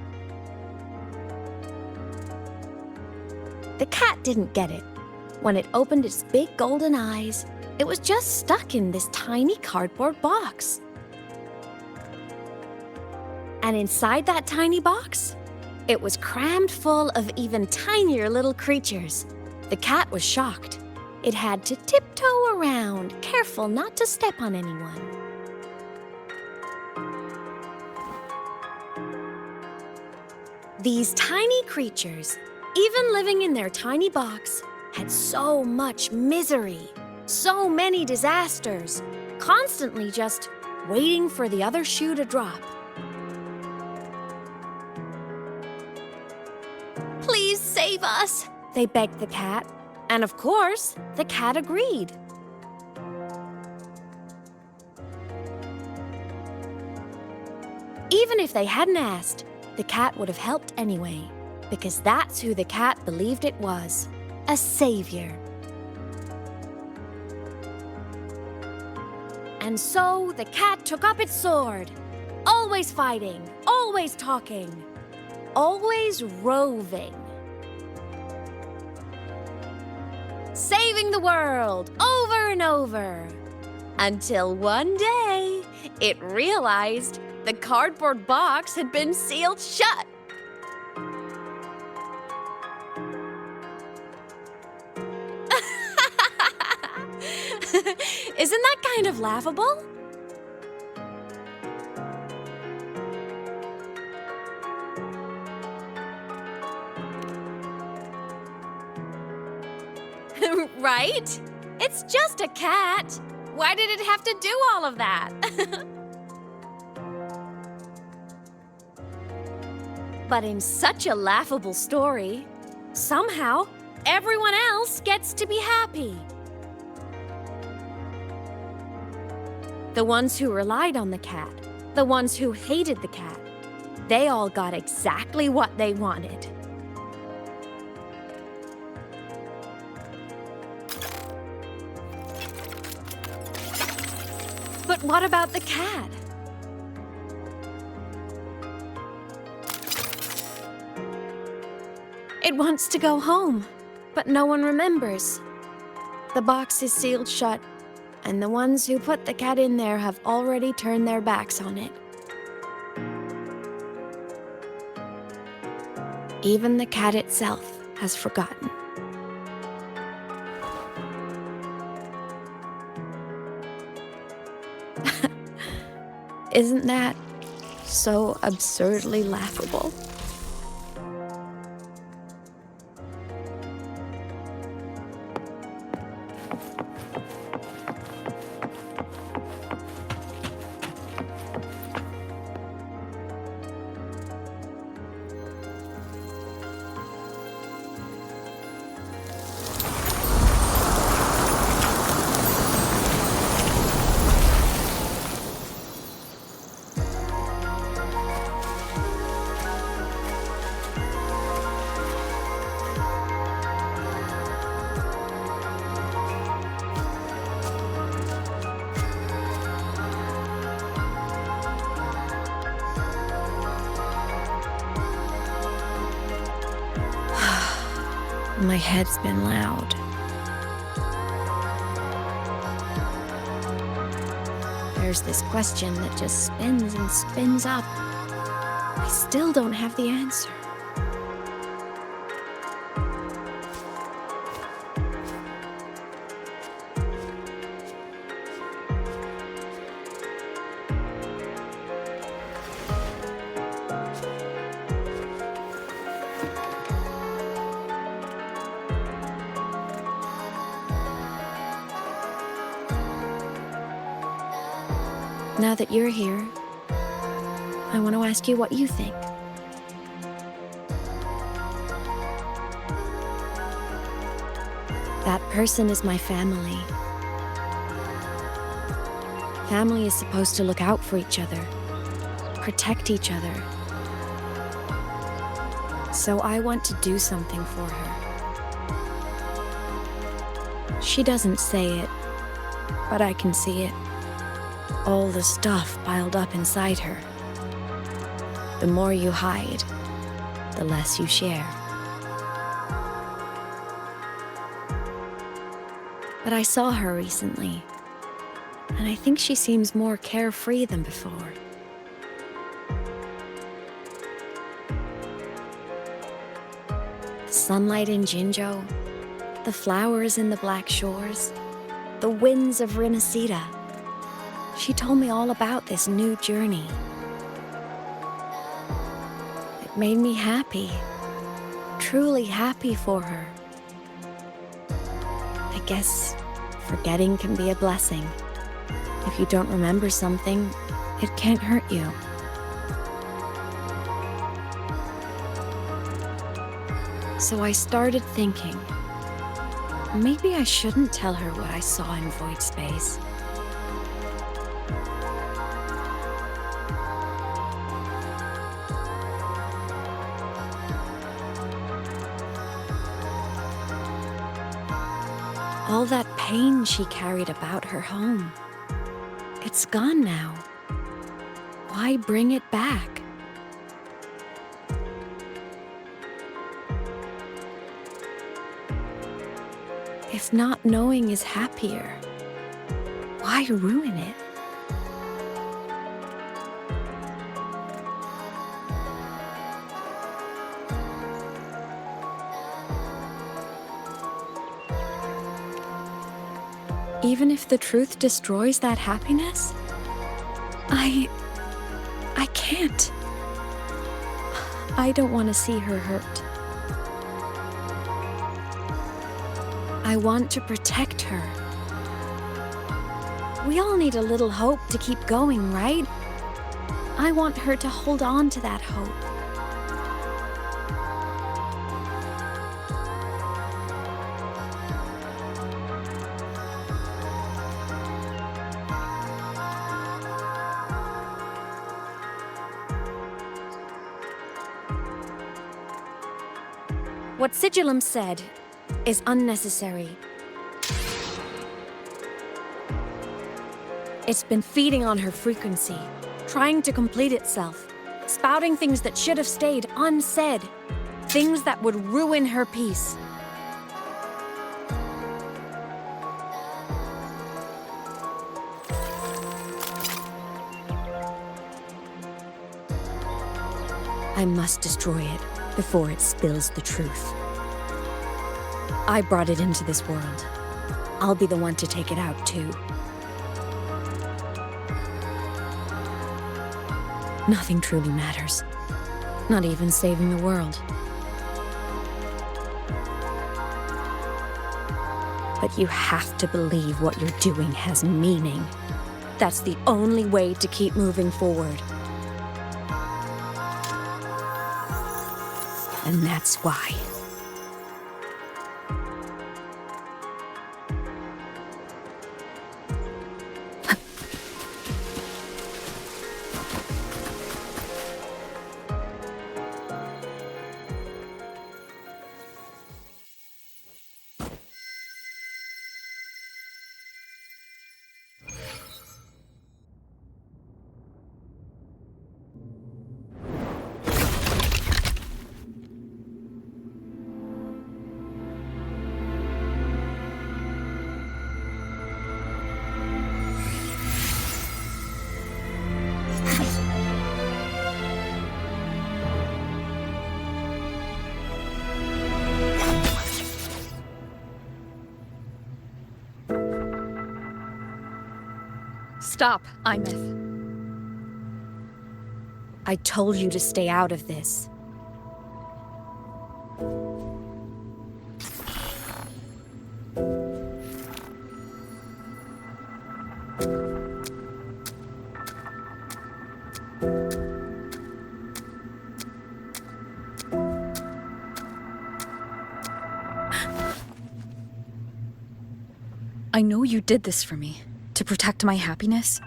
The cat didn't get it. When it opened its big golden eyes, it was just stuck in this tiny cardboard box. And inside that tiny box, it was crammed full of even tinier little creatures. The cat was shocked. It had to tiptoe around, careful not to step on anyone. These tiny creatures, even living in their tiny box, had so much misery, so many disasters, constantly just waiting for the other shoe to drop. Please save us, they begged the cat. And of course, the cat agreed. Even if they hadn't asked, the cat would have helped anyway, because that's who the cat believed it was, a savior. And so the cat took up its sword, always fighting, always talking, always roving. Saving the world over and over. Until one day, it realized the cardboard box had been sealed shut. Isn't that kind of laughable? Right? It's just a cat. Why did it have to do all of that? But in such a laughable story, somehow everyone else gets to be happy. The ones who relied on the cat, the ones who hated the cat, they all got exactly what they wanted. But what about the cat? It wants to go home, but no one remembers. The box is sealed shut, and the ones who put the cat in there have already turned their backs on it. Even the cat itself has forgotten. Isn't that so absurdly laughable? My head's been loud. There's this question that just spins and spins up. I still don't have the answer. Now that you're here, I want to ask you what you think. That person is my family. Family is supposed to look out for each other, protect each other. So I want to do something for her. She doesn't say it, but I can see it. All the stuff piled up inside her. The more you hide, the less you share. But I saw her recently, and I think she seems more carefree than before. The sunlight in Jinzhou, the flowers in the Black Shores, the winds of Rimacita. She told me all about this new journey. It made me happy, truly happy for her. I guess forgetting can be a blessing. If you don't remember something, it can't hurt you. So I started thinking, maybe I shouldn't tell her what I saw in void space. All that pain she carried about her home, it's gone now. Why bring it back? If not knowing is happier, why ruin it? Even if the truth destroys that happiness, I can't. I don't want to see her hurt. I want to protect her. We all need a little hope to keep going, right? I want her to hold on to that hope. What Sigillum said is unnecessary. It's been feeding on her frequency, trying to complete itself, spouting things that should have stayed unsaid, things that would ruin her peace. I must destroy it before it spills the truth. I brought it into this world. I'll be the one to take it out, too. Nothing truly matters. Not even saving the world. But you have to believe what you're doing has meaning. That's the only way to keep moving forward. And that's why. Stop, Imeth. I told you to stay out of this. I know you did this for me, to protect my happiness,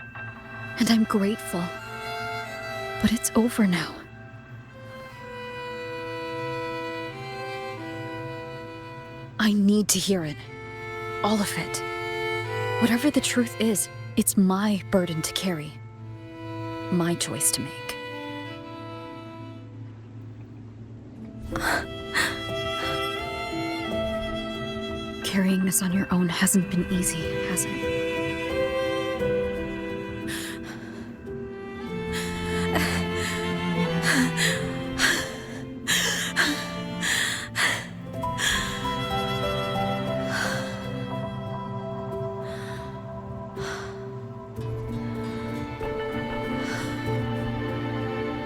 and I'm grateful. But it's over now. I need to hear it. All of it. Whatever the truth is, it's my burden to carry. My choice to make. Carrying this on your own hasn't been easy, has it?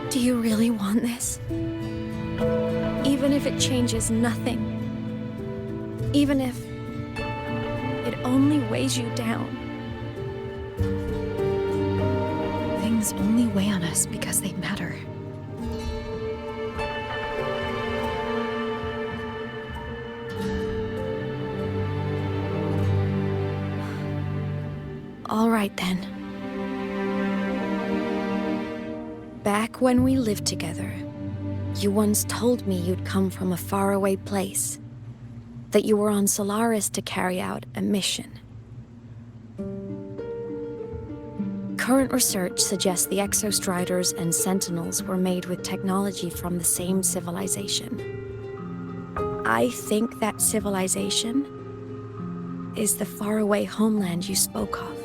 Do you really want this? Even if it changes nothing? Even if it only weighs you down? Things only weigh on us because they matter. All right then. Back when we lived together, you once told me you'd come from a faraway place, that you were on Solaris to carry out a mission. Current research suggests the Exostriders and Sentinels were made with technology from the same civilization. I think that civilization is the faraway homeland you spoke of.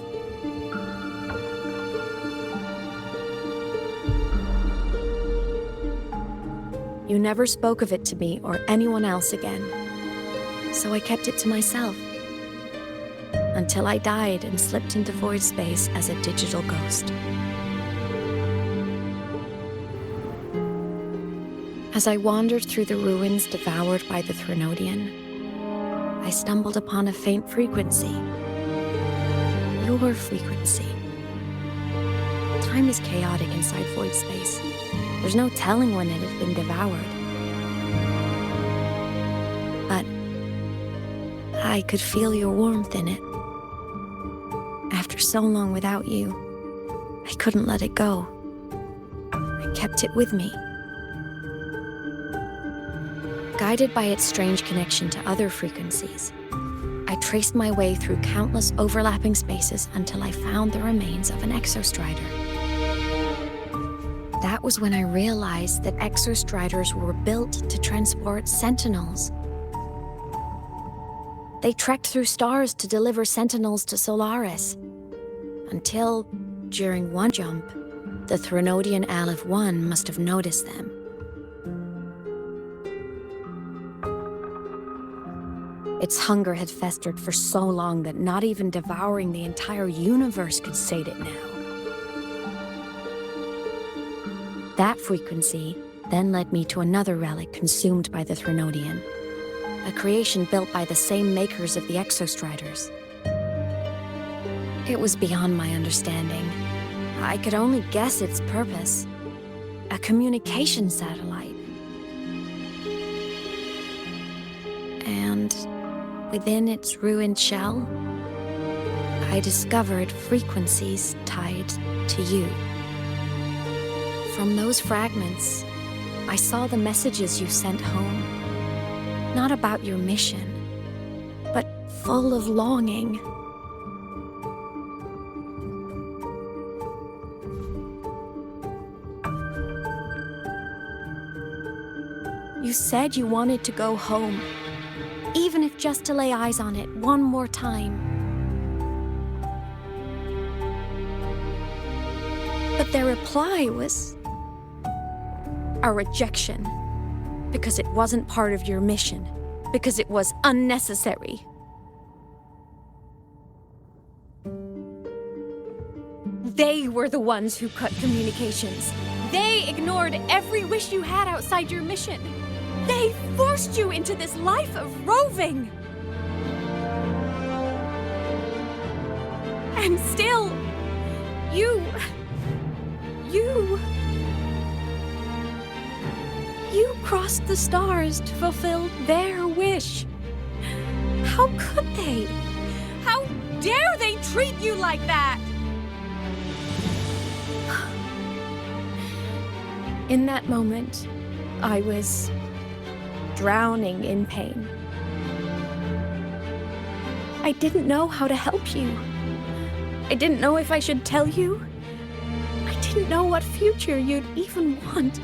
You never spoke of it to me or anyone else again, so I kept it to myself. Until I died and slipped into void space as a digital ghost. As I wandered through the ruins devoured by the Threnodian, I stumbled upon a faint frequency. Your frequency. Time is chaotic inside void space. There's no telling when it had been devoured. But I could feel your warmth in it. After so long without you, I couldn't let it go. I kept it with me. Guided by its strange connection to other frequencies, I traced my way through countless overlapping spaces until I found the remains of an Exostrider. That was when I realized that Exostriders were built to transport Sentinels. They trekked through stars to deliver Sentinels to Solaris. Until, during one jump, the Threnodian Aleph 1 must have noticed them. Its hunger had festered for so long that not even devouring the entire universe could sate it now. That frequency then led me to another relic consumed by the Threnodian, a creation built by the same makers of the Exostriders. It was beyond my understanding. I could only guess its purpose. A communication satellite. And within its ruined shell, I discovered frequencies tied to you. From those fragments, I saw the messages you sent home. Not about your mission, but full of longing. You said you wanted to go home, even if just to lay eyes on it one more time. But their reply was a rejection, because it wasn't part of your mission, because it was unnecessary. They were the ones who cut communications. They ignored every wish you had outside your mission. They forced you into this life of roving. And still, you crossed the stars to fulfill their wish. How could they? How dare they treat you like that? In that moment, I was drowning in pain. I didn't know how to help you. I didn't know if I should tell you. I didn't know what future you'd even want.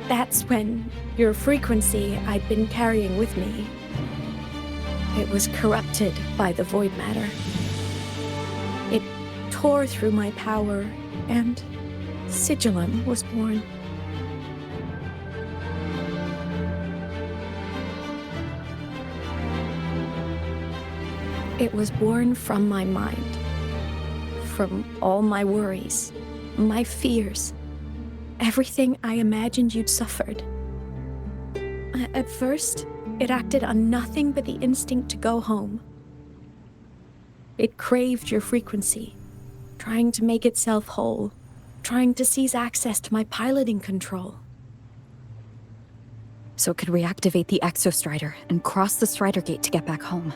That's when your frequency I'd been carrying with me, it was corrupted by the void matter. It tore through my power, and Sigillum was born. It was born from my mind, from all my worries, my fears, everything I imagined you'd suffered. At first, it acted on nothing but the instinct to go home. It craved your frequency, trying to make itself whole, trying to seize access to my piloting control. So it could reactivate the Exostrider and cross the Strider Gate to get back home.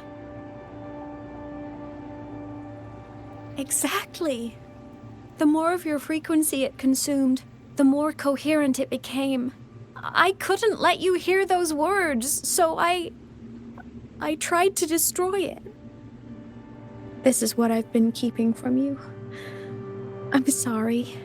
Exactly. The more of your frequency it consumed, the more coherent it became. I couldn't let you hear those words, so I tried to destroy it. This is what I've been keeping from you. I'm sorry.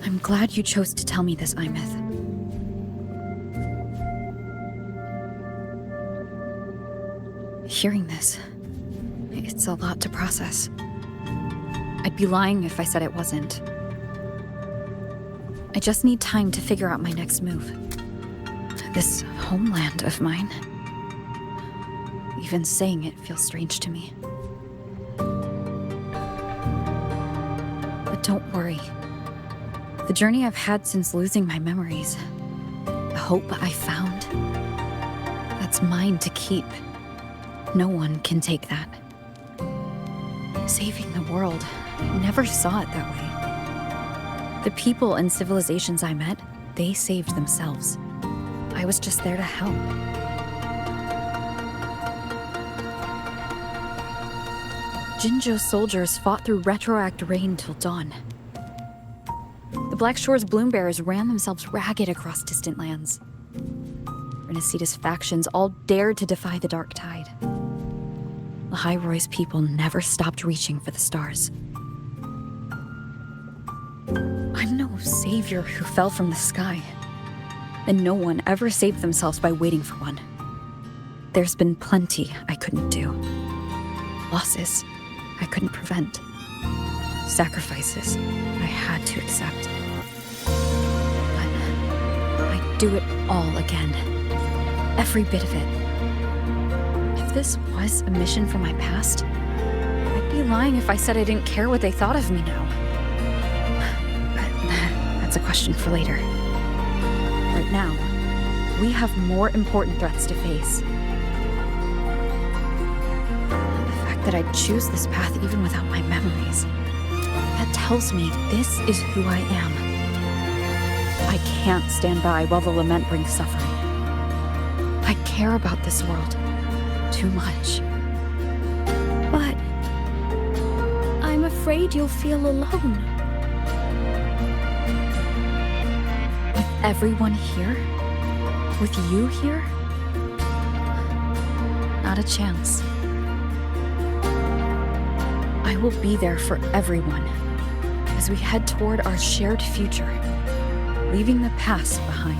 I'm glad you chose to tell me this, Imeth. Hearing this, it's a lot to process. I'd be lying if I said it wasn't. I just need time to figure out my next move. This homeland of mine. Even saying it feels strange to me. But don't worry. The journey I've had since losing my memories, the hope I found, that's mine to keep. No one can take that. Saving the world, I never saw it that way. The people and civilizations I met, they saved themselves. I was just there to help. Jinzhou's soldiers fought through retroact rain till dawn. The Black Shore's Bloombearers ran themselves ragged across distant lands. Renaceda's factions all dared to defy the dark tide. Lahai-Roi's people never stopped reaching for the stars. I'm no savior who fell from the sky, and no one ever saved themselves by waiting for one. There's been plenty I couldn't do. Losses I couldn't prevent. Sacrifices I had to accept. But I'd do it all again. Every bit of it. If this was a mission from my past, I'd be lying if I said I didn't care what they thought of me now. But that's a question for later. Right now, we have more important threats to face. The fact that I'd choose this path even without my memories, that tells me this is who I am. I can't stand by while the lament brings suffering. I care about this world too much. But I'm afraid you'll feel alone. With everyone here? With you here? Not a chance. I will be there for everyone as we head toward our shared future, leaving the past behind.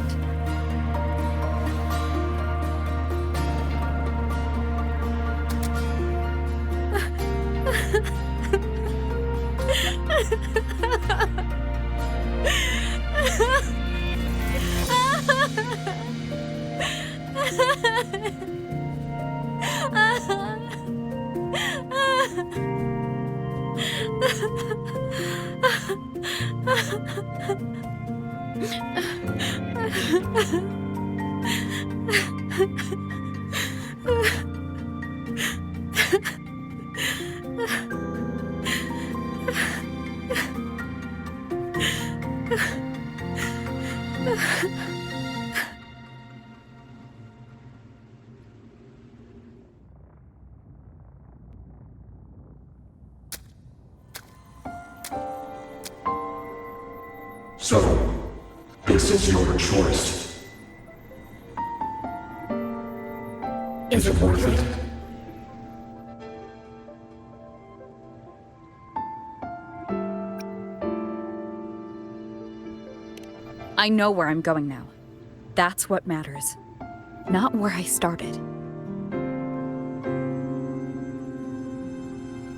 So, this is your choice. Is it worth it? I know where I'm going now. That's what matters. Not where I started.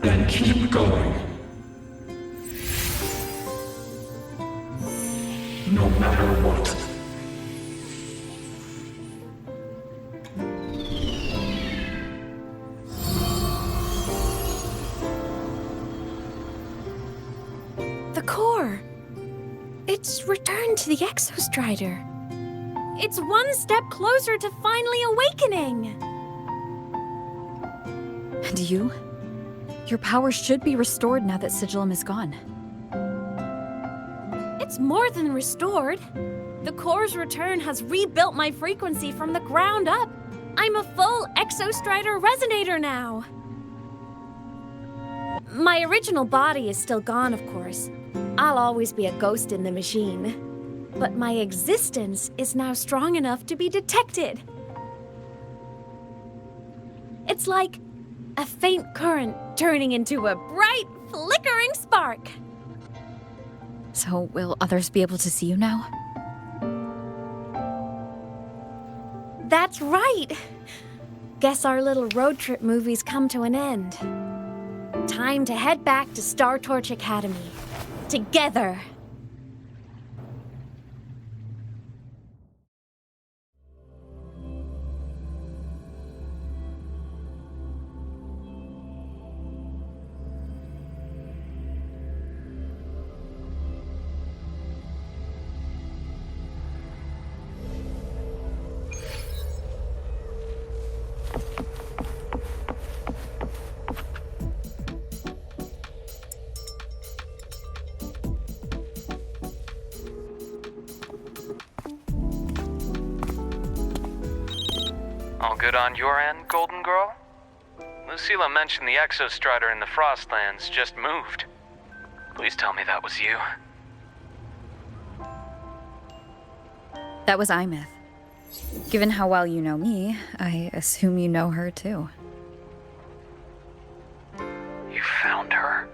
Then keep going. No matter what. The core. It's returned to the Exostrider. It's one step closer to finally awakening. And you? Your power should be restored now that Sigillum is gone. It's more than restored. The core's return has rebuilt my frequency from the ground up. I'm a full Exostrider resonator now. My original body is still gone, of course. I'll always be a ghost in the machine. But my existence is now strong enough to be detected. It's like a faint current turning into a bright, flickering spark. So, will others be able to see you now? That's right. Guess our little road trip movie's come to an end. Time to head back to Star Torch Academy. Together. All good on your end, Golden Girl? Lucilla mentioned the Exostrider in the Frostlands just moved. Please tell me that was you. That was Imeth. Given how well you know me, I assume you know her too. You found her?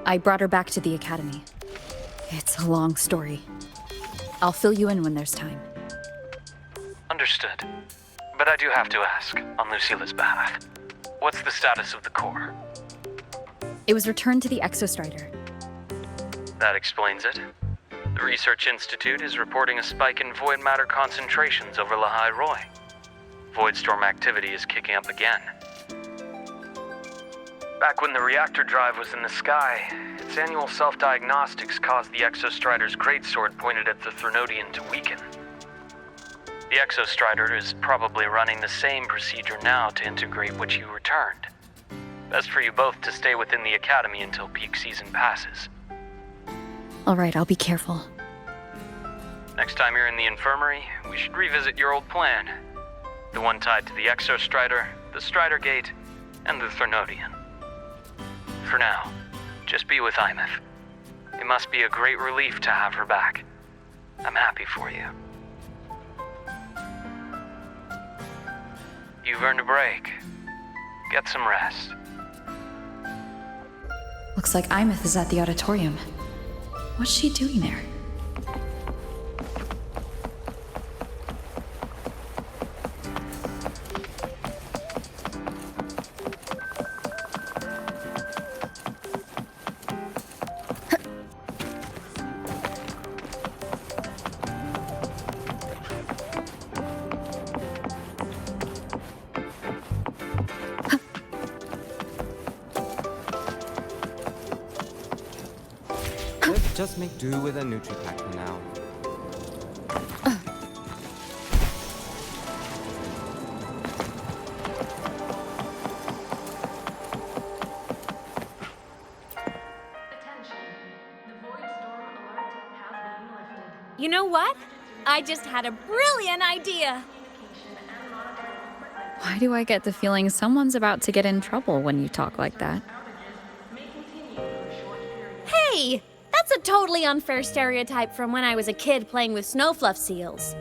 I brought her back to the Academy. It's a long story. I'll fill you in when there's time. Understood. But I do have to ask, on Lucilla's behalf, what's the status of the core? It was returned to the Exostrider. That explains it. The Research Institute is reporting a spike in void matter concentrations over Lahai-Roi. Voidstorm activity is kicking up again. Back when the reactor drive was in the sky, its annual self-diagnostics caused the Exostrider's greatsword pointed at the Threnodian to weaken. The Exostrider is probably running the same procedure now to integrate what you returned. Best for you both to stay within the Academy until peak season passes. All right, I'll be careful. Next time you're in the infirmary, we should revisit your old plan. The one tied to the Exostrider, the Strider Gate, and the Threnodian. For now, just be with Imeth. It must be a great relief to have her back. I'm happy for you. You've earned a break. Get some rest. Looks like Imeth is at the auditorium. What's she doing there? Let's just make do with a Nutri-Pack for now. You know what? I just had a brilliant idea. Why do I get the feeling someone's about to get in trouble when you talk like that? Hey! That's a totally unfair stereotype from when I was a kid playing with snowfluff seals.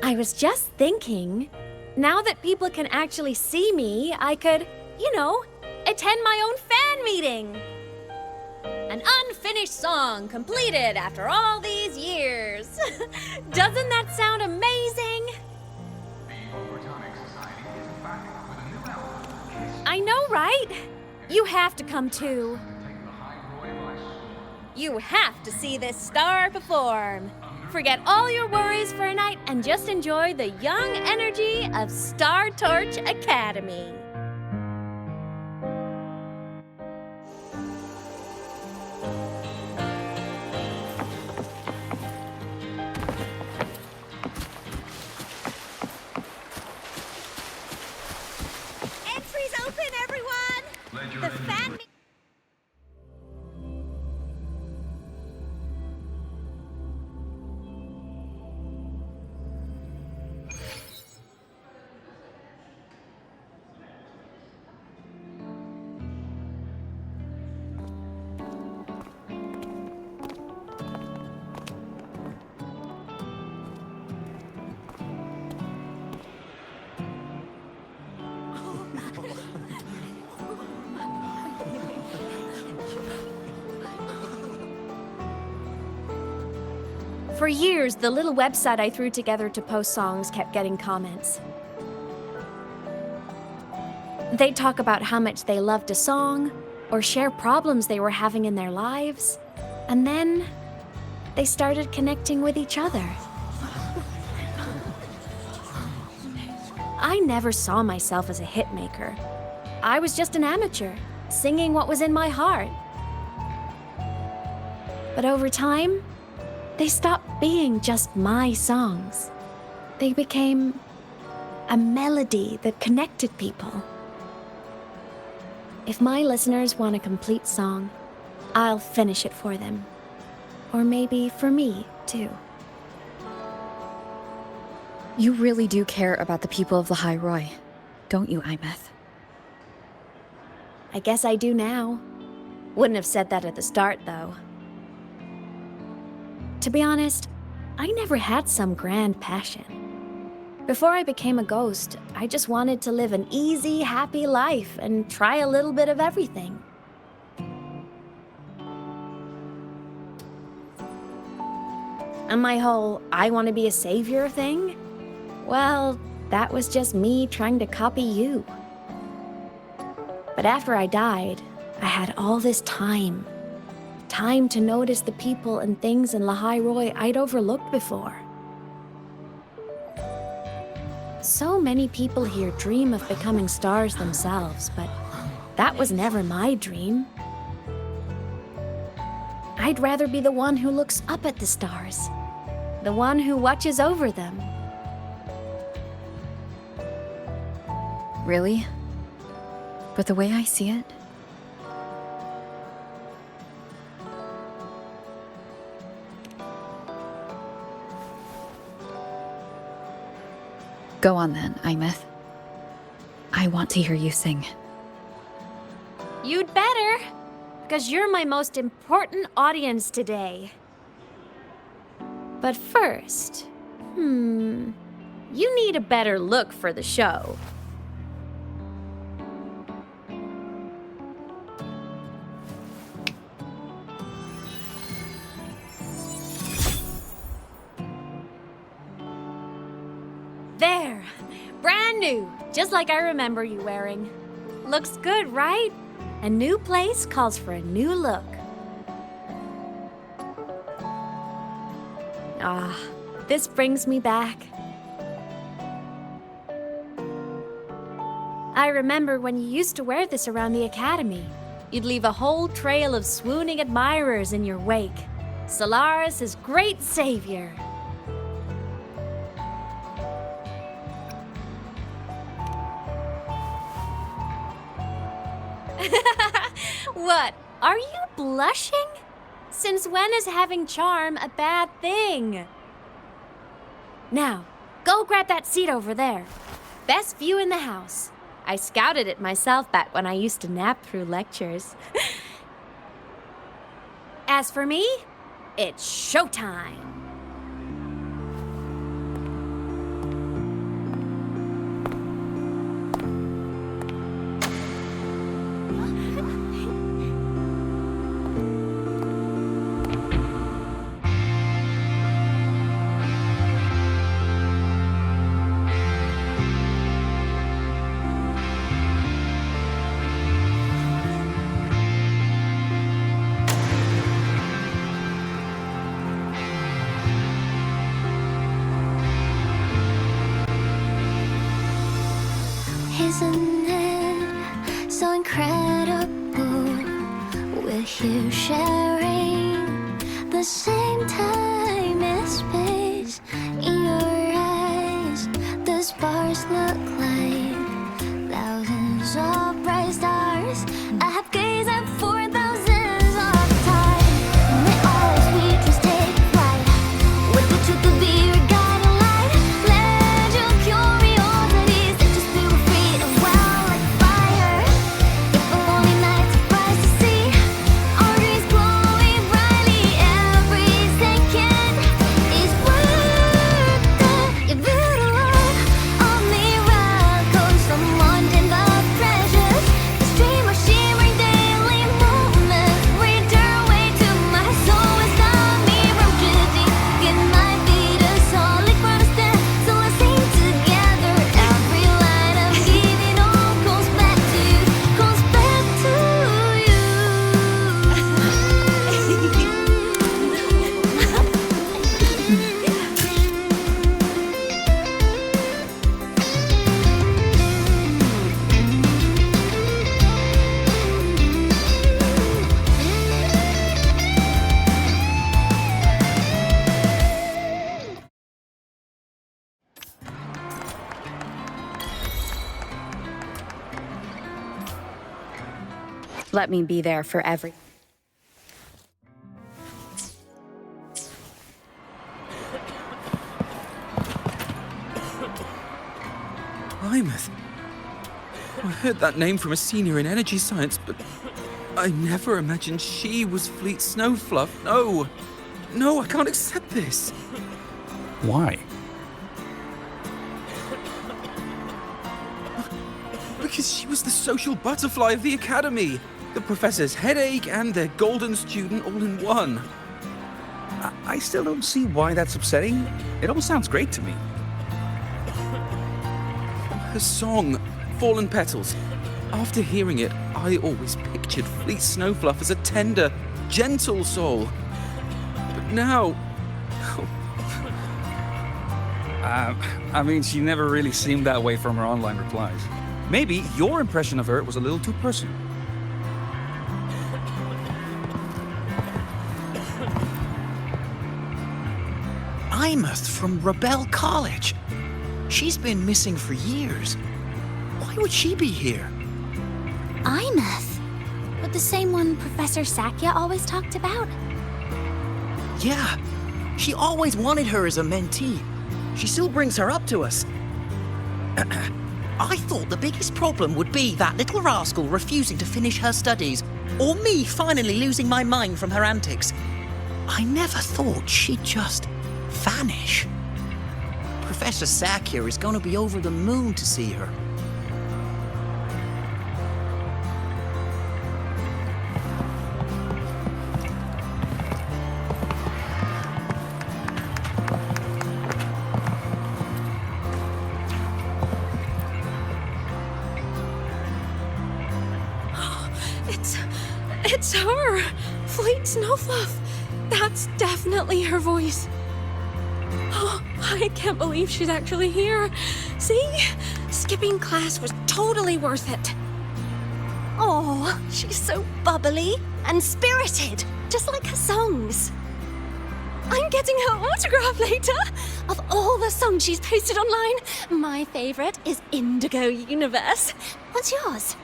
I was just thinking, now that people can actually see me, I could, attend my own fan meeting. An unfinished song completed after all these years. Doesn't that sound amazing? I know, right? You have to come too. You have to see this star perform. Forget all your worries for a night and just enjoy the young energy of Star Torch Academy. Entries open, everyone! The fan... For years, the little website I threw together to post songs kept getting comments. They'd talk about how much they loved a song, or share problems they were having in their lives, and then they started connecting with each other. I never saw myself as a hitmaker. I was just an amateur, singing what was in my heart. But over time, they stopped being just my songs. They became a melody that connected people. If my listeners want a complete song, I'll finish it for them. Or maybe for me, too. You really do care about the people of Lahai-Roi, don't you, Imeth? I guess I do now. Wouldn't have said that at the start, though. To be honest, I never had some grand passion. Before I became a ghost, I just wanted to live an easy, happy life and try a little bit of everything. And my whole I want to be a savior thing? Well, that was just me trying to copy you. But after I died, I had all this time. Time to notice the people and things in Lahai-Roi I'd overlooked before. So many people here dream of becoming stars themselves, but that was never my dream. I'd rather be the one who looks up at the stars, the one who watches over them. Really? But the way I see it, go on then, Imeth. I want to hear you sing. You'd better, because you're my most important audience today. But first, you need a better look for the show. There, brand new, just like I remember you wearing. Looks good, right? A new place calls for a new look. Ah, this brings me back. I remember when you used to wear this around the academy. You'd leave a whole trail of swooning admirers in your wake. Solaris' great savior. What? Are you blushing? Since when is having charm a bad thing? Now, go grab that seat over there. Best view in the house. I scouted it myself back when I used to nap through lectures. As for me, it's showtime. Isn't it so incredible? We're here sharing the same time and space. In your eyes, the sparks look like thousands of bright stars. I have gazed at for thousands of times, and they all sweet dreams take flight. With the truth to be your guiding light, let your curiosity set your spirit free and well like fire. If a lonely night surprised to see our dreams glowing brightly, every second is worth it. You're beautiful, all miracles, someone in the treasures. This dream of shimmering daily moments return way to my soul. It's got me rotating in my feet, a solid ground to stand. So let's sing together. Every light I'm giving all goes back to you, goes back to you. Let me be there for every. Imeth. I heard that name from a senior in energy science, but I never imagined she was Fleet Snowfluff. No. No, I can't accept this. Why? Because she was the social butterfly of the academy. The professor's headache and their golden student all in one. I still don't see why that's upsetting. It all sounds great to me. Her song, Fallen Petals. After hearing it, I always pictured Fleet Snowfluff as a tender, gentle soul. But now... I mean, she never really seemed that way from her online replies. Maybe your impression of her was a little too personal. Imeth from Rebel College. She's been missing for years. Why would she be here? Imeth? But the same one Professor Sakya always talked about? Yeah, she always wanted her as a mentee. She still brings her up to us. I thought the biggest problem would be that little rascal refusing to finish her studies, or me finally losing my mind from her antics. I never thought she'd just vanish. Professor Sakya is going to be over the moon to see her. It's her! Fleet Snowfluff! That's definitely her voice. Oh, I can't believe she's actually here. See? Skipping class was totally worth it. Oh, she's so bubbly and spirited, just like her songs. I'm getting her autograph later. Of all the songs she's posted online, my favorite is Indigo Universe. What's yours?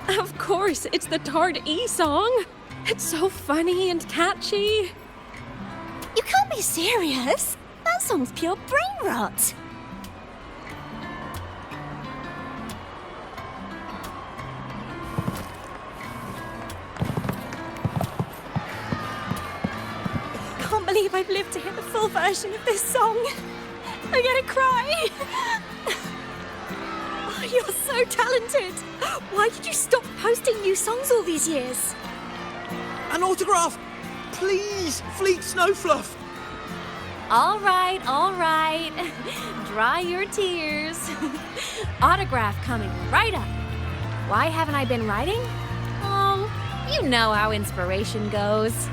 Of course, it's the Tard E song. It's so funny and catchy. You can't be serious. That song's pure brain rot. Can't believe I've lived to hear the full version of this song. I'm gonna cry. Oh, you're so talented. Why did you stop posting new songs all these years? An autograph! Please, Fleet Snowfluff! All right. Dry your tears. Autograph coming right up. Why haven't I been writing? Oh, you know how inspiration goes.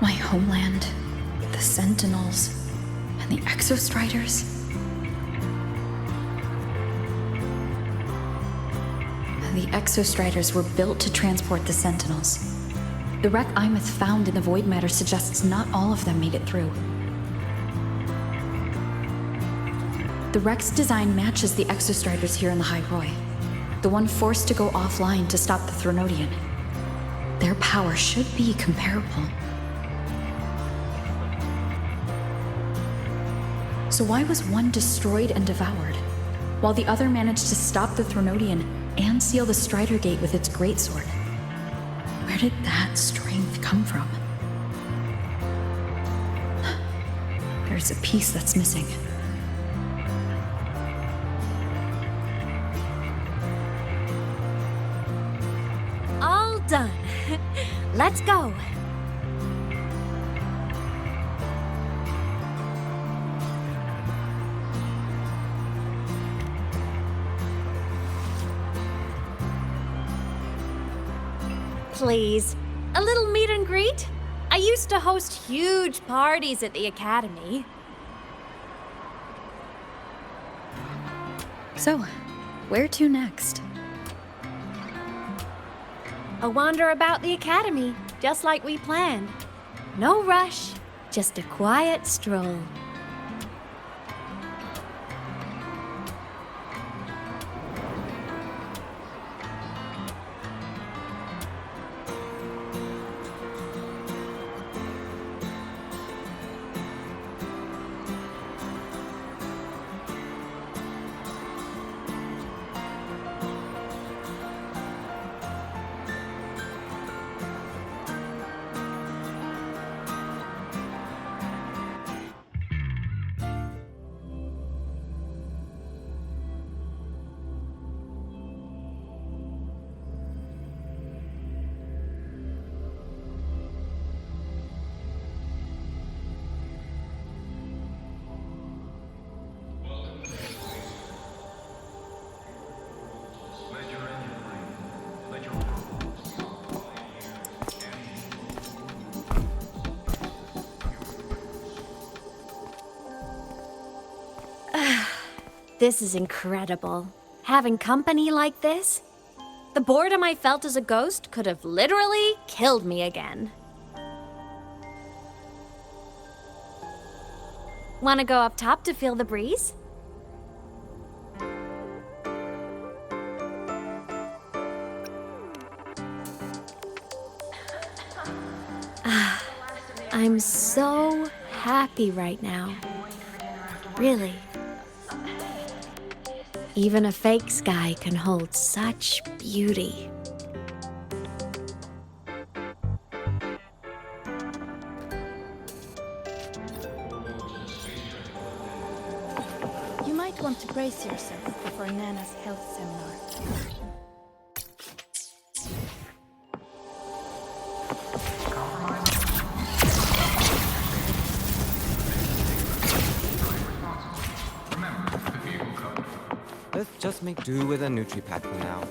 My homeland, the Sentinels, and the Exostriders. The Exostriders were built to transport the Sentinels. The wreck Imeth found in the void matter suggests not all of them made it through. The wreck's design matches the Exostriders here in Lahai-Roi, the one forced to go offline to stop the Thronodian. Their power should be comparable. So why was one destroyed and devoured, while the other managed to stop the Thronodian and seal the Strider Gate with its greatsword? Where did that strength come from? There's a piece that's missing. All done. Let's go. Please, a little meet and greet? I used to host huge parties at the academy. So, where to next? A wander about the academy, just like we planned. No rush, just a quiet stroll. This is incredible. Having company like this? The boredom I felt as a ghost could have literally killed me again. Want to go up top to feel the breeze? I'm so happy right now. Really. Even a fake sky can hold such beauty. You might want to brace yourself before Nana's health seminar. Let's just make do with a Nutri-Pack for now.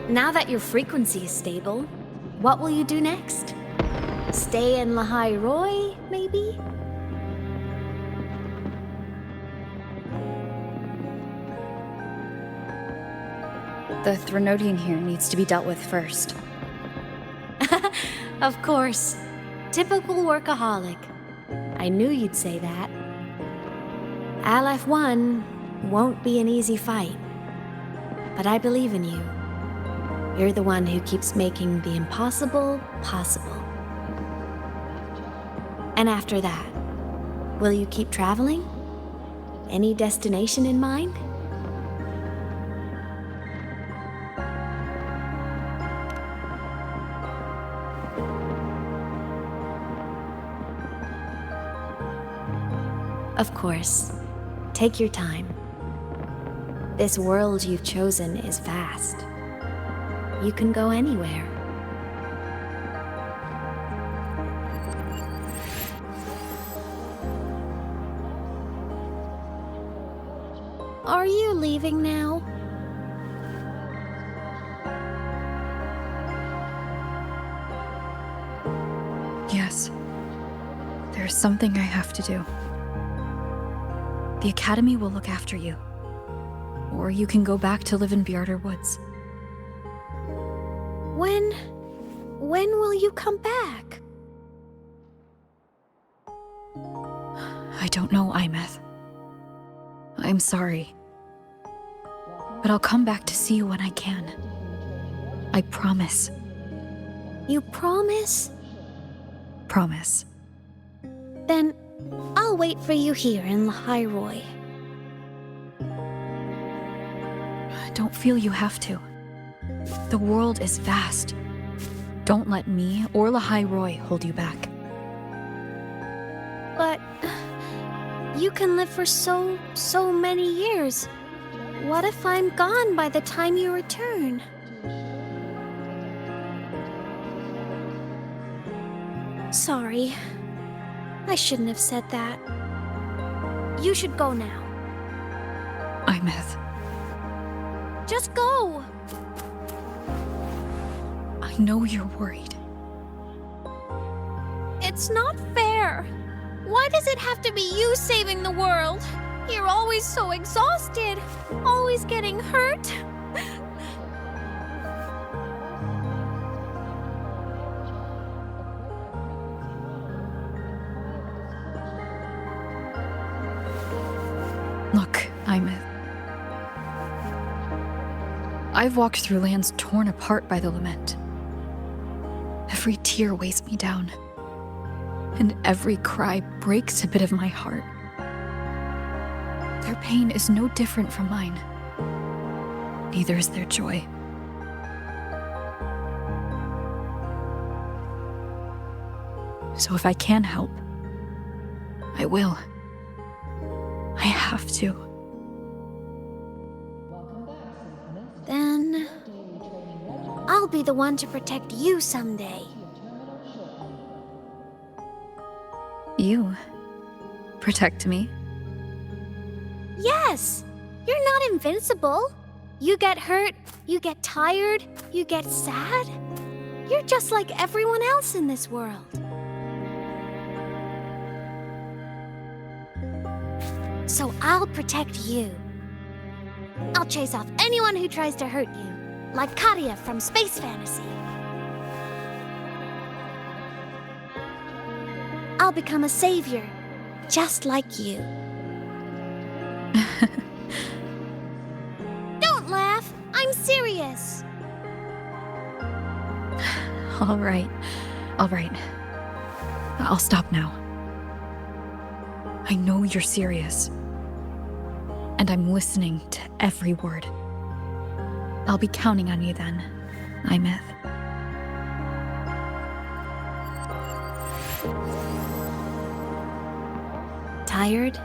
Now that your frequency is stable, what will you do next? Stay in Lahai-Roi, maybe? The Threnodian here needs to be dealt with first. Of course. Typical workaholic. I knew you'd say that. LF1 won't be an easy fight. But I believe in you. You're the one who keeps making the impossible possible. And after that, will you keep traveling? Any destination in mind? Of course. Take your time. This world you've chosen is vast. You can go anywhere. Are you leaving now? Yes. There's something I have to do. The Academy will look after you. Or you can go back to live in Bjarder Woods. When will you come back? I don't know, Imeth. I'm sorry. But I'll come back to see you when I can. I promise. You promise? Promise. Then I'll wait for you here in Lahai-Roi. Don't feel you have to. The world is vast. Don't let me or Lahai-Roi hold you back. But you can live for so many years. What if I'm gone by the time you return? Sorry. I shouldn't have said that. You should go now. Imeth. Just go! I know you're worried. It's not fair. Why does it have to be you saving the world? You're always so exhausted, always getting hurt. Look, Imeth. I've walked through lands torn apart by the lament. Every tear weighs me down, and every cry breaks a bit of my heart. Their pain is no different from mine. Neither is their joy. So if I can help, I will. I have to. Then I'll be the one to protect you someday. You protect me? Yes! You're not invincible. You get hurt, you get tired, you get sad. You're just like everyone else in this world. So I'll protect you. I'll chase off anyone who tries to hurt you, like Katia from Space Fantasy. I'll become a savior, just like you. Don't laugh, I'm serious. All right. I'll stop now. I know you're serious. And I'm listening to every word. I'll be counting on you then, Imeth. Tired?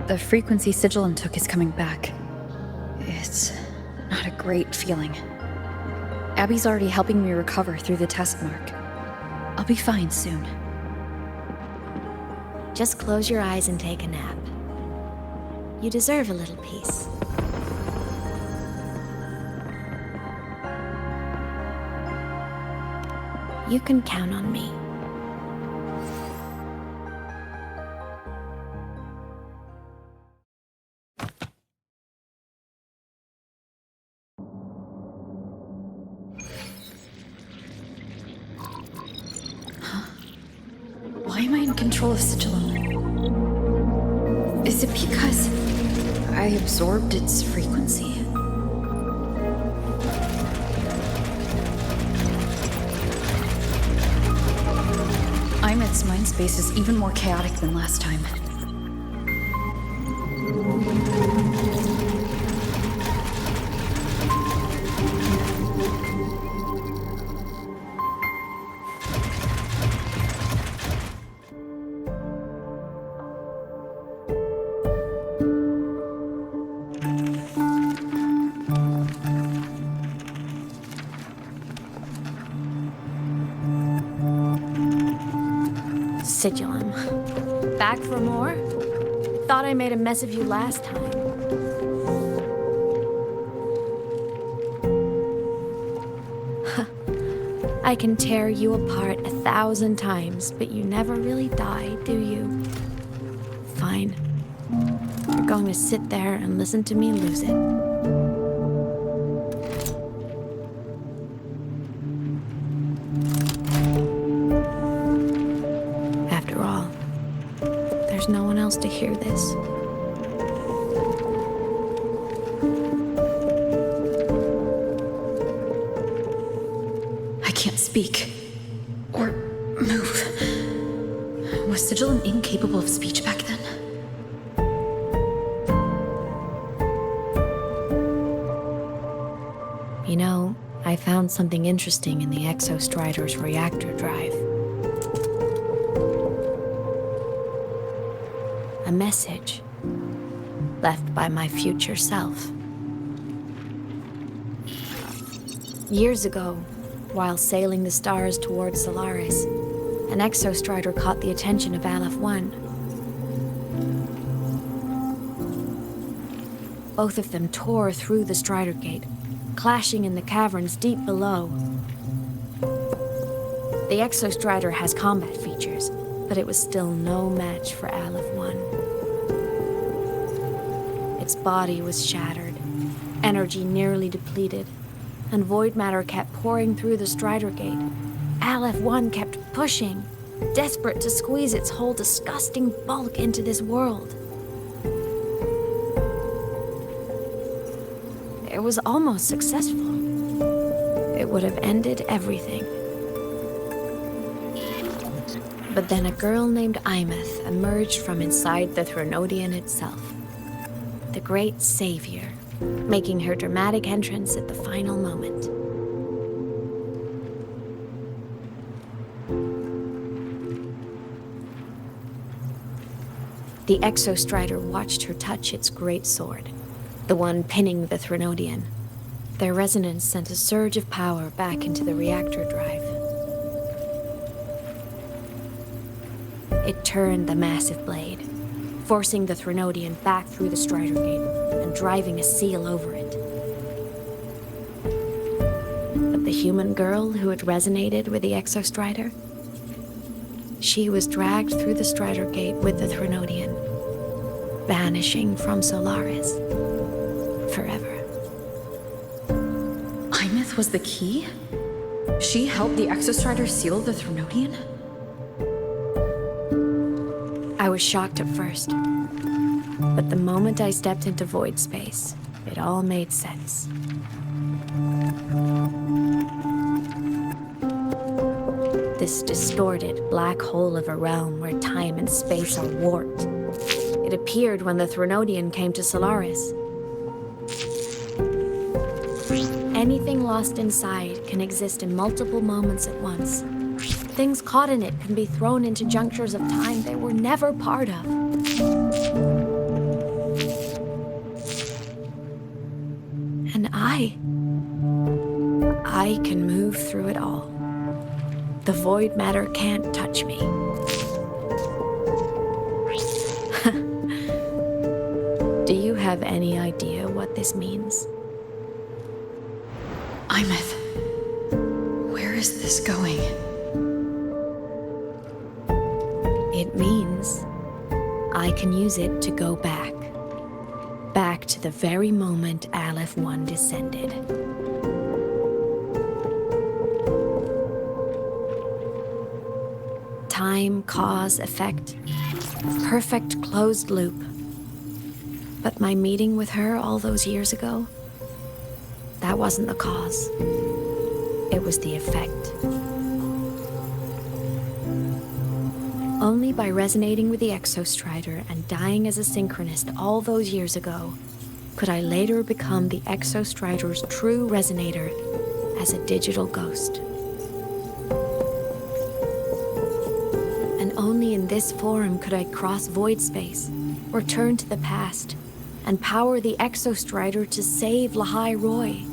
The frequency Sigilum took is coming back. It's not a great feeling. Abby's already helping me recover through the test mark. I'll be fine soon. Just close your eyes and take a nap. You deserve a little peace. You can count on me. Why am I in control of Sigillum? Is it because I absorbed its frequency? Imeth's mind space is even more chaotic than last time. Sigillum. Back for more? Thought I made a mess of you last time. I can tear you apart 1,000 times, but you never really die, do you? Fine. You're going to sit there and listen to me lose it. After all, there's no one else to hear this. I can't speak. Or move. Was Sigillum incapable of speech back then? You know, I found something interesting in the Exostrider's reactor drive. A message left by my future self. Years ago, while sailing the stars towards Solaris, an Exostrider caught the attention of Aleph-1. Both of them tore through the Strider Gate, clashing in the caverns deep below. The Exostrider has combat features, but it was still no match for Aleph-1. Its body was shattered, energy nearly depleted, and void matter kept pouring through the Strider Gate. Aleph-1 kept pushing, desperate to squeeze its whole disgusting bulk into this world. It was almost successful. It would have ended everything. But then a girl named Imeth emerged from inside the Threnodian itself. The great savior, making her dramatic entrance at the final moment. The Exostrider watched her touch its great sword, the one pinning the Threnodian. Their resonance sent a surge of power back into the reactor drive. It turned the massive blade, forcing the Threnodian back through the Strider Gate and driving a seal over it. But the human girl who had resonated with the Exostrider, she was dragged through the Strider Gate with the Threnodian, vanishing from Solaris forever. Imeth was the key? She helped the Exostrider seal the Threnodian? I was shocked at first, but the moment I stepped into void space, it all made sense. This distorted black hole of a realm where time and space are warped. It appeared when the Threnodian came to Solaris. Anything lost inside can exist in multiple moments at once. Things caught in it can be thrown into junctures of time they were never part of. And I can move through it all. The void matter can't touch me. Do you have any idea what this means? Imeth, where is this going? It means I can use it to go back. Back to the very moment Aleph 1 descended. Time, cause, effect. Perfect closed loop. But my meeting with her all those years ago, that wasn't the cause. It was the effect. Only by resonating with the Exostrider and dying as a synchronist all those years ago could I later become the Exostrider's true resonator as a digital ghost. And only in this form could I cross void space, return to the past, and power the Exostrider to save Lahai-Roi.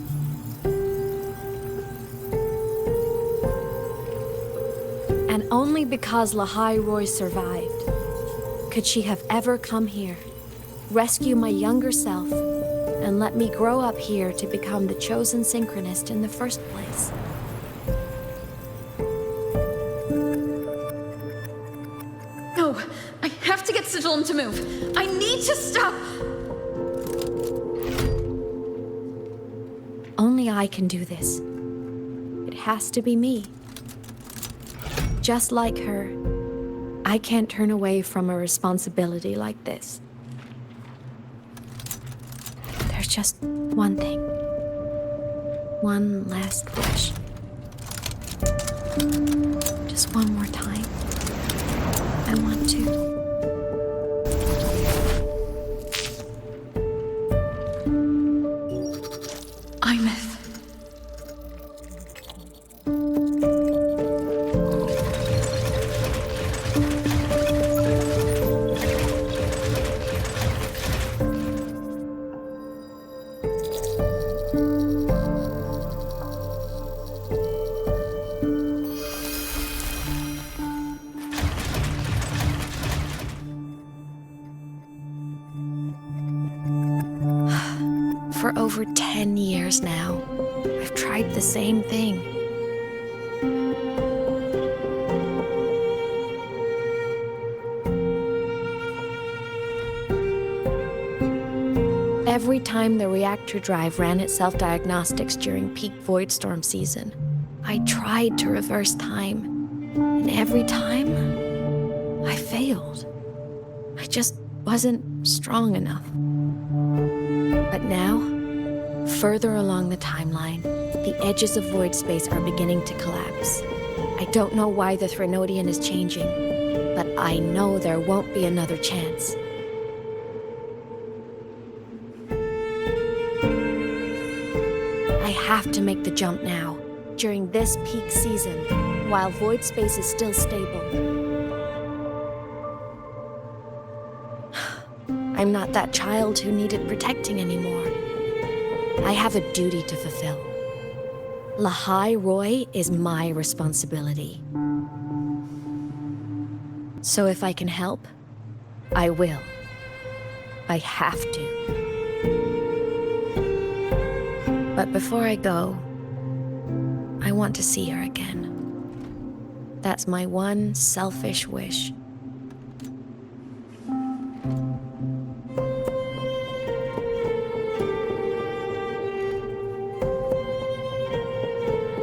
And only because Lahai-Roi survived could she have ever come here, rescue my younger self, and let me grow up here to become the chosen synchronist in the first place. No, I have to get Sigillum to move. I need to stop. Only I can do this. It has to be me. Just like her, I can't turn away from a responsibility like this. There's just one thing. One last wish. Just one more time. I want to. Imeth. For over 10 years now, I've tried the same thing. Every time the reactor drive ran its self-diagnostics during peak void storm season, I tried to reverse time. And every time, I failed. I just wasn't strong enough. But now, further along the timeline, the edges of void space are beginning to collapse. I don't know why the Threnodian is changing, but I know there won't be another chance. I have to make the jump now, during this peak season, while void space is still stable. I'm not that child who needed protecting anymore. I have a duty to fulfill. Lahai-Roi is my responsibility. So if I can help, I will. I have to. But before I go, I want to see her again. That's my one selfish wish.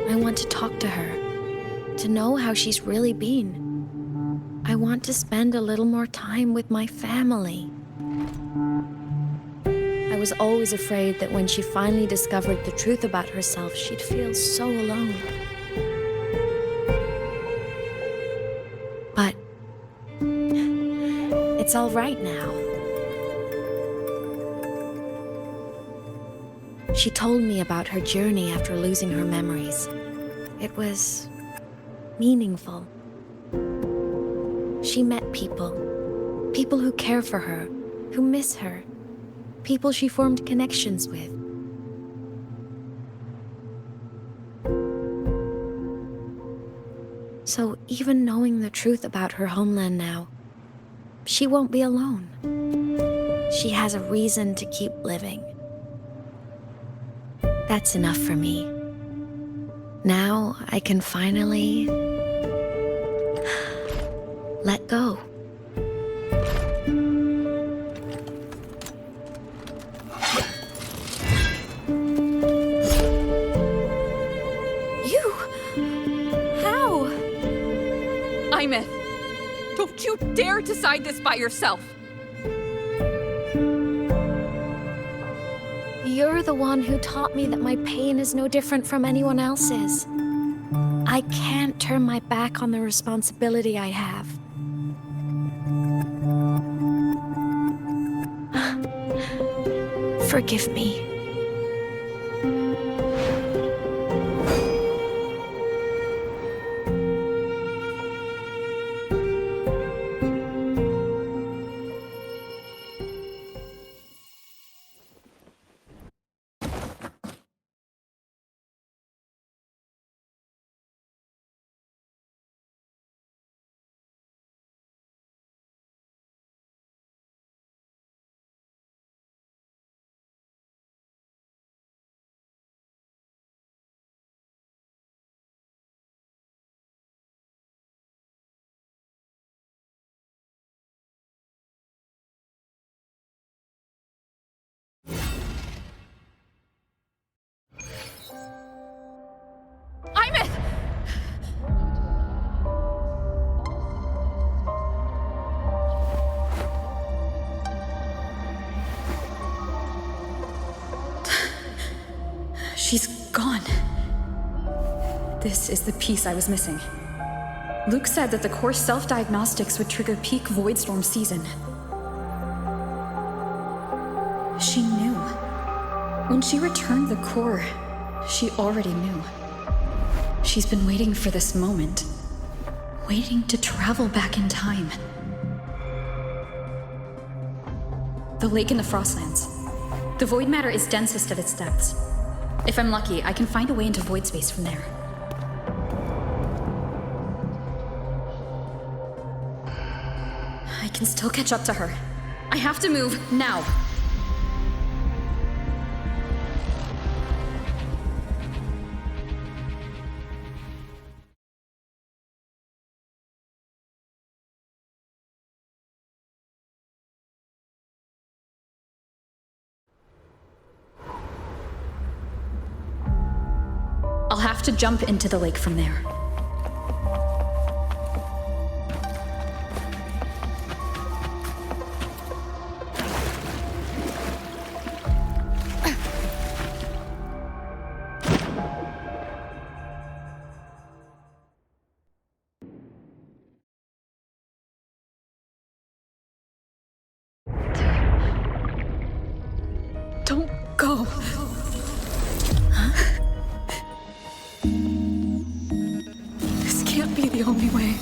I want to talk to her, to know how she's really been. I want to spend a little more time with my family. I was always afraid that when she finally discovered the truth about herself, she'd feel so alone. But it's all right now. She told me about her journey after losing her memories. It was meaningful. She met people who care for her, who miss her, people she formed connections with. So even knowing the truth about her homeland now, she won't be alone. She has a reason to keep living. That's enough for me. Now I can finally let go. dare decide this by yourself? You're the one who taught me that my pain is no different from anyone else's. I can't turn my back on the responsibility I have. Forgive me. She's gone. This is the piece I was missing. Luke said that the core self-diagnostics would trigger peak Voidstorm season. She knew. When she returned the core, she already knew. She's been waiting for this moment. Waiting to travel back in time. The lake in the Frostlands. The void matter is densest at its depths. If I'm lucky, I can find a way into void space from there. I can still catch up to her. I have to move now. I'll have to jump into the lake from there. Don't go. This can't be the only way.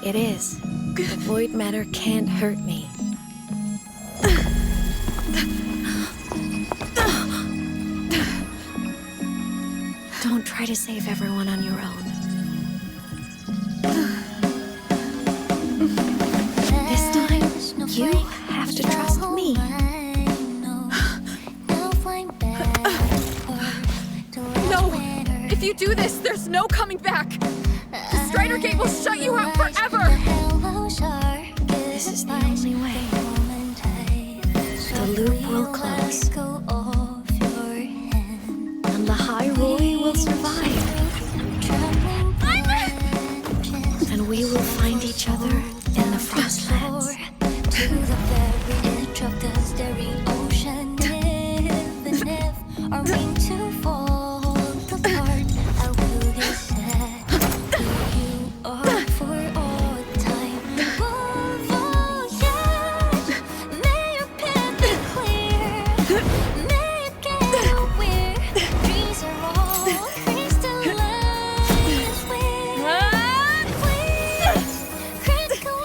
It is. The void matter can't hurt me. Don't try to save everyone on your own. This time, you have to trust me. No! If you do this, there's no coming back! The Strider Gate will shut you out forever! This is the only way. The loop will close. And Lahai-Roi will survive. And we will find each other in the Frostlands. To the very edge of the starry ocean, even if our mean to fall apart, I will get sad. You are for all time. Voyage, may your path be clear. May you get where dreams are all crystallized. Please, critical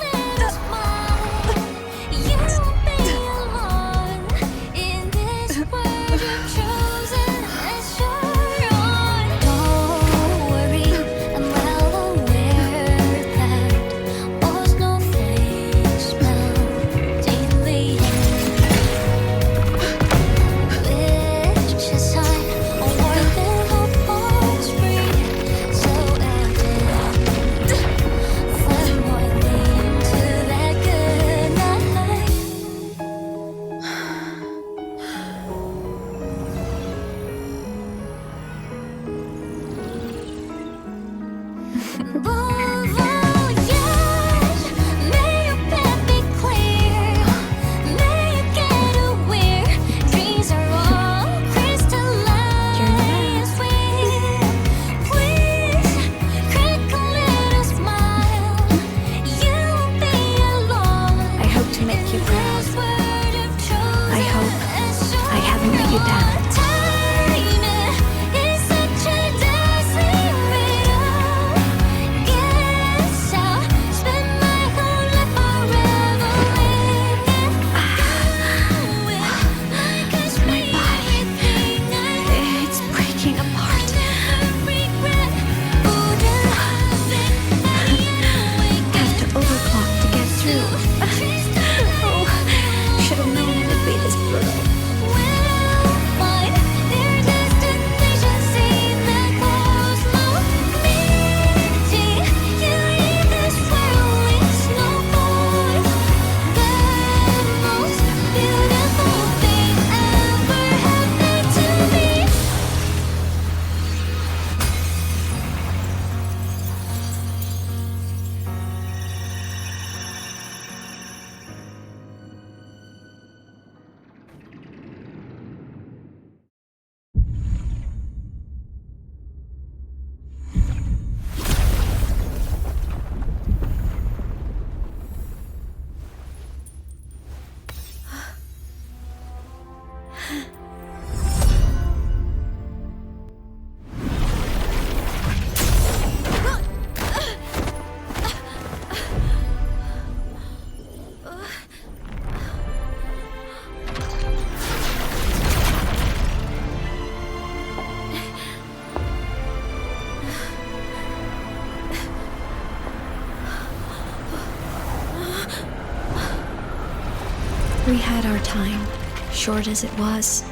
We had our time, short as it was,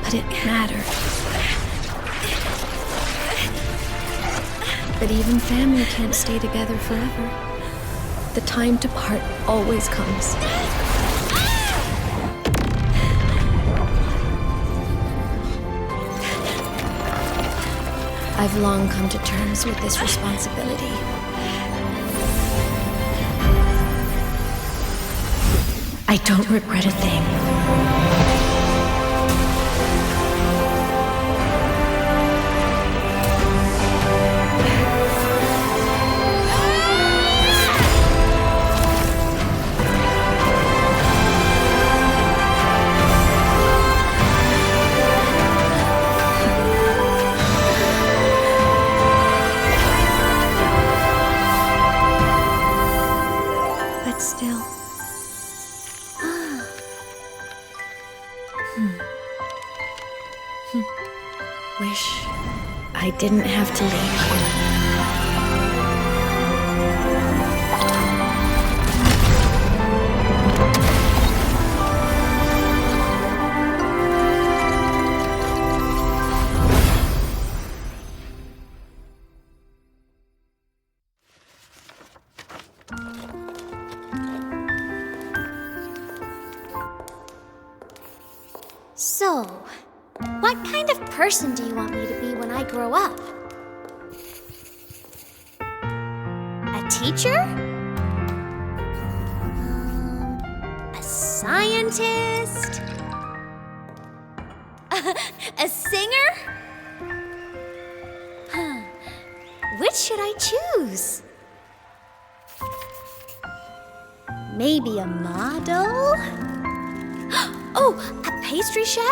but it mattered. But even family can't stay together forever. The time to part always comes. I've long come to terms with this responsibility. I don't regret a thing. But still. Wish I didn't have to leave you. So, what kind of person do you want me to be when I grow up? A teacher? A scientist? A singer? Huh. Which should I choose? Maybe a model? Oh, a pastry chef?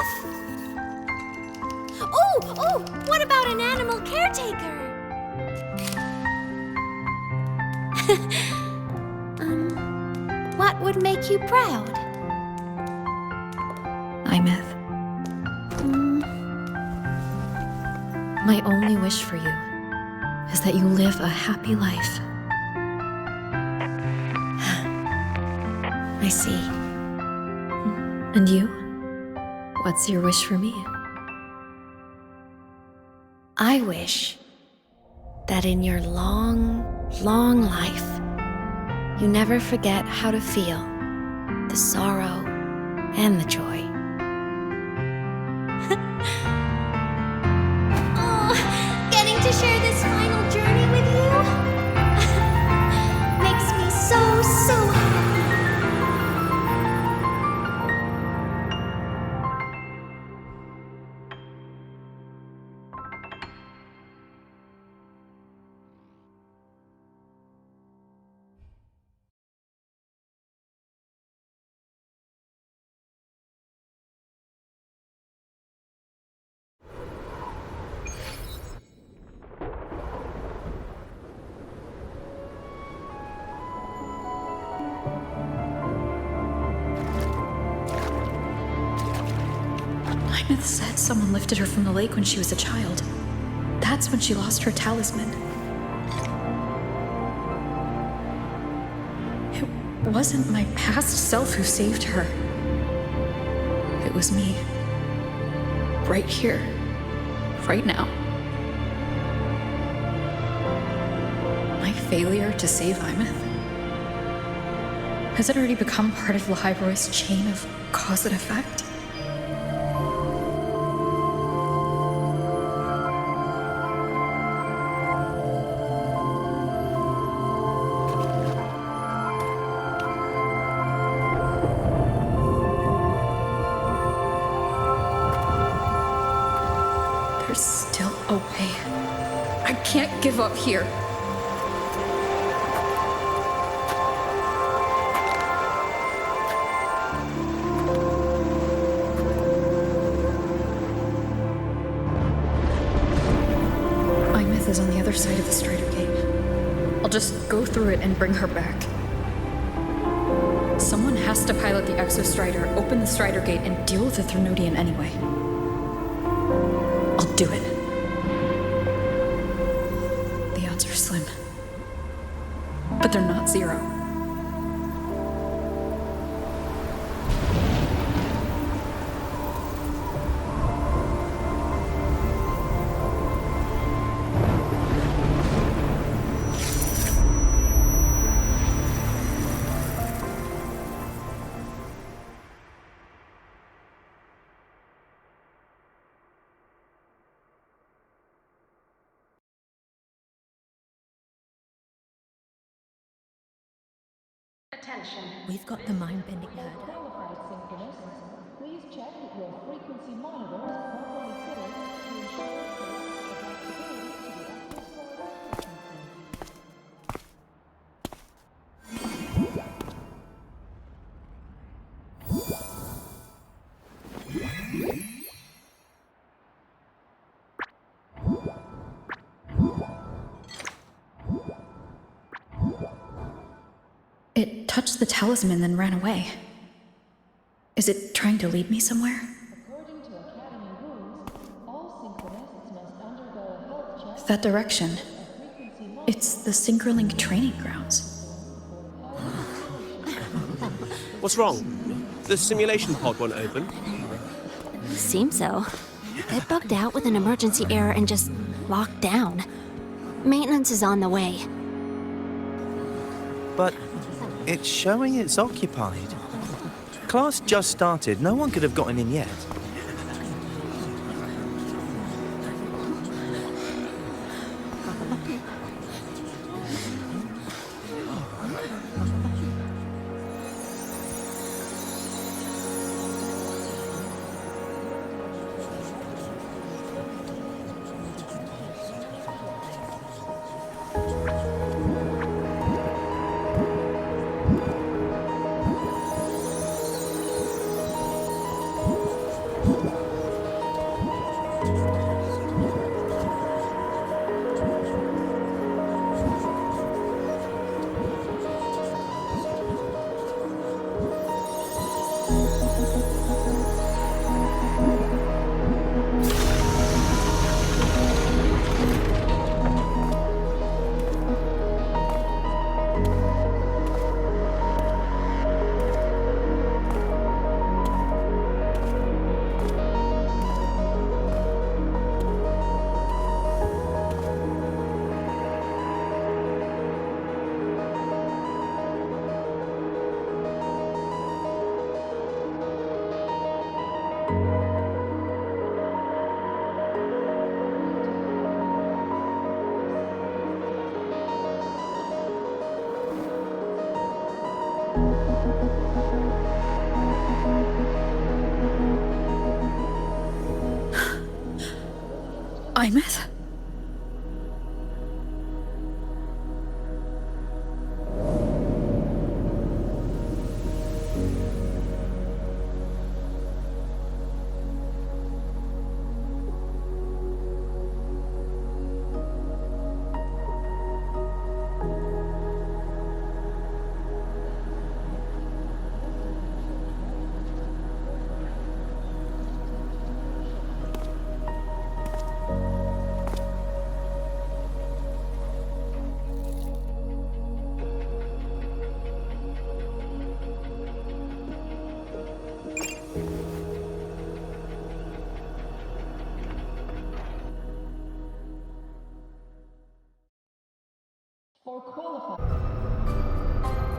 Oh, what about an animal caretaker? What would make you proud? Imeth. My only wish for you is that you live a happy life. I see. And you? What's your wish for me? I wish that in your long, long life, you never forget how to feel the sorrow and the joy. Oh, getting to share this final journey with you makes me so happy. Imeth said someone lifted her from the lake when she was a child. That's when she lost her talisman. It wasn't my past self who saved her. It was me. Right here. Right now. My failure to save Imeth? Has it already become part of Lahai-Roi's chain of cause and effect? There's still a way. I can't give up here. is on the other side of the Strider Gate. I'll just go through it and bring her back. Someone has to pilot the Exostrider, open the Strider Gate, and deal with the Thrunodian anyway. I'll do it. The odds are slim. But they're not zero. Attention. We've got the mind-bending nerd. Please check that your frequency monitor is properly fitted to ensure compatibility to the exosolar frequency. It touched the talisman, then ran away. Is it trying to lead me somewhere? According to Academy rules, all synchronists must undergo a health check. That direction. It's the Synchronlink training grounds. What's wrong? The simulation pod won't open? Seems so. It bugged out with an emergency error and just locked down. Maintenance is on the way. But it's showing it's occupied. Class just started. No one could have gotten in yet. Imeth?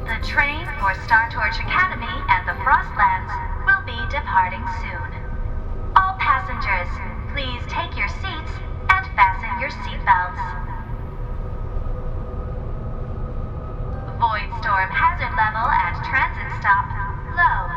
The train for Star Torch Academy and the Frostlands will be departing soon. All passengers, please take your seats and fasten your seatbelts. Void storm hazard level at transit stop low.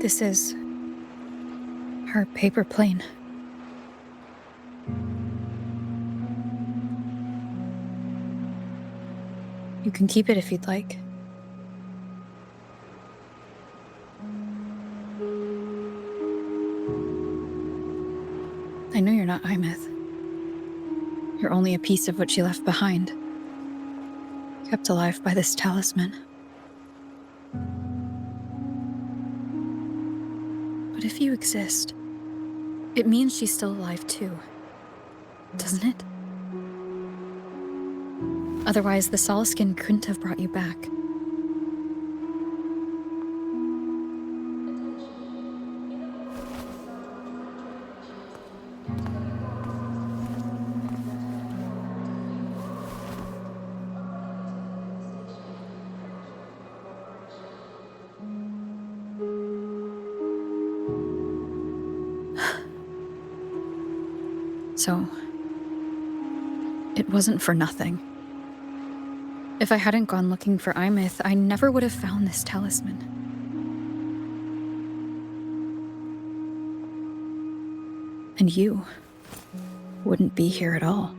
This is her paper plane. You can keep it if you'd like. I know you're not Imeth. You're only a piece of what she left behind, kept alive by this talisman. But if you exist, it means she's still alive too, doesn't it? Otherwise, the Solaskin couldn't have brought you back. So, it wasn't for nothing. If I hadn't gone looking for Imeth, I never would have found this talisman. And you wouldn't be here at all.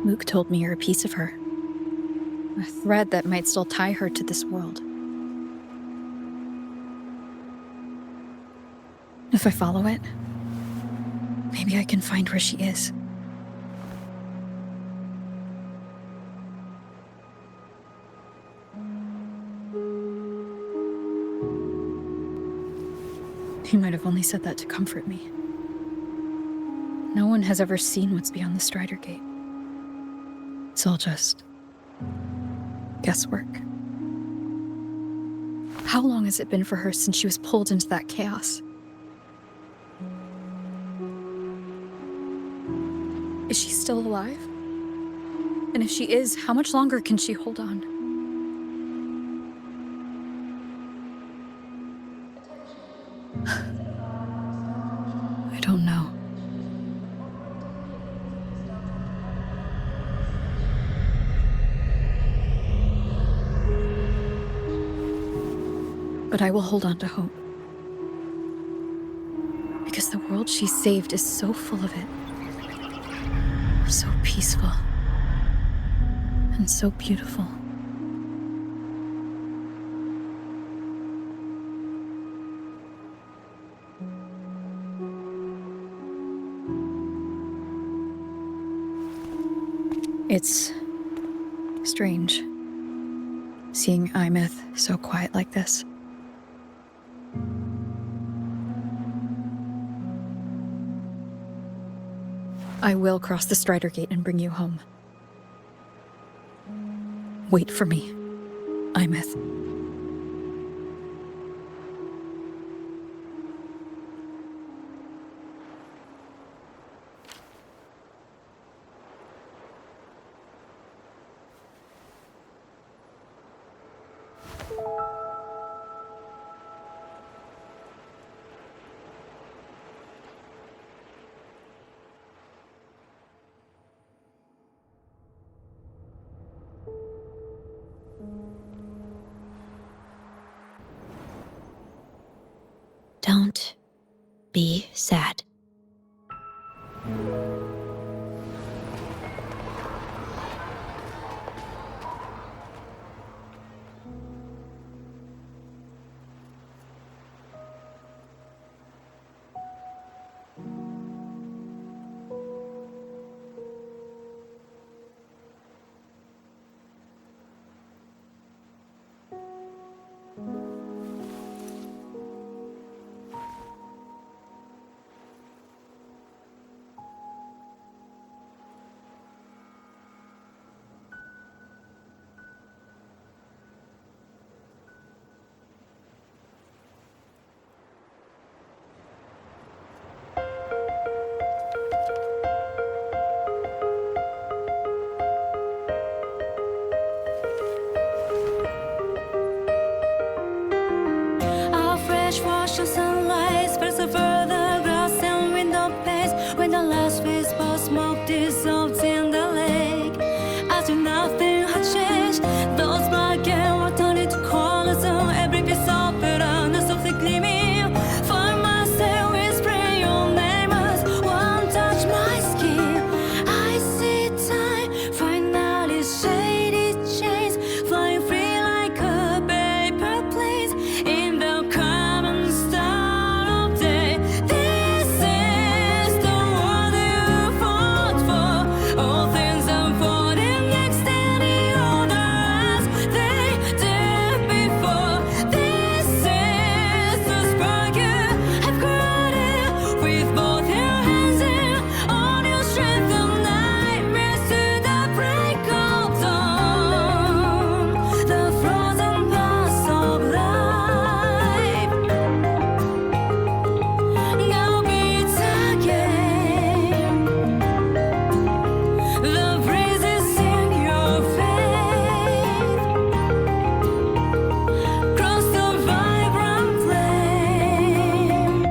Mook told me you're a piece of her. A thread that might still tie her to this world. If I follow it, maybe I can find where she is. You might have only said that to comfort me. No one has ever seen what's beyond the Strider Gate. It's all just guesswork. How long has it been for her since she was pulled into that chaos? Is she still alive? And if she is, how much longer can she hold on? I don't know. But I will hold on to hope. Because the world she saved is so full of it. So peaceful. And so beautiful. It's strange, seeing Imeth so quiet like this. I will cross the Strider Gate and bring you home. Wait for me, Imeth. Don't be sad. dishwasher sunlight spreads over the grass and window panes. When the last wisp of smoke dissolves in the lake, as if nothing had changed, those black and white turned into colors on every piece of pattern is softly gleaming. For myself, whispering your name as one touch my skin. I see time finally shaded chains flying free like a paper plane in the common style of day. This is the world you fought for. All things unfolding next in the order as they did before. This is the spark you have created with both your hands in on your strength of nightmares to the break of dawn. The frozen paths of life now beats again. The breezes in your face cross the vibrant flame.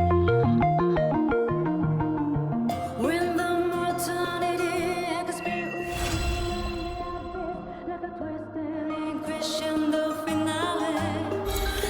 When the mortality echoes me like a twisted crescendo finale.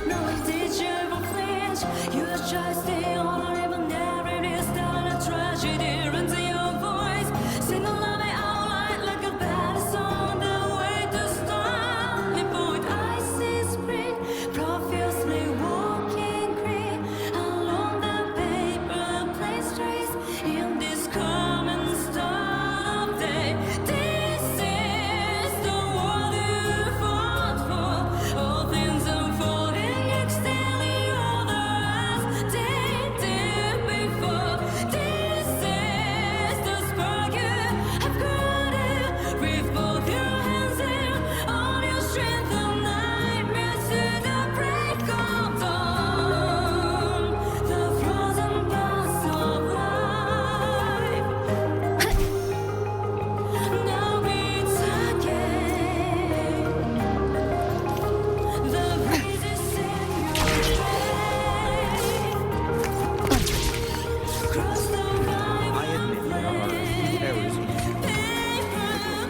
No one did you ever flinch. You just stay on or even never it is that a tragedy runs in your voice. Sing along it out like a bad song. The way to stop me point. I see spring profusely walking green along the paper plane streets in this common style of day. This is the world you fought for. All things unfolding extending order as they did before. This is the spark you have created with both your hands in on your strength of nightmares to the break of dawn. The frozen paths of life now beats again. The breezes in your face cross the I admit there are a few errors.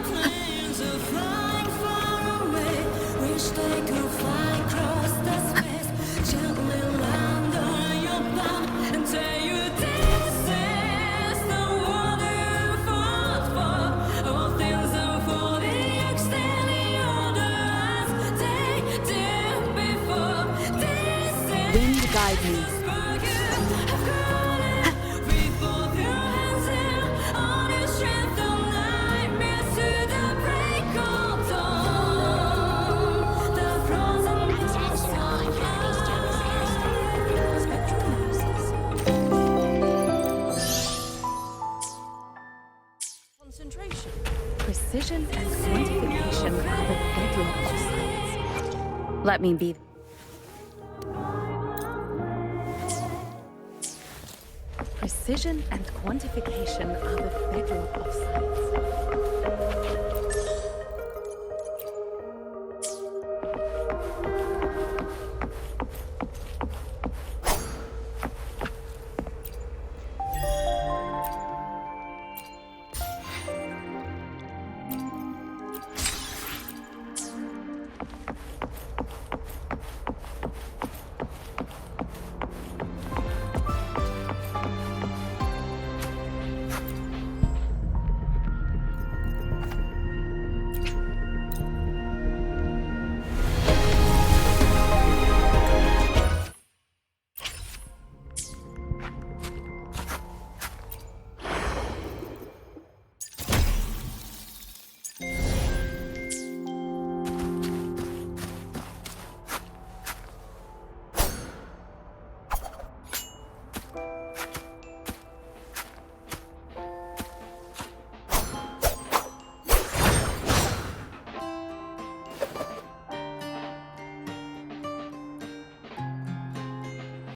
planes are flying far away. Wish they could fly across the space, gently land on your back and tell you this is the world you fought for. All things unfolding, extending order as they did before. This is Wind guide me. spark you have created with both your hands in on your strength of nightmares to the break of dawn. The frozen paths of Concentration. Precision and quantification are the bedrock of science. Let me be. Precision and quantification are the bedrock of science.